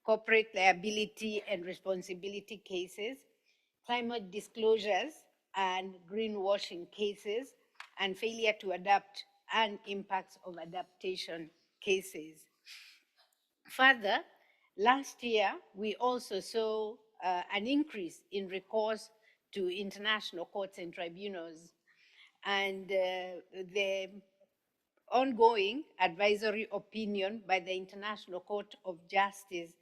corporate liability and responsibility cases, climate disclosures and greenwashing cases, and failure to adapt and impacts of adaptation cases. Further, last year, we also saw an increase in recourse to international courts and tribunals, and the ongoing advisory opinion by the International Court of Justice,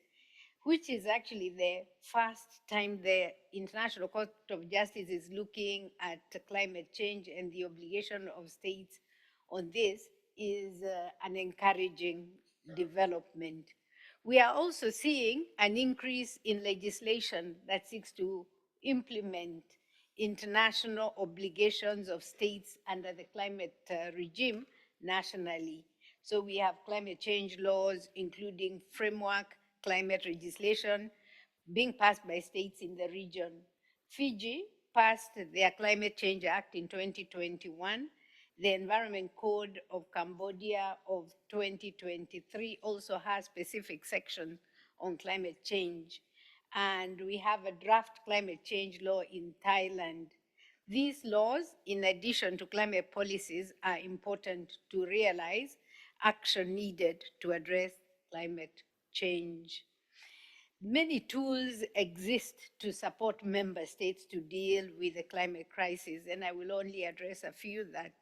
which is actually the first time the International Court of Justice is looking at climate change and the obligation of states on this, is an encouraging development. We are also seeing an increase in legislation that seeks to implement international obligations of states under the climate regime nationally. So we have climate change laws, including framework climate legislation being passed by states in the region. Fiji passed their Climate Change Act in 2021, The Environment Code of Cambodia of 2023 also has specific sections on climate change. And we have a draft climate change law in Thailand. These laws, in addition to climate policies, are important to realize action needed to address climate change. Many tools exist to support member states to deal with the climate crisis, and I will only address a few that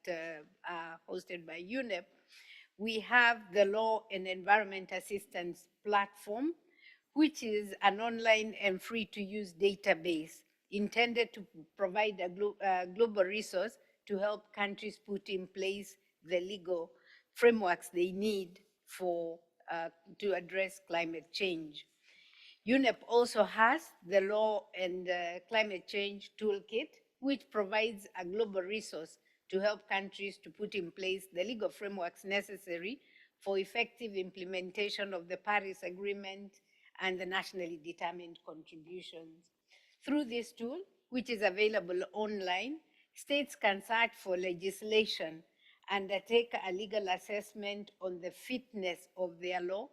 are hosted by UNEP. We have the Law and Environment Assistance Platform, which is an online and free-to-use database intended to provide a global resource to help countries put in place the legal frameworks they need to address climate change. UNEP also has the Law and Climate Change Toolkit, which provides a global resource to help countries to put in place the legal frameworks necessary for effective implementation of the Paris Agreement and the nationally determined contributions. Through this tool, which is available online, states can search for legislation, undertake a legal assessment on the fitness of their law,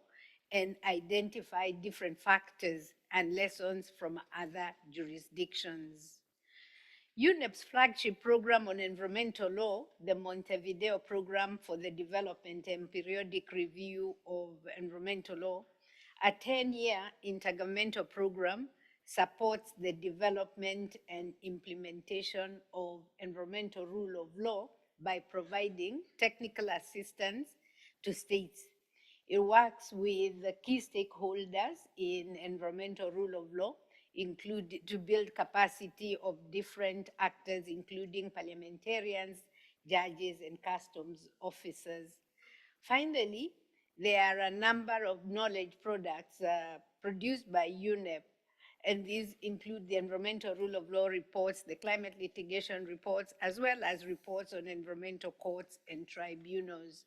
and identify different factors and lessons from other jurisdictions. UNEP's flagship program on environmental law, the Montevideo Program for the Development and Periodic Review of Environmental Law, a 10-year intergovernmental program, supports the development and implementation of environmental rule of law by providing technical assistance to states. It works with the key stakeholders in environmental rule of law, to build capacity of different actors, including parliamentarians, judges, and customs officers. Finally, there are a number of knowledge products produced by UNEP, and these include the environmental rule of law reports, the climate litigation reports, as well as reports on environmental courts and tribunals.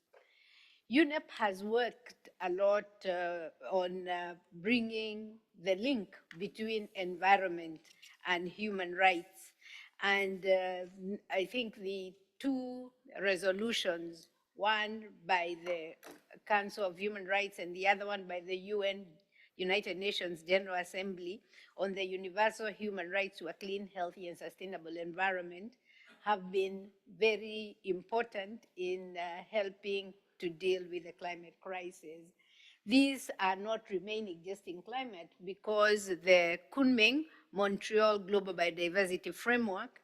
UNEP has worked a lot on bringing the link between environment and human rights. And I think the two resolutions, one by the Council of Human Rights and the other one by the United Nations General Assembly on the universal human rights to a clean, healthy, and sustainable environment, have been very important in helping to deal with the climate crisis. These are not remaining just in climate, because the Kunming-Montreal Global Biodiversity Framework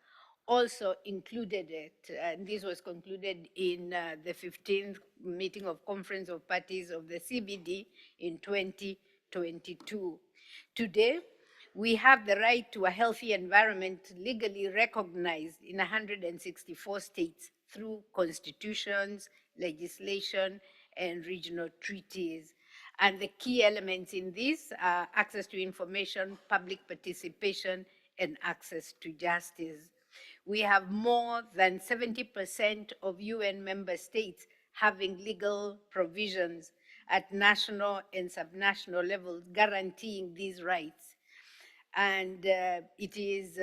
also included it, and this was concluded in the 15th meeting of Conference of Parties of the CBD in 2022. Today, we have the right to a healthy environment legally recognized in 164 states through constitutions, legislation, and regional treaties. And the key elements in this are access to information, public participation, and access to justice. We have more than 70% of UN member states having legal provisions at national and subnational levels guaranteeing these rights. And it is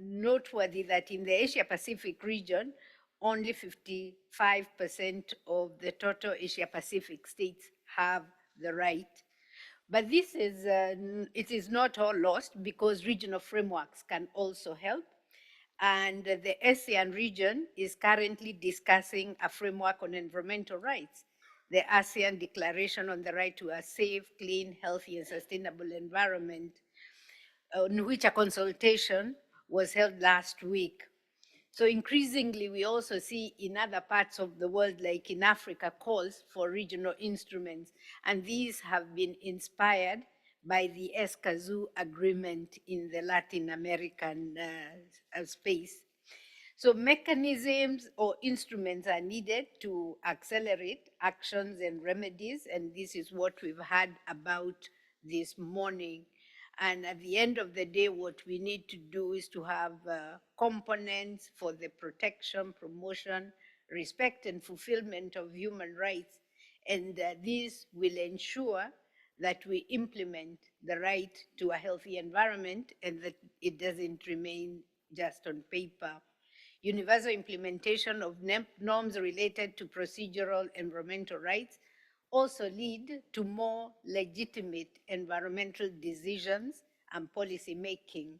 noteworthy that in the Asia-Pacific region, only 55% of the total Asia-Pacific states have the right. But this is, it is not all lost, because regional frameworks can also help. And the ASEAN region is currently discussing a framework on environmental rights, the ASEAN Declaration on the Right to a Safe, Clean, Healthy, and Sustainable Environment, on which a consultation was held last week. So increasingly, we also see in other parts of the world, like in Africa, calls for regional instruments, and these have been inspired by the Escazú Agreement in the Latin American space. So mechanisms or instruments are needed to accelerate actions and remedies, and this is what we've heard about this morning. And at the end of the day, what we need to do is to have components for the protection, promotion, respect, and fulfillment of human rights. And this will ensure that we implement the right to a healthy environment and that it doesn't remain just on paper. universal implementation of norms related to procedural environmental rights also lead to more legitimate environmental decisions and policy making.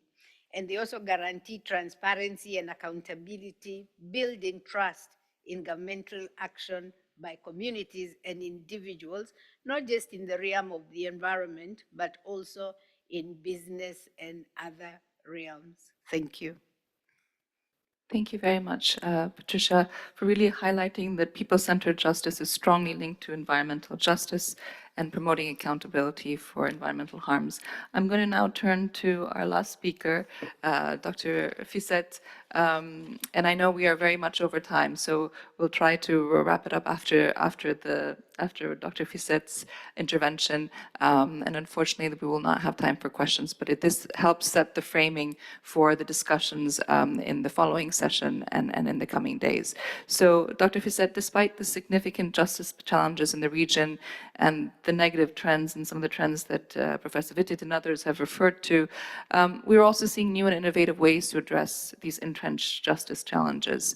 And they also guarantee transparency and accountability, building trust in governmental action by communities and individuals, not just in the realm of the environment, but also in business and other realms. Thank you. Thank you very much, Patricia, for really highlighting that people-centered justice is strongly linked to environmental justice and promoting accountability for environmental harms. I'm going to now turn to our last speaker, Dr. Fisset, and I know we are very much over time, so we'll try to wrap it up after Dr. Fisset's intervention, and unfortunately we will not have time for questions, but this helps set the framing for the discussions in the following session and in the coming days. So, Dr. Fisset, despite the significant justice challenges in the region and the negative trends and some of the trends that Professor Witted and others have referred to, we're also seeing new and innovative ways to address these entrenched justice challenges.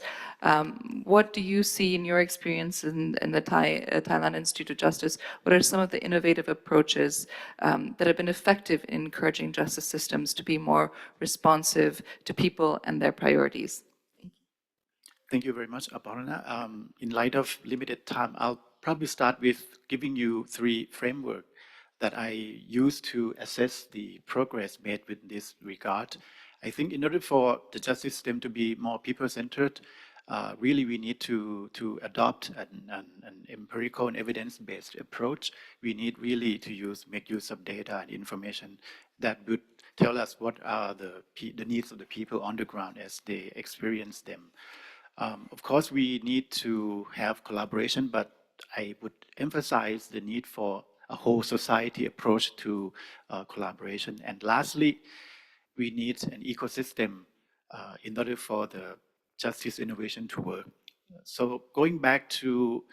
What do you see in your experience in the Thailand Institute of Justice? What are some of the innovative approaches that have been effective in encouraging justice systems to be more responsive to people and their priorities? Thank you very much, Aparna. In light of limited time, I'll probably start with giving you 3 frameworks that I use to assess the progress made with this regard. I think in order for the justice system to be more people-centered, really we need to adopt an empirical and evidence-based approach. We need really to make use of data and information that would tell us what are the needs of the people on the ground as they experience them. Of course, we need to have collaboration, but I would emphasize the need for a whole society approach to collaboration. And lastly, we need an ecosystem in order for the justice innovation to work. So going back to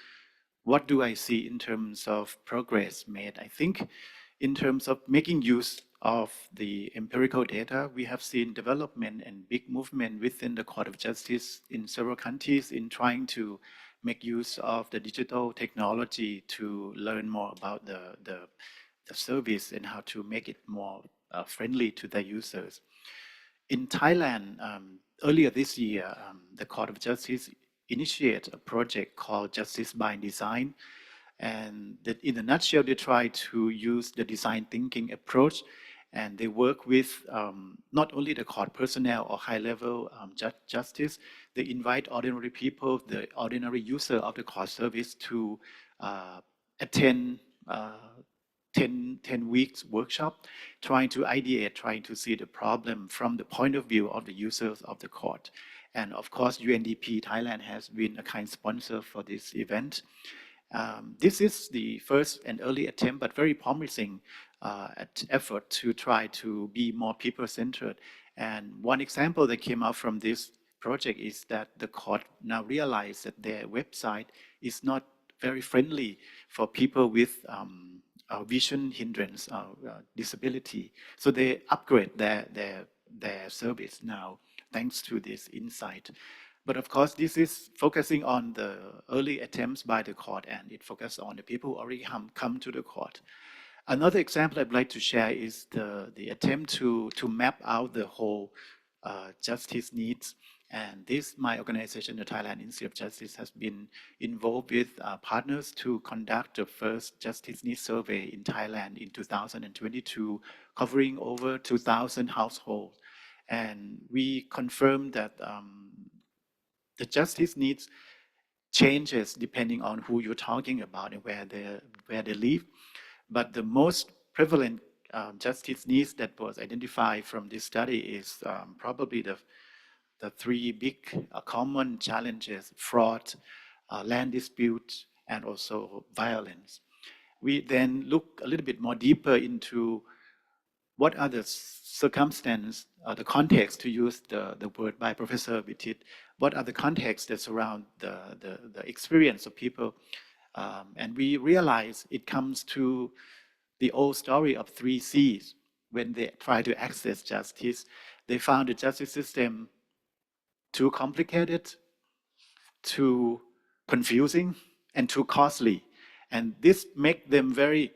what do I see in terms of progress made, I think in terms of making use of the empirical data, we have seen development and big movement within the Court of Justice in several countries in trying to make use of the digital technology to learn more about the service and how to make it more friendly to the users. In Thailand, earlier this year, the Court of Justice initiated a project called Justice by Design. And that in a nutshell, they try to use the design thinking approach, and they work with not only the court personnel or high-level justice, they invite ordinary people, the ordinary user of the court service to attend 10 weeks workshop, trying to ideate, trying to see the problem from the point of view of the users of the court. And of course, UNDP Thailand has been a kind sponsor for this event. This is the first and early attempt, but very promising effort to try to be more people-centered. And one example that came out from this project is that the court now realized that their website is not very friendly for people with vision hindrance, disability. So they upgrade their service now, thanks to this insight. But of course, this is focusing on the early attempts by the court, and it focuses on the people who already come to the court. Another example I'd like to share is the attempt to map out the whole justice needs. And this, my organization, the Thailand Institute of Justice, has been involved with partners to conduct the first justice needs survey in Thailand in 2022, covering over 2,000 households. And we confirmed that the justice needs changes depending on who you're talking about and where they live. But the most prevalent justice needs that was identified from this study is probably the 3 big common challenges: fraud, land dispute, and also violence. We then look a little bit more deeper into what are the circumstances, the context, to use the word by Professor Witted, what are the contexts that surround the experience of people. And we realize it comes to the old story of 3 C's. When they try to access justice, they found the justice system too complicated, too confusing, and too costly. And this makes them very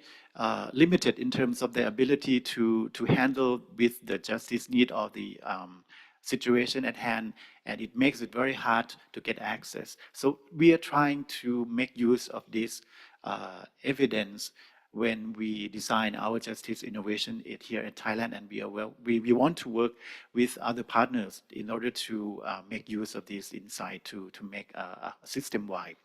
limited in terms of their ability to handle with the justice need or the situation at hand, and it makes it very hard to get access. So we are trying to make use of this evidence when we design our justice innovation here in Thailand, and we want to work with other partners in order to make use of this insight to make a system-wide.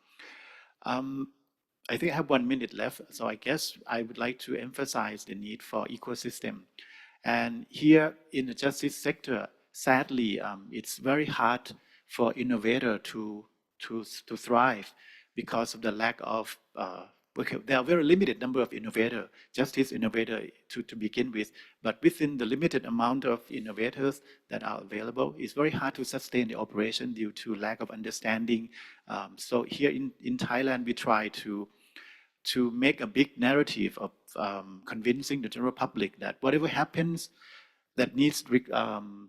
I think I have 1 minute left, so I guess I would like to emphasize the need for ecosystem. And here in the justice sector, sadly, it's very hard for innovator to thrive because of the lack of there are very limited number of innovator, justice innovator to begin with, but within the limited amount of innovators that are available, it's very hard to sustain the operation due to lack of understanding. So here in Thailand, we try to make a big narrative of convincing the general public that whatever happens that needs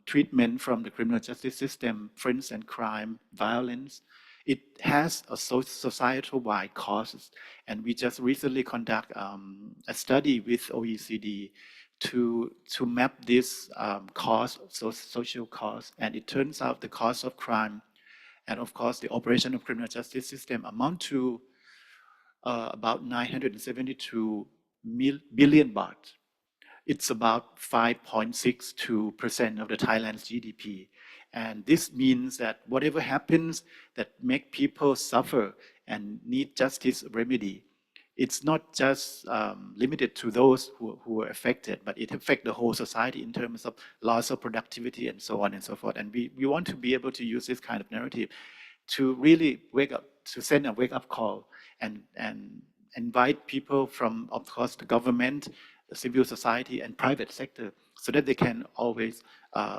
treatment from the criminal justice system, for instance, crime, violence, it has a societal-wide causes. And we just recently conduct a study with OECD to map this cost, social cost, and it turns out the cost of crime and of course the operation of criminal justice system amount to about 972 billion baht. It's about 5.62% of the Thailand's GDP. And this means that whatever happens that make people suffer and need justice remedy, it's not just limited to those who are affected, but it affects the whole society in terms of loss of productivity and so on and so forth. And we want to be able to use this kind of narrative to really wake up, to send a wake-up call and invite people from, of course, the government, the civil society, and private sector, so that they can always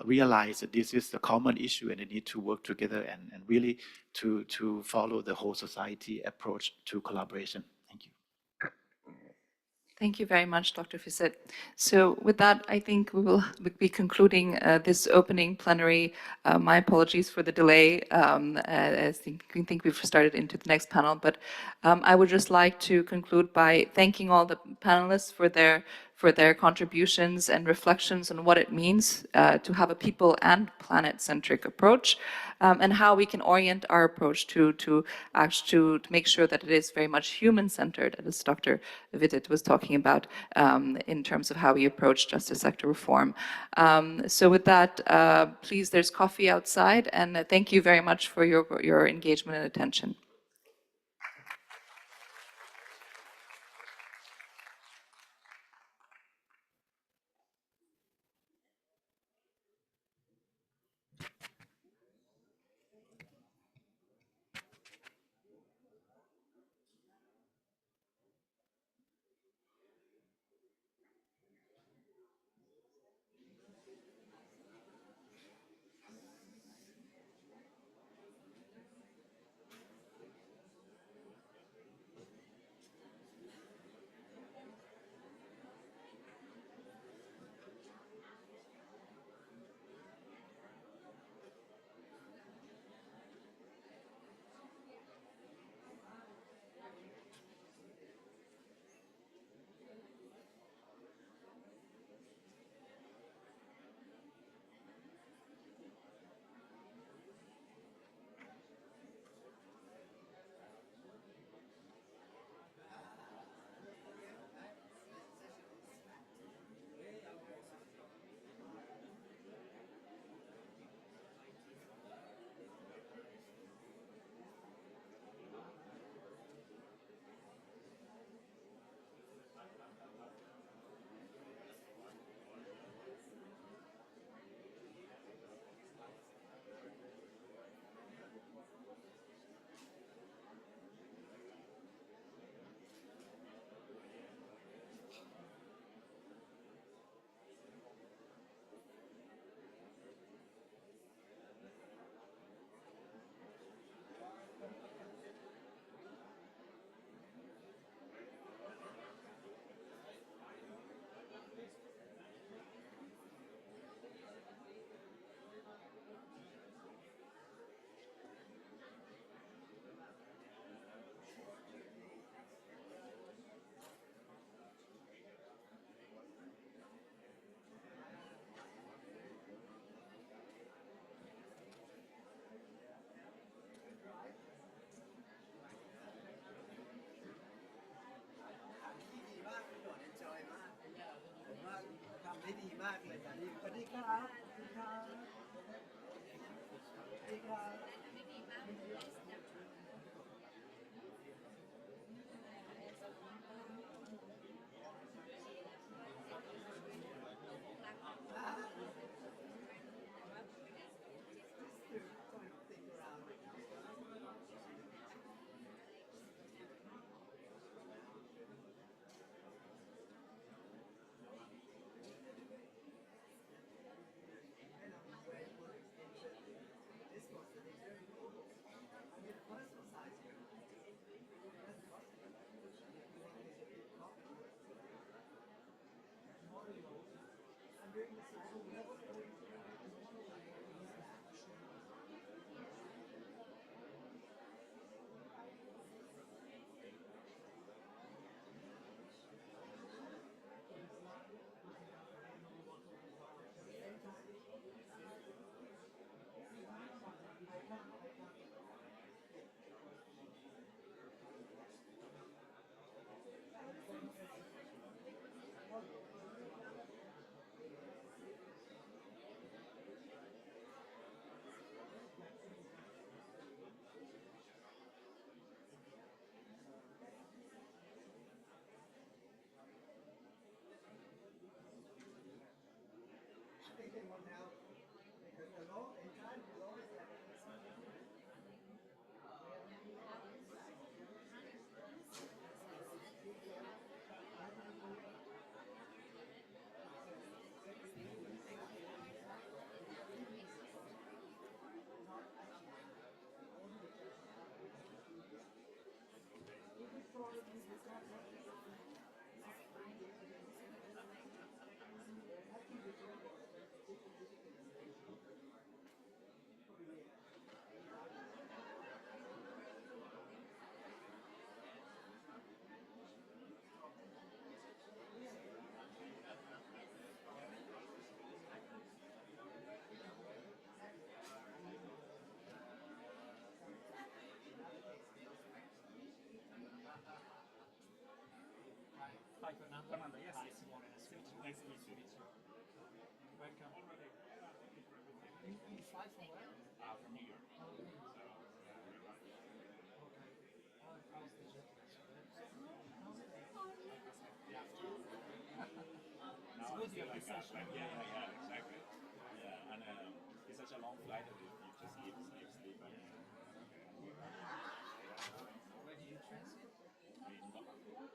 realize that this is a common issue and they need to work together and really to follow the whole society approach to collaboration. Thank you. Thank you very much, Dr. Fiset. So with that, I think we will be concluding this opening plenary. My apologies for the delay. I think we've started into the next panel, but I would just like to conclude by thanking all the panelists for their contributions and reflections on what it means to have a people and planet-centric approach, and how we can orient our approach to make sure that it is very much human-centered, as Dr. Vidit was talking about, in terms of how we approach justice sector reform. So with that, please, there's coffee outside, and thank you very much for your engagement and attention. มากเลยครับสวัสดีครับสวัสดีครับสวัสดีครับHi, Fernando. Fernando, yes. Hi, Simone. Nice to meet you. Welcome. You fly from where? From New York. Okay. How's the jet lag? It's good you have this session. Yeah, exactly. Yeah, and it's such a long flight that you just sleep. Where did you transit?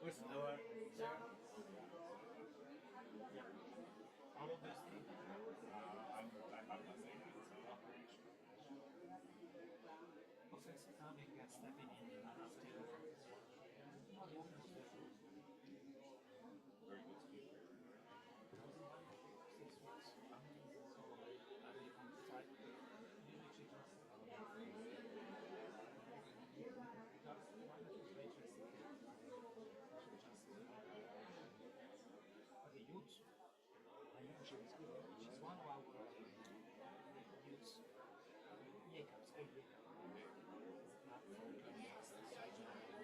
Where's our How long do you stay? I'm not saying it's a lot. Offensive timing and stepping in after very good speaker. 6 weeks. So I believe on the side, you literally just that's why not just very interesting. Just the youth. I know she's good. She's one of our youth. Yakabs, called Yakab.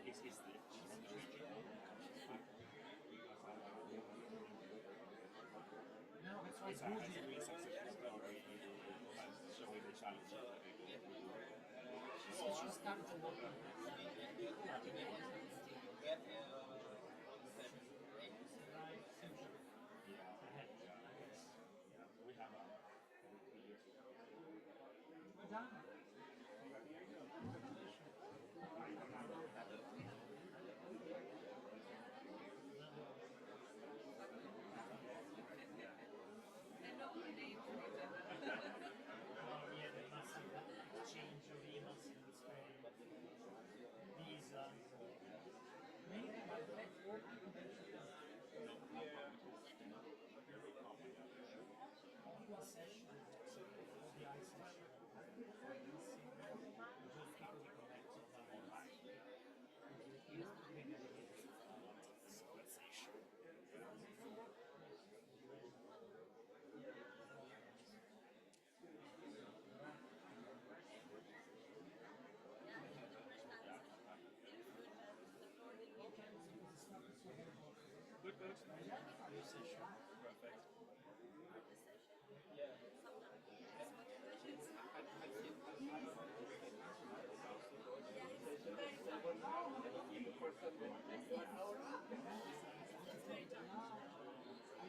It's the no, that's why it's really successful story showing the challenge. So she started to work on we have we're done. Yeah, the massive exchange of emails in this way, visas, maybe by the networking conventions. One session, so the eye session, just people we connect online. Civilization. Good. Perfect.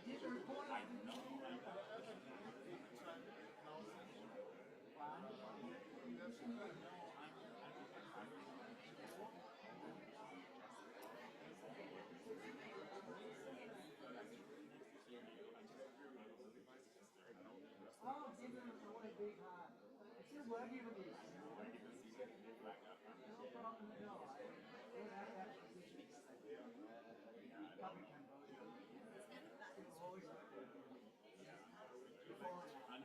did a report on Oh, give them a big heart. I'm still working with this. No problem at all. We'll have that position. Come in Cambodia. We'll always work with you. Before and after.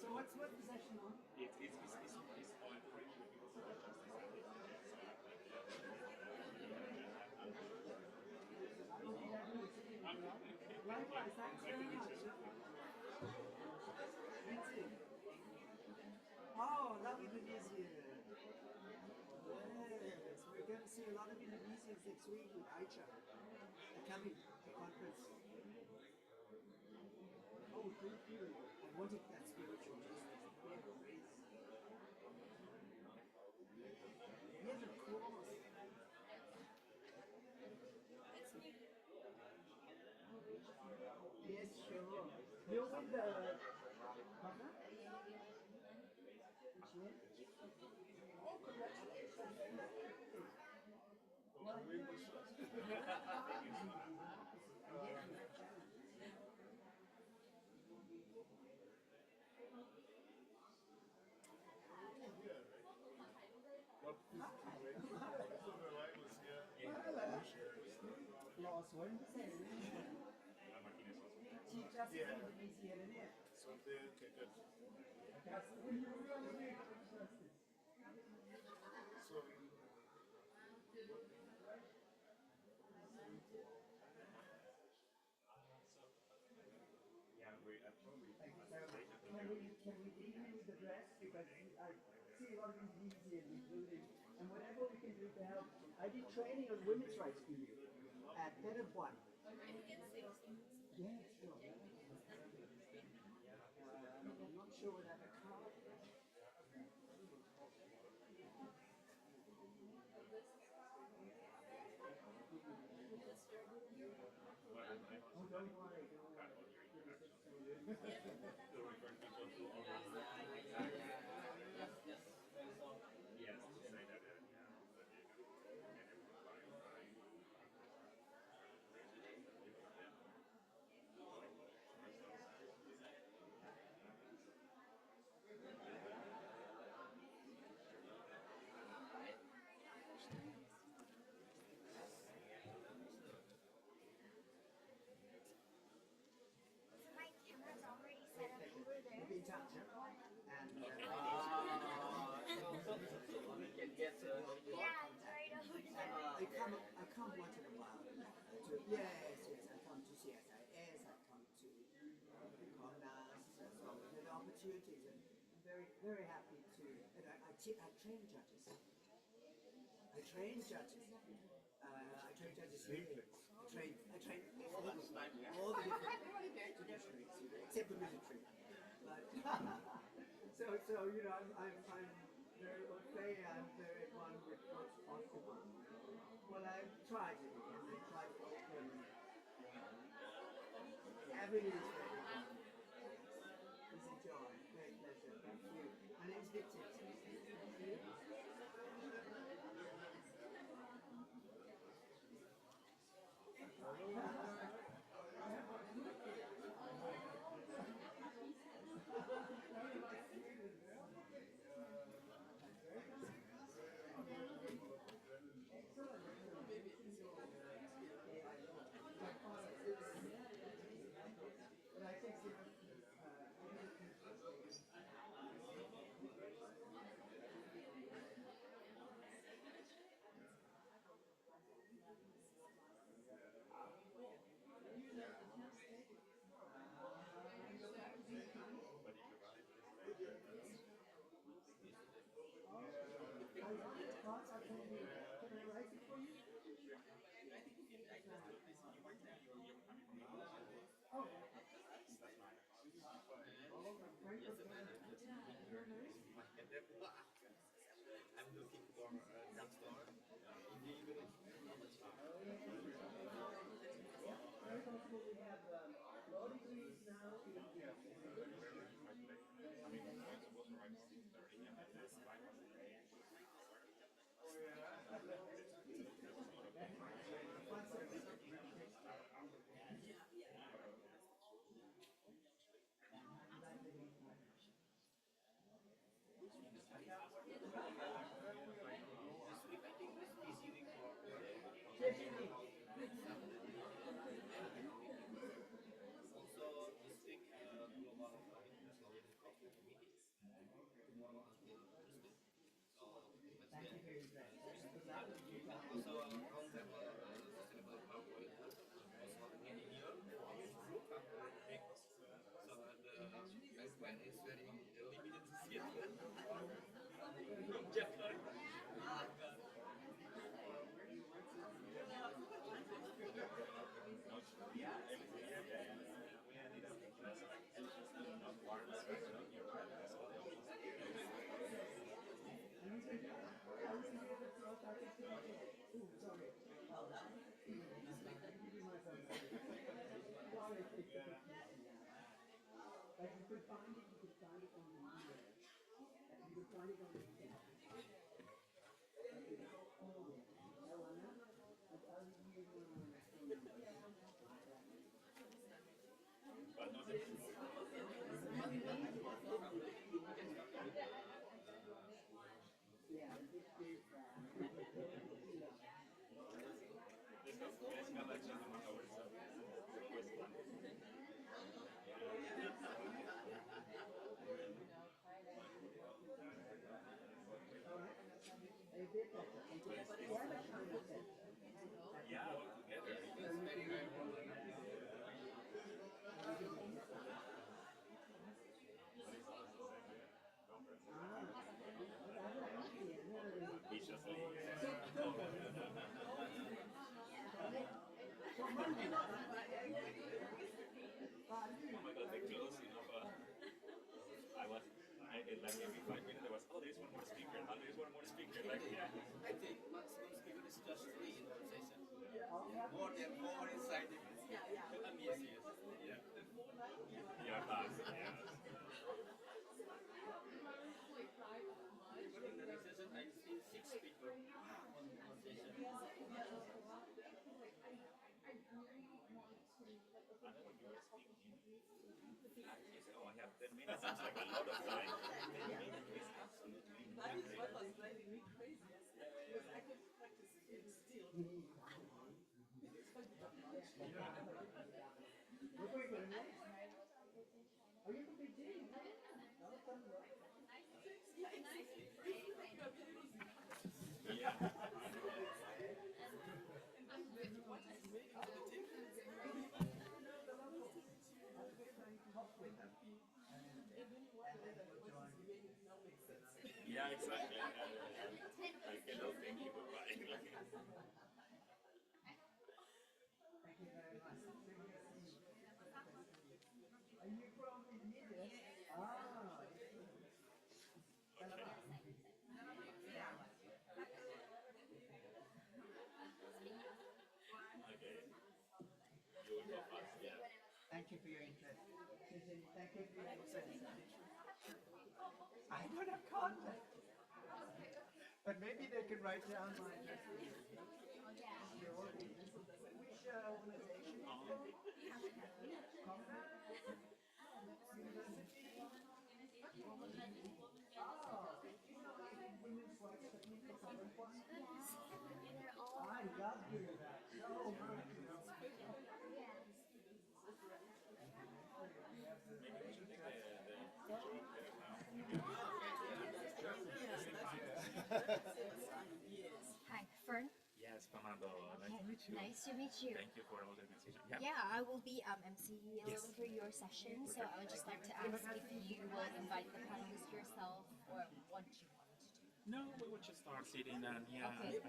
So what's the session on? It's on Likewise, thanks very much. You too. Oh, lovely Indonesia. Yes, we're going to see a lot of Indonesians next week with Aicha. They're coming to the conference. Oh, thank you. I wanted that spiritual justice. Yes, of course. Yes, sure. You'll win the partner? Which year? Oh, congratulations. Lost one. Chief Justice of Indonesia, isn't it? Something, okay, good. So, Can we leave you with the dress? Because I see a lot of Indonesians including, and whatever we can do to help. I did training on women's rights for you at One. Yeah, sure. I'm not sure what that card. Oh, don't worry, don't worry. Yes, say that. My camera's already set up. You were there. We'll be in touch, yeah? And Yeah, it's right over there. I come once in a while. Yes, I come to CSIS, I come to Condas, so there are opportunities, and I'm very, very happy to. And I train judges. I train judges. I train judges here. I train all the different judiciaries, except the military. But so you know, I'm very au fait. I'm very one with what's possible. Well, I tried it again. I tried to open avenues for everyone. It's a joy, great pleasure. Thank you. My name's Victor. Thank you. But I think can I write it for you? Oh. Yeah, exactly. I cannot thank you for buying. Thank you very much. Are you from India? Ah. Okay. You will go fast, yeah. Thank you for your interest. Thank you for your interest. I don't have contact. But maybe they can write down my address. Which organization? I love doing that so much. Hi, Fern. Yes, Fernando. Nice to meet you. Nice to meet you. Thank you for all the decision. Yeah, I will be MC a little for your session, so I would just like to ask if you will invite the panelists yourself or what you want to do. No, we will just start sitting and yeah. Okay.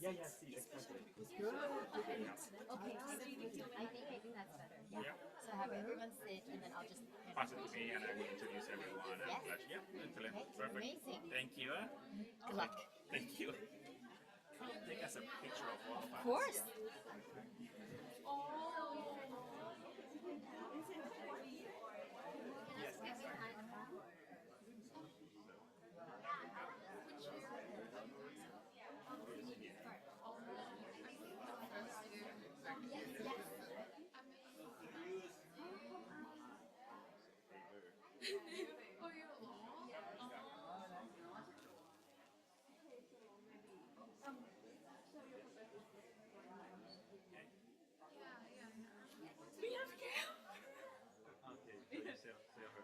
Yeah, see, exactly. Good. Okay, I think that's better. Yeah. So have everyone sit, and then I'll just Pass it to me and I will introduce everyone. Yes. Yeah, excellent. Okay, Perfect. amazing. Thank you. Good luck. Thank you. Can you take us a picture of all of us? Of course. Yes, that's right. Okay, so say her.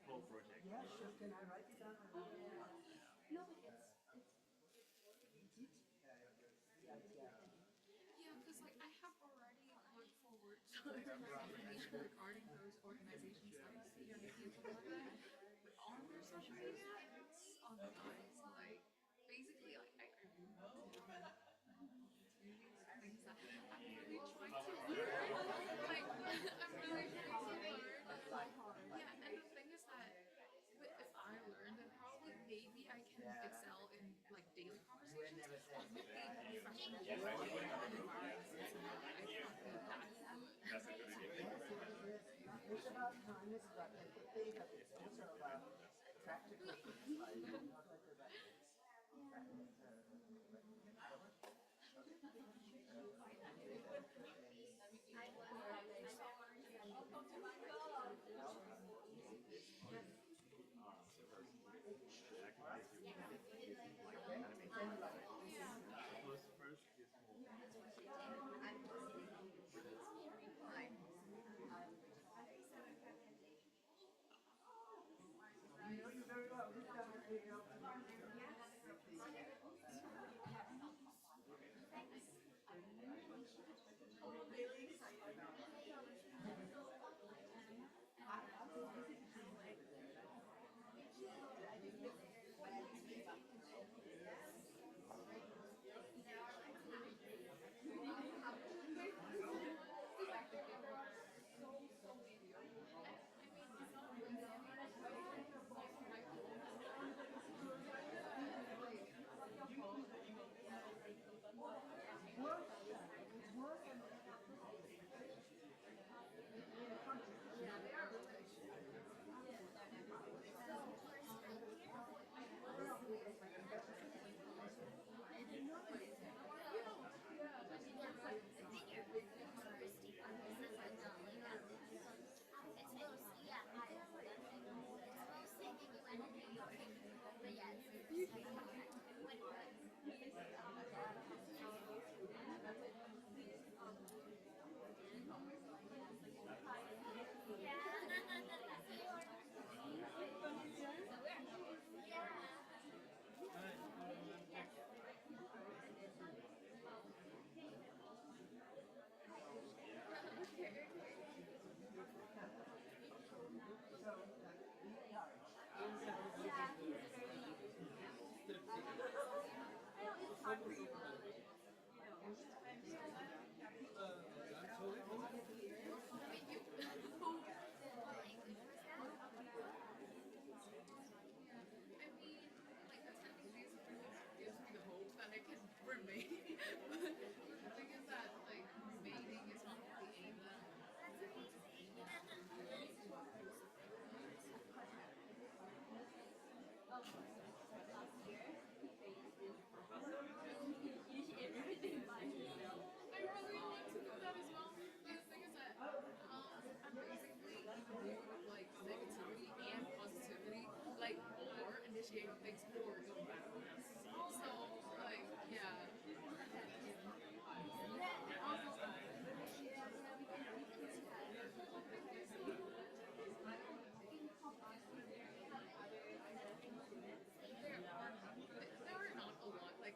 Whole project. Yeah, sure. Can I write it down? Yeah, because like I have already looked forward to information regarding those organizations like CIP and stuff like that. But on their social media, it's on the rise. Like basically, like I really want to things that I'm really trying to learn. Like I'm really trying to learn. Yeah, and the thing is that if I learn, then probably maybe I can excel in like daily conversations. But with the professional environments, it's not I can't be that good. That's a good idea. It's about time, it's about empathy, but it's also about practical things like not like about I know you very well. Look down at the Gives me the hope that I can remain. But the thing is that like remaining is not the aim that I want to be. I really want to do that as well. But the thing is that I'm basically with like negativity and positivity, like or initiating things or going backwards. So like yeah. There are not a lot. Like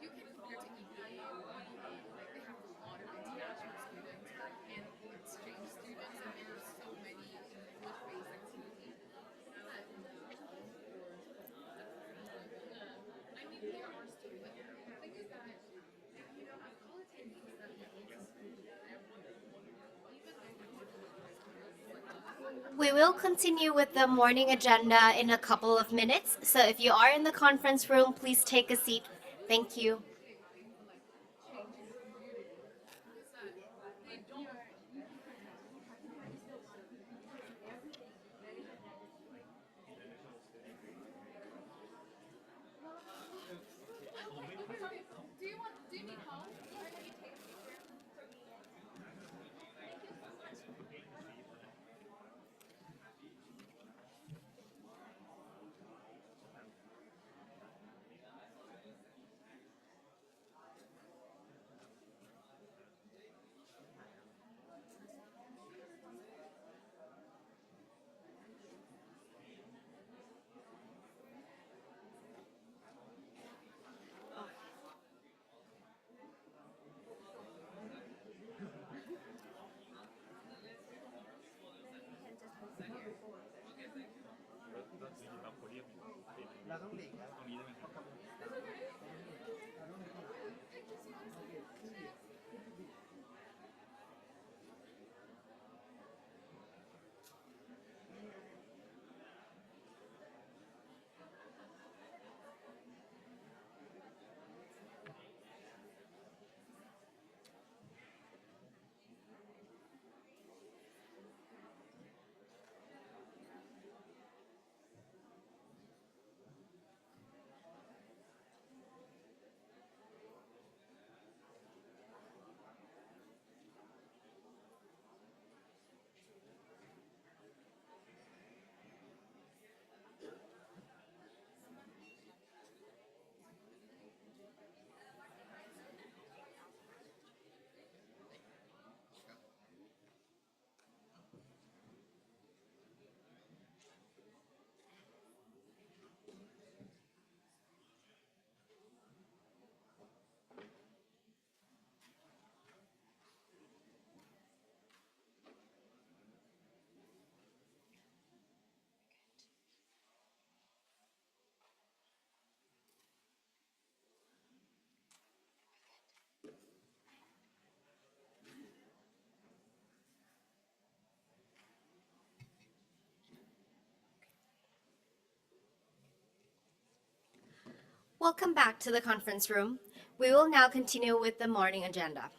you can compare to EPA or EPA, like they have a lot of international students and exchange students, and there are so many English-based activities. will continue with the morning agenda in a couple of minutes. So if you are in the conference room, please take a seat. Thank you. Welcome back to the conference room. We will now continue with the morning agenda.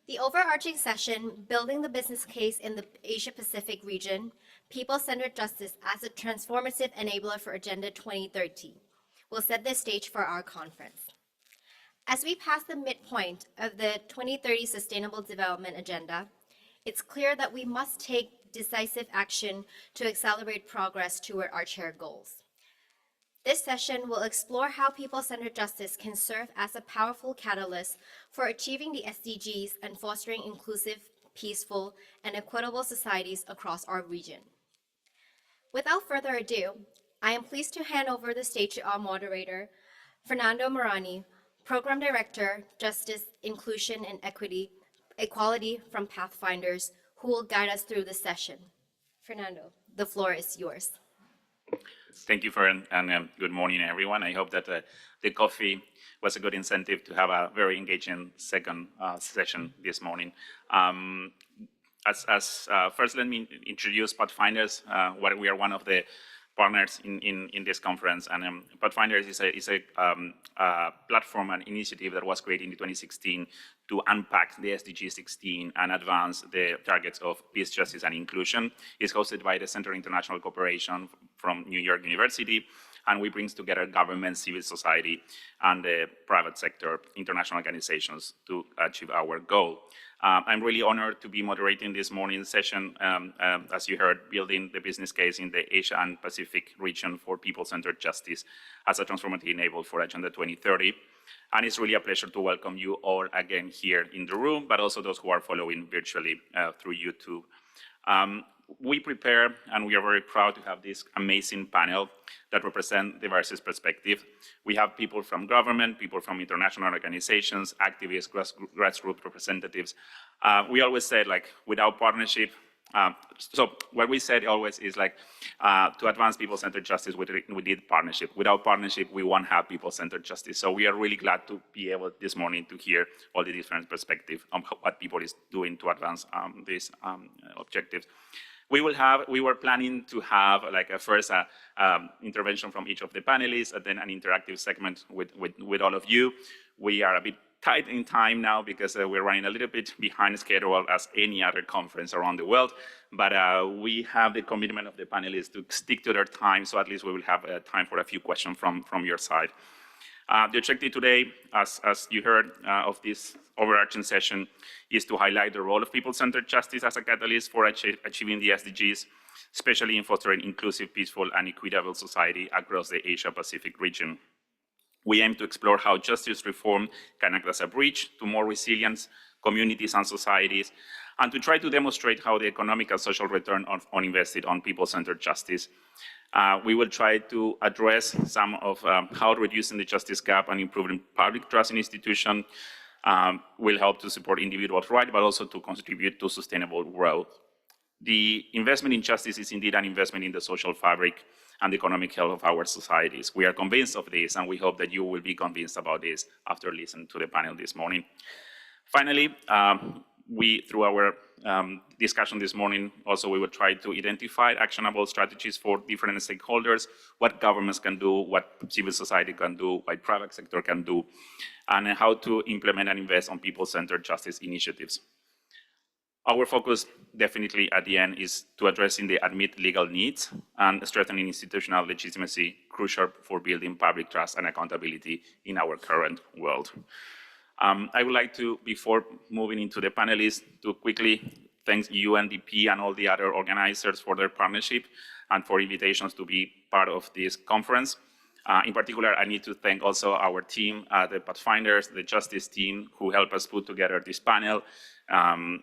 The overarching session, Building the Business Case in the Asia-Pacific Region, People-Centered Justice as a Transformative Enabler for Agenda 2030, will set the stage for our conference. As we pass the midpoint of the 2030 Sustainable Development Agenda, it's clear that we must take decisive action to accelerate progress toward our shared goals. This session will explore how people-centered justice can serve as a powerful catalyst for achieving the SDGs and fostering inclusive, peaceful, and equitable societies across our region. Without further ado, I am pleased to hand over the stage to our moderator, Fernando Morani, Program Director, Justice, Inclusion, and Equality from Pathfinders, who will guide us through this session. Fernando, the floor is yours. Thank you, Fern, and good morning, everyone. I hope that the coffee was a good incentive to have a very engaging second session this morning. First, let me introduce Pathfinders. We are one of the partners in this conference, and Pathfinders is a platform and initiative that was created in 2016 to unpack the SDG 16 and advance the targets of peace, justice, and inclusion. It's hosted by the Center for International Cooperation from New York University, and we bring together government, civil society, and the private sector, international organizations to achieve our goal. I'm really honored to be moderating this morning's session, as you heard, building the business case in the Asia and Pacific region for people-centered justice as a transformative enabler for Agenda 2030. And it's really a pleasure to welcome you all again here in the room, but also those who are following virtually through YouTube. We prepare, and we are very proud to have this amazing panel that represent the diverse perspective. We have people from government, people from international organizations, activists, grassroots representatives. We always said, like, without partnership, so what we said always is like, to advance people-centered justice, we need partnership. Without partnership, we won't have people-centered justice. So we are really glad to be able this morning to hear all the different perspectives on what people is doing to advance these objectives. We were planning to have like a first intervention from each of the panelists, and then an interactive segment with all of you. We are a bit tight in time now because we're running a little bit behind schedule as any other conference around the world, but we have the commitment of the panelists to stick to their time, so at least we will have time for a few questions from your side. The objective today, as you heard of this overarching session, is to highlight the role of people-centered justice as a catalyst for achieving the SDGs, especially in fostering inclusive, peaceful, and equitable society across the Asia-Pacific region. We aim to explore how justice reform can act as a bridge to more resilient communities and societies, and to try to demonstrate how the economic and social return on invested on people-centered justice. We will try to address some of how reducing the justice gap and improving public trust in institutions will help to support individual rights, but also to contribute to sustainable growth. The investment in justice is indeed an investment in the social fabric and the economic health of our societies. We are convinced of this, and we hope that you will be convinced about this after listening to the panel this morning. Finally, through our discussion this morning, also we will try to identify actionable strategies for different stakeholders, what governments can do, what civil society can do, what private sector can do, and how to implement and invest on people-centered justice initiatives. Our focus definitely at the end is to addressing the unmet legal needs and strengthening institutional legitimacy, crucial for building public trust and accountability in our current world. I would like to, before moving into the panelists, to quickly thank UNDP and all the other organizers for their partnership and for invitations to be part of this conference. In particular, I need to thank also our team, the Pathfinders, the Justice team, who helped us put together this panel. And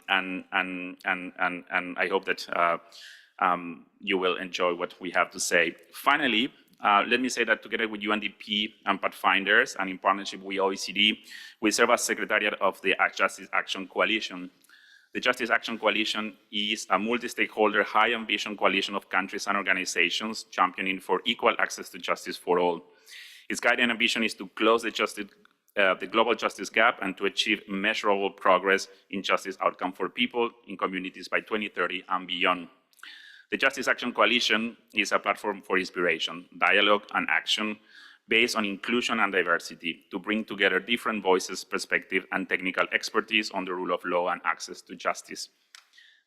I hope that you will enjoy what we have to say. Finally, let me say that together with UNDP and Pathfinders, and in partnership with OECD, we serve as Secretariat of the Justice Action Coalition. The Justice Action Coalition is a multi-stakeholder, high-ambition coalition of countries and organizations championing for equal access to justice for all. Its guiding ambition is to close the global justice gap and to achieve measurable progress in justice outcome for people in communities by 2030 and beyond. The Justice Action Coalition is a platform for inspiration, dialogue, and action based on inclusion and diversity to bring together different voices, perspectives, and technical expertise on the rule of law and access to justice.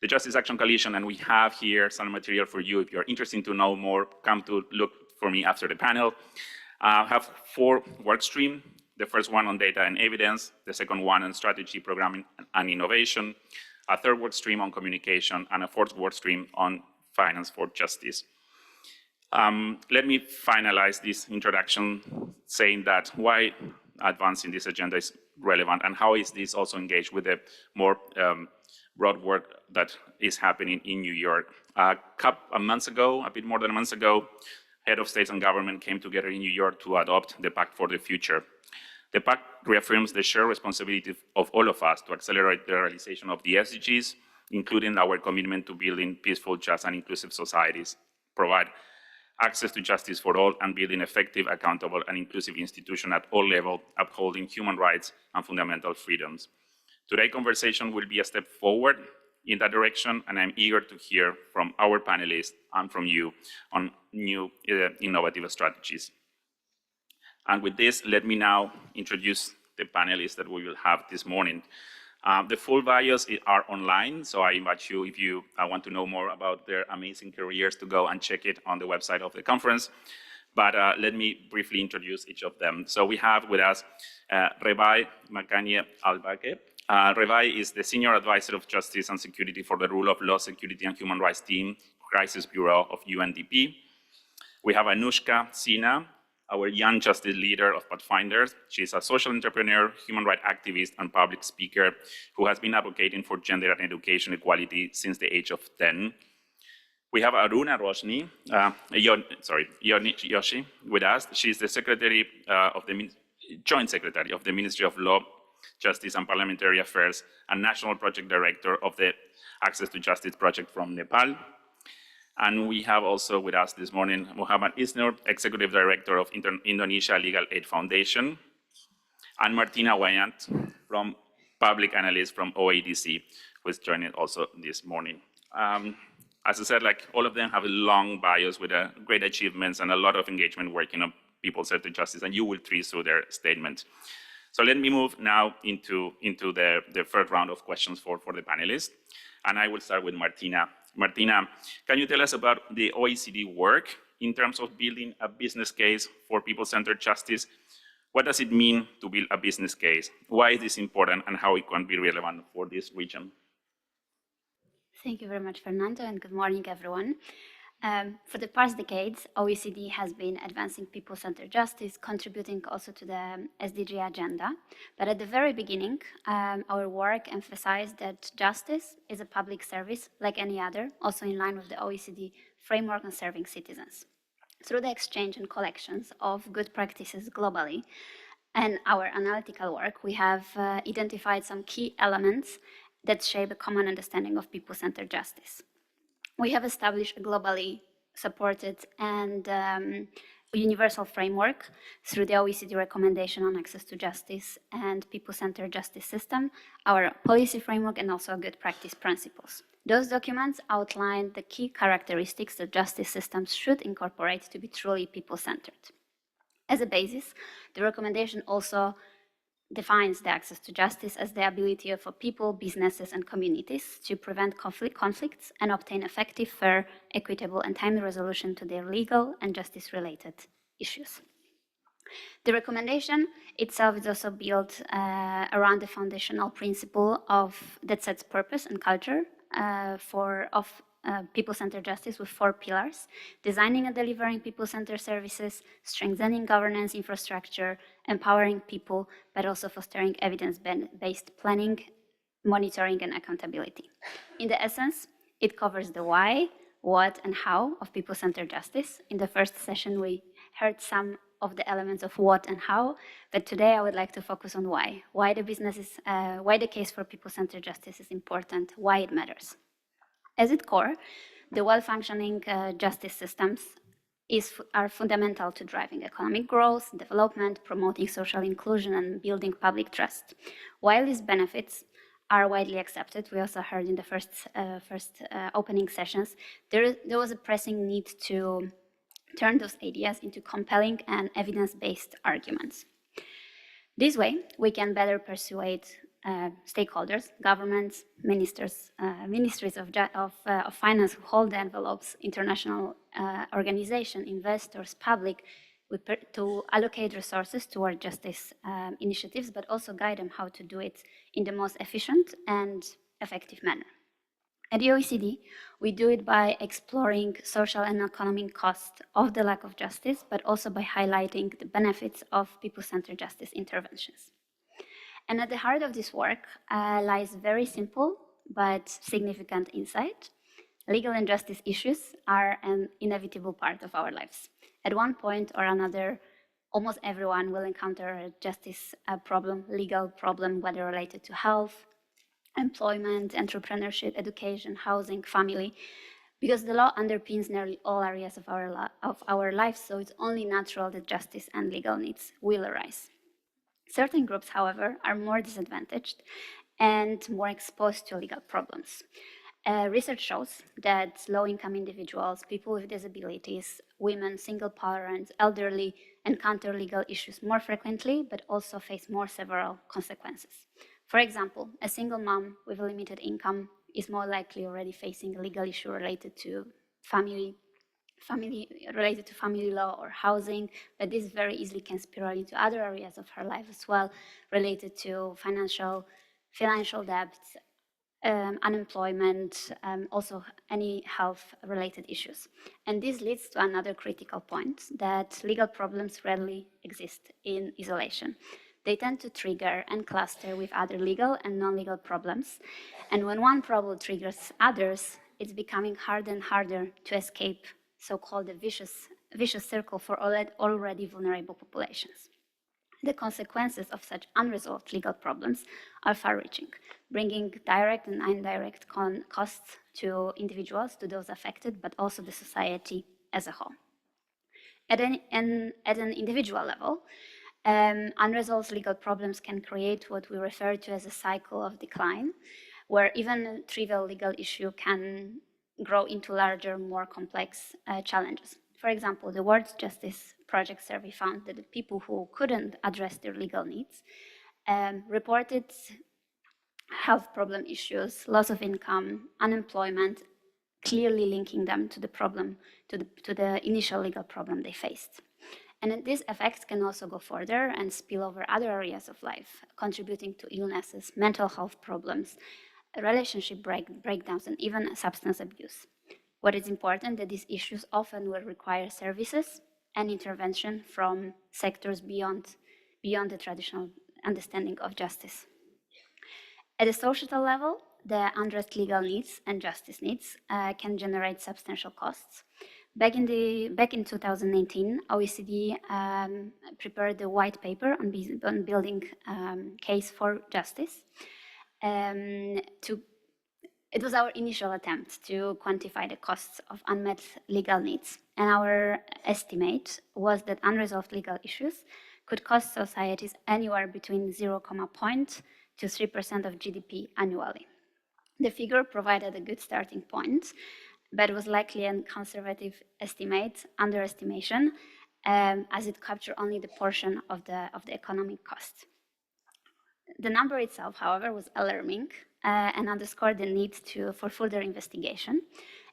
The Justice Action Coalition, and we have here some material for you if you're interested to know more, come to look for me after the panel, have 4 work streams. The first one on data and evidence, the second one on strategy, programming, and innovation, a third work stream on communication, and a 4th work stream on finance for justice. Let me finalize this introduction saying that why advancing this agenda is relevant and how is this also engaged with the more broad work that is happening in New York. A month ago, a bit more than a month ago, head of states and government came together in New York to adopt the Pact for the Future. The Pact reaffirms the shared responsibility of all of us to accelerate the realization of the SDGs, including our commitment to building peaceful, just, and inclusive societies, provide access to justice for all, and building effective, accountable, and inclusive institutions at all levels, upholding human rights and fundamental freedoms. Today's conversation will be a step forward in that direction, and I'm eager to hear from our panelists and from you on new innovative strategies. And with this, let me now introduce the panelists that we will have this morning. The full bios are online, so I invite you, if you want to know more about their amazing careers, to go and check it on the website of the conference. But let me briefly introduce each of them. So we have with us Rebai Makanye Albake. Rebai is the Senior Advisor of Justice and Security for the Rule of Law, Security and Human Rights Team, Crisis Bureau of UNDP. We have Anushka Sinha, our young justice leader of Pathfinders. She's a social entrepreneur, human rights activist, and public speaker who has been advocating for gender and education equality since the age of 10. We have Aruna Roshni, Yoshi with us. She's the Joint Secretary of the Ministry of Law, Justice and Parliamentary Affairs, and National Project Director of the Access to Justice Project from Nepal. And we have also with us this morning Muhammad Isnur, Executive Director of Indonesia Legal Aid Foundation, and Martina Wayant, Public Analyst from OADC, who is joining also this morning. As I said, like all of them have a long bios with great achievements and a lot of engagement working on people-centered justice, and you will trace through their statement. So let me move now into the third round of questions for the panelists. And I will start with Martina. Martina, can you tell us about the OECD work in terms of building a business case for people-centered justice? What does it mean to build a business case? Why is this important and how it can be relevant for this region? Thank you very much, Fernando, and good morning, everyone. For the past decades, OECD has been advancing people-centered justice, contributing also to the SDG agenda. But at the very beginning, our work emphasized that justice is a public service like any other, also in line with the OECD framework on serving citizens. Through the exchange and collections of good practices globally and our analytical work, we have identified some key elements that shape a common understanding of people-centered justice. We have established a globally supported and universal framework through the OECD recommendation on access to justice and people-centered justice system, our policy framework, and also good practice principles. Those documents outline the key characteristics that justice systems should incorporate to be truly people-centered. As a basis, the recommendation also defines the access to justice as the ability for people, businesses, and communities to prevent conflicts and obtain effective, fair, equitable, and timely resolution to their legal and justice-related issues. The recommendation itself is also built around the foundational principle that sets purpose and culture of people-centered justice with 4 pillars: designing and delivering people-centered services, strengthening governance infrastructure, empowering people, but also fostering evidence-based planning, monitoring, and accountability. In the essence, it covers the why, what, and how of people-centered justice. In the first session, we heard some of the elements of what and how, but today I would like to focus on why. Why the case for people-centered justice is important, why it matters. At its core, the well-functioning justice systems are fundamental to driving economic growth, development, promoting social inclusion, and building public trust. While these benefits are widely accepted, we also heard in the first opening sessions, there was a pressing need to turn those ideas into compelling and evidence-based arguments. This way, we can better persuade stakeholders, governments, ministries of finance who hold the envelopes, international organizations, investors, public, to allocate resources toward justice initiatives, but also guide them how to do it in the most efficient and effective manner. At the OECD, we do it by exploring social and economic costs of the lack of justice, but also by highlighting the benefits of people-centered justice interventions. And at the heart of this work lies very simple but significant insight. Legal and justice issues are an inevitable part of our lives. At one point or another, almost everyone will encounter a justice problem, legal problem, whether related to health, employment, entrepreneurship, education, housing, family, because the law underpins nearly all areas of our lives, so it's only natural that justice and legal needs will arise. Certain groups, however, are more disadvantaged and more exposed to legal problems. Research shows that low-income individuals, people with disabilities, women, single parents, elderly encounter legal issues more frequently, but also face more severe consequences. For example, a single mom with a limited income is more likely already facing a legal issue related to family law or housing, but this very easily can spiral into other areas of her life as well, related to financial debt, unemployment, also any health-related issues. And this leads to another critical point, that legal problems rarely exist in isolation. They tend to trigger and cluster with other legal and non-legal problems. And when one problem triggers others, it's becoming harder and harder to escape so-called a vicious circle for already vulnerable populations. The consequences of such unresolved legal problems are far-reaching, bringing direct and indirect costs to individuals, to those affected, but also the society as a whole. At an individual level, unresolved legal problems can create what we refer to as a cycle of decline, where even a trivial legal issue can grow into larger, more complex challenges. For example, the World Justice Project survey found that the people who couldn't address their legal needs reported health problem issues, loss of income, unemployment, clearly linking them to the problem, to the initial legal problem they faced. And these effects can also go further and spill over other areas of life, contributing to illnesses, mental health problems, relationship breakdowns, and even substance abuse. What is important that these issues often will require services and intervention from sectors beyond the traditional understanding of justice. At a societal level, the unaddressed legal needs and justice needs can generate substantial costs. Back in 2019, OECD prepared a white paper on building case for justice. It was our initial attempt to quantify the costs of unmet legal needs, and our estimate was that unresolved legal issues could cost societies anywhere between 0.0 to 3% of GDP annually. The figure provided a good starting point, but was likely a conservative underestimation, as it captured only the portion of the economic cost. The number itself, however, was alarming and underscored the need for further investigation.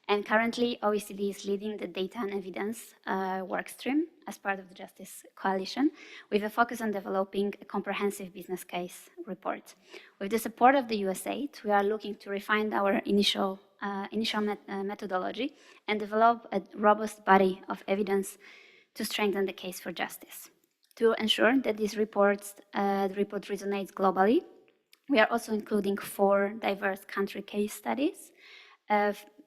And currently, OECD is leading the data and evidence workstream as part of the Justice Coalition, with a focus on developing a comprehensive business case report. With the support of the USAID, we are looking to refine our initial methodology and develop a robust body of evidence to strengthen the case for justice. To ensure that the report resonates globally, we are also including 4 diverse country case studies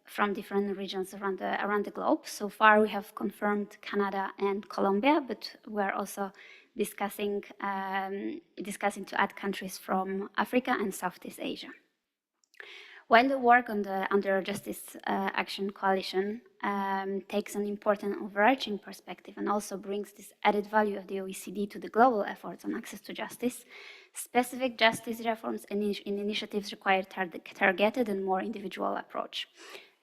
from different regions around the globe. So far, we have confirmed Canada and Colombia, but we are also discussing to add countries from Africa and Southeast Asia. While the work on the Under Justice Action Coalition takes an important overarching perspective and also brings this added value of the OECD to the global efforts on access to justice, specific justice reforms and initiatives require targeted and more individual approach.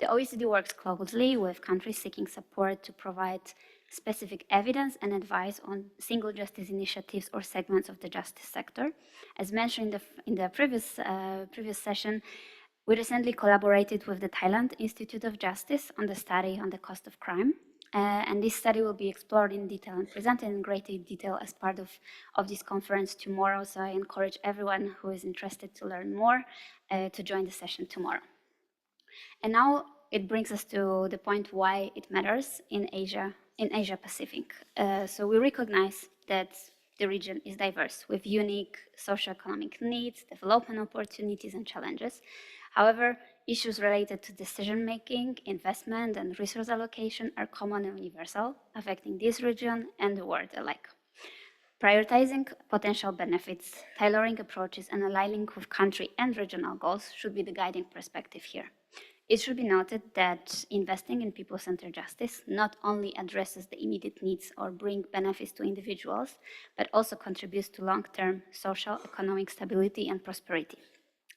The OECD works closely with countries seeking support to provide specific evidence and advice on single justice initiatives or segments of the justice sector. As mentioned in the previous session, we recently collaborated with the Thailand Institute of Justice on the study on the cost of crime. And this study will be explored in detail and presented in greater detail as part of this conference tomorrow. So I encourage everyone who is interested to learn more to join the session tomorrow. And now it brings us to the point why it matters in Asia Pacific. So we recognize that the region is diverse with unique socioeconomic needs, development opportunities, and challenges. However, issues related to decision-making, investment, and resource allocation are common and universal, affecting this region and the world alike. Prioritizing potential benefits, tailoring approaches, and aligning with country and regional goals should be the guiding perspective here. It should be noted that investing in people-centered justice not only addresses the immediate needs or brings benefits to individuals, but also contributes to long-term social, economic stability and prosperity.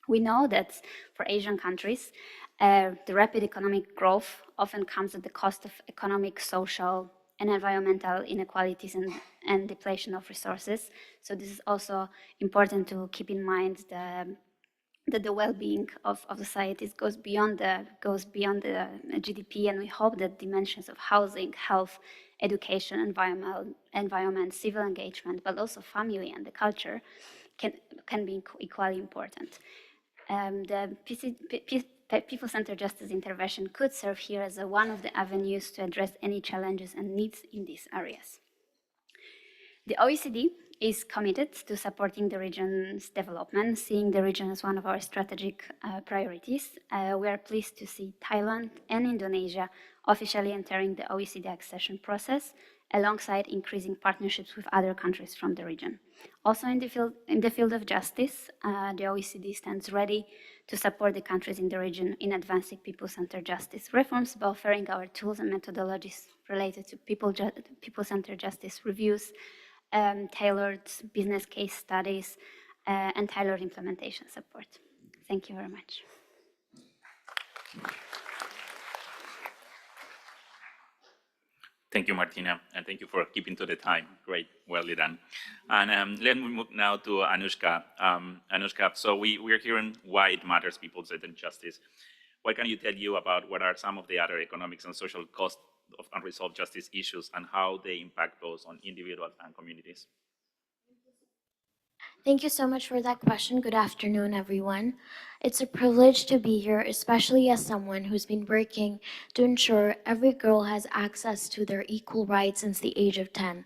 We know that for Asian countries, the rapid economic growth often comes at the cost of economic, social, and environmental inequalities and depletion of resources. So this is also important to keep in mind that the well-being of societies goes beyond the GDP, and we hope that dimensions of housing, health, education, environment, civil engagement, but also family and the culture can be equally important. The people-centered justice intervention could serve here as one of the avenues to address any challenges and needs in these areas. The OECD is committed to supporting the region's development, seeing the region as one of our strategic priorities. We are pleased to see Thailand and Indonesia officially entering the OECD accession process, alongside increasing partnerships with other countries from the region. Also in the field of justice, the OECD stands ready to support the countries in the region in advancing people-centered justice reforms by offering our tools and methodologies related to people-centered justice reviews, tailored business case studies, and tailored implementation support. Thank you very much. Thank you, Martina, and thank you for keeping to the time. Great, well done. And let me move now to Anushka. Anushka, so we're hearing why it matters people centered justice. What can you tell you about what are some of the other economics and social costs of unresolved justice issues and how they impact those on individuals and communities? Thank you so much for that question. Good afternoon, everyone. It's a privilege to be here, especially as someone who's been working to ensure every girl has access to their equal rights since the age of 10.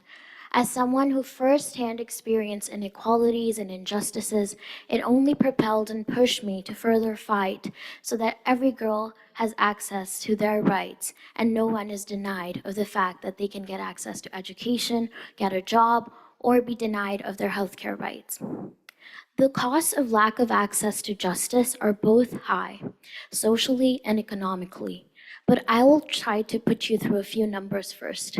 As someone who firsthand experienced inequalities and injustices, it only propelled and pushed me to further fight so that every girl has access to their rights and no one is denied of the fact that they can get access to education, get a job, or be denied of their healthcare rights. The costs of lack of access to justice are both high, socially and economically, but I will try to put you through a few numbers first.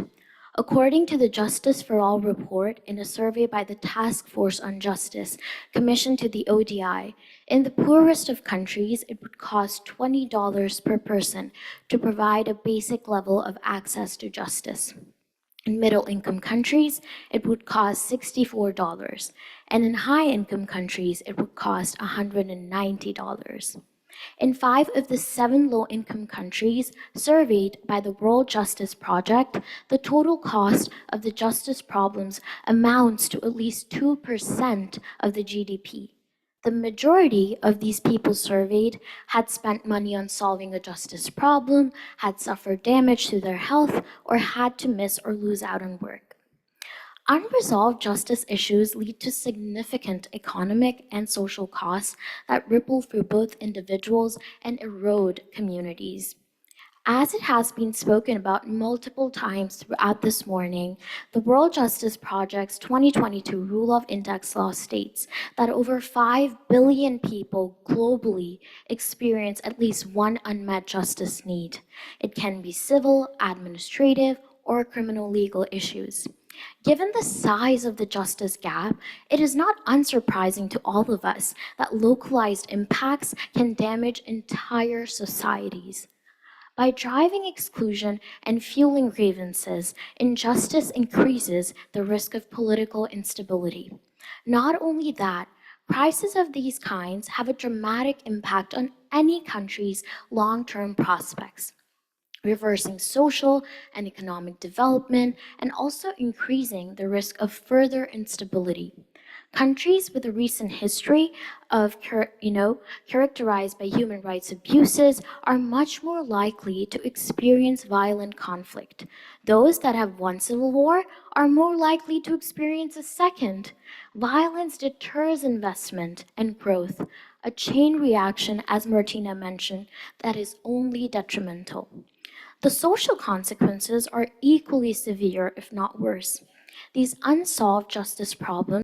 According to the Justice for All report in a survey by the Task Force on Justice commissioned to the ODI, in the poorest of countries, it would cost $20 per person to provide a basic level of access to justice. In middle-income countries, it would cost $64, and in high-income countries, it would cost $190. In 5 of the 7 low-income countries surveyed by the World Justice Project, the total cost of the justice problems amounts to at least 2% of the GDP. The majority of these people surveyed had spent money on solving a justice problem, had suffered damage to their health, or had to miss or lose out on work. Unresolved justice issues lead to significant economic and social costs that ripple through both individuals and erode communities. As it has been spoken about multiple times throughout this morning, the World Justice Project's 2022 Rule of Index law states that over 5 billion people globally experience at least one unmet justice need. It can be civil, administrative, or criminal legal issues. Given the size of the justice gap, it is not unsurprising to all of us that localized impacts can damage entire societies. By driving exclusion and fueling grievances, injustice increases the risk of political instability. Not only that, crises of these kinds have a dramatic impact on any country's long-term prospects, reversing social and economic development and also increasing the risk of further instability. Countries with a recent history of characterized by human rights abuses are much more likely to experience violent conflict. Those that have one civil war are more likely to experience a second. Violence deters investment and growth, a chain reaction, as Martina mentioned, that is only detrimental. The social consequences are equally severe, if not worse. These unsolved justice problems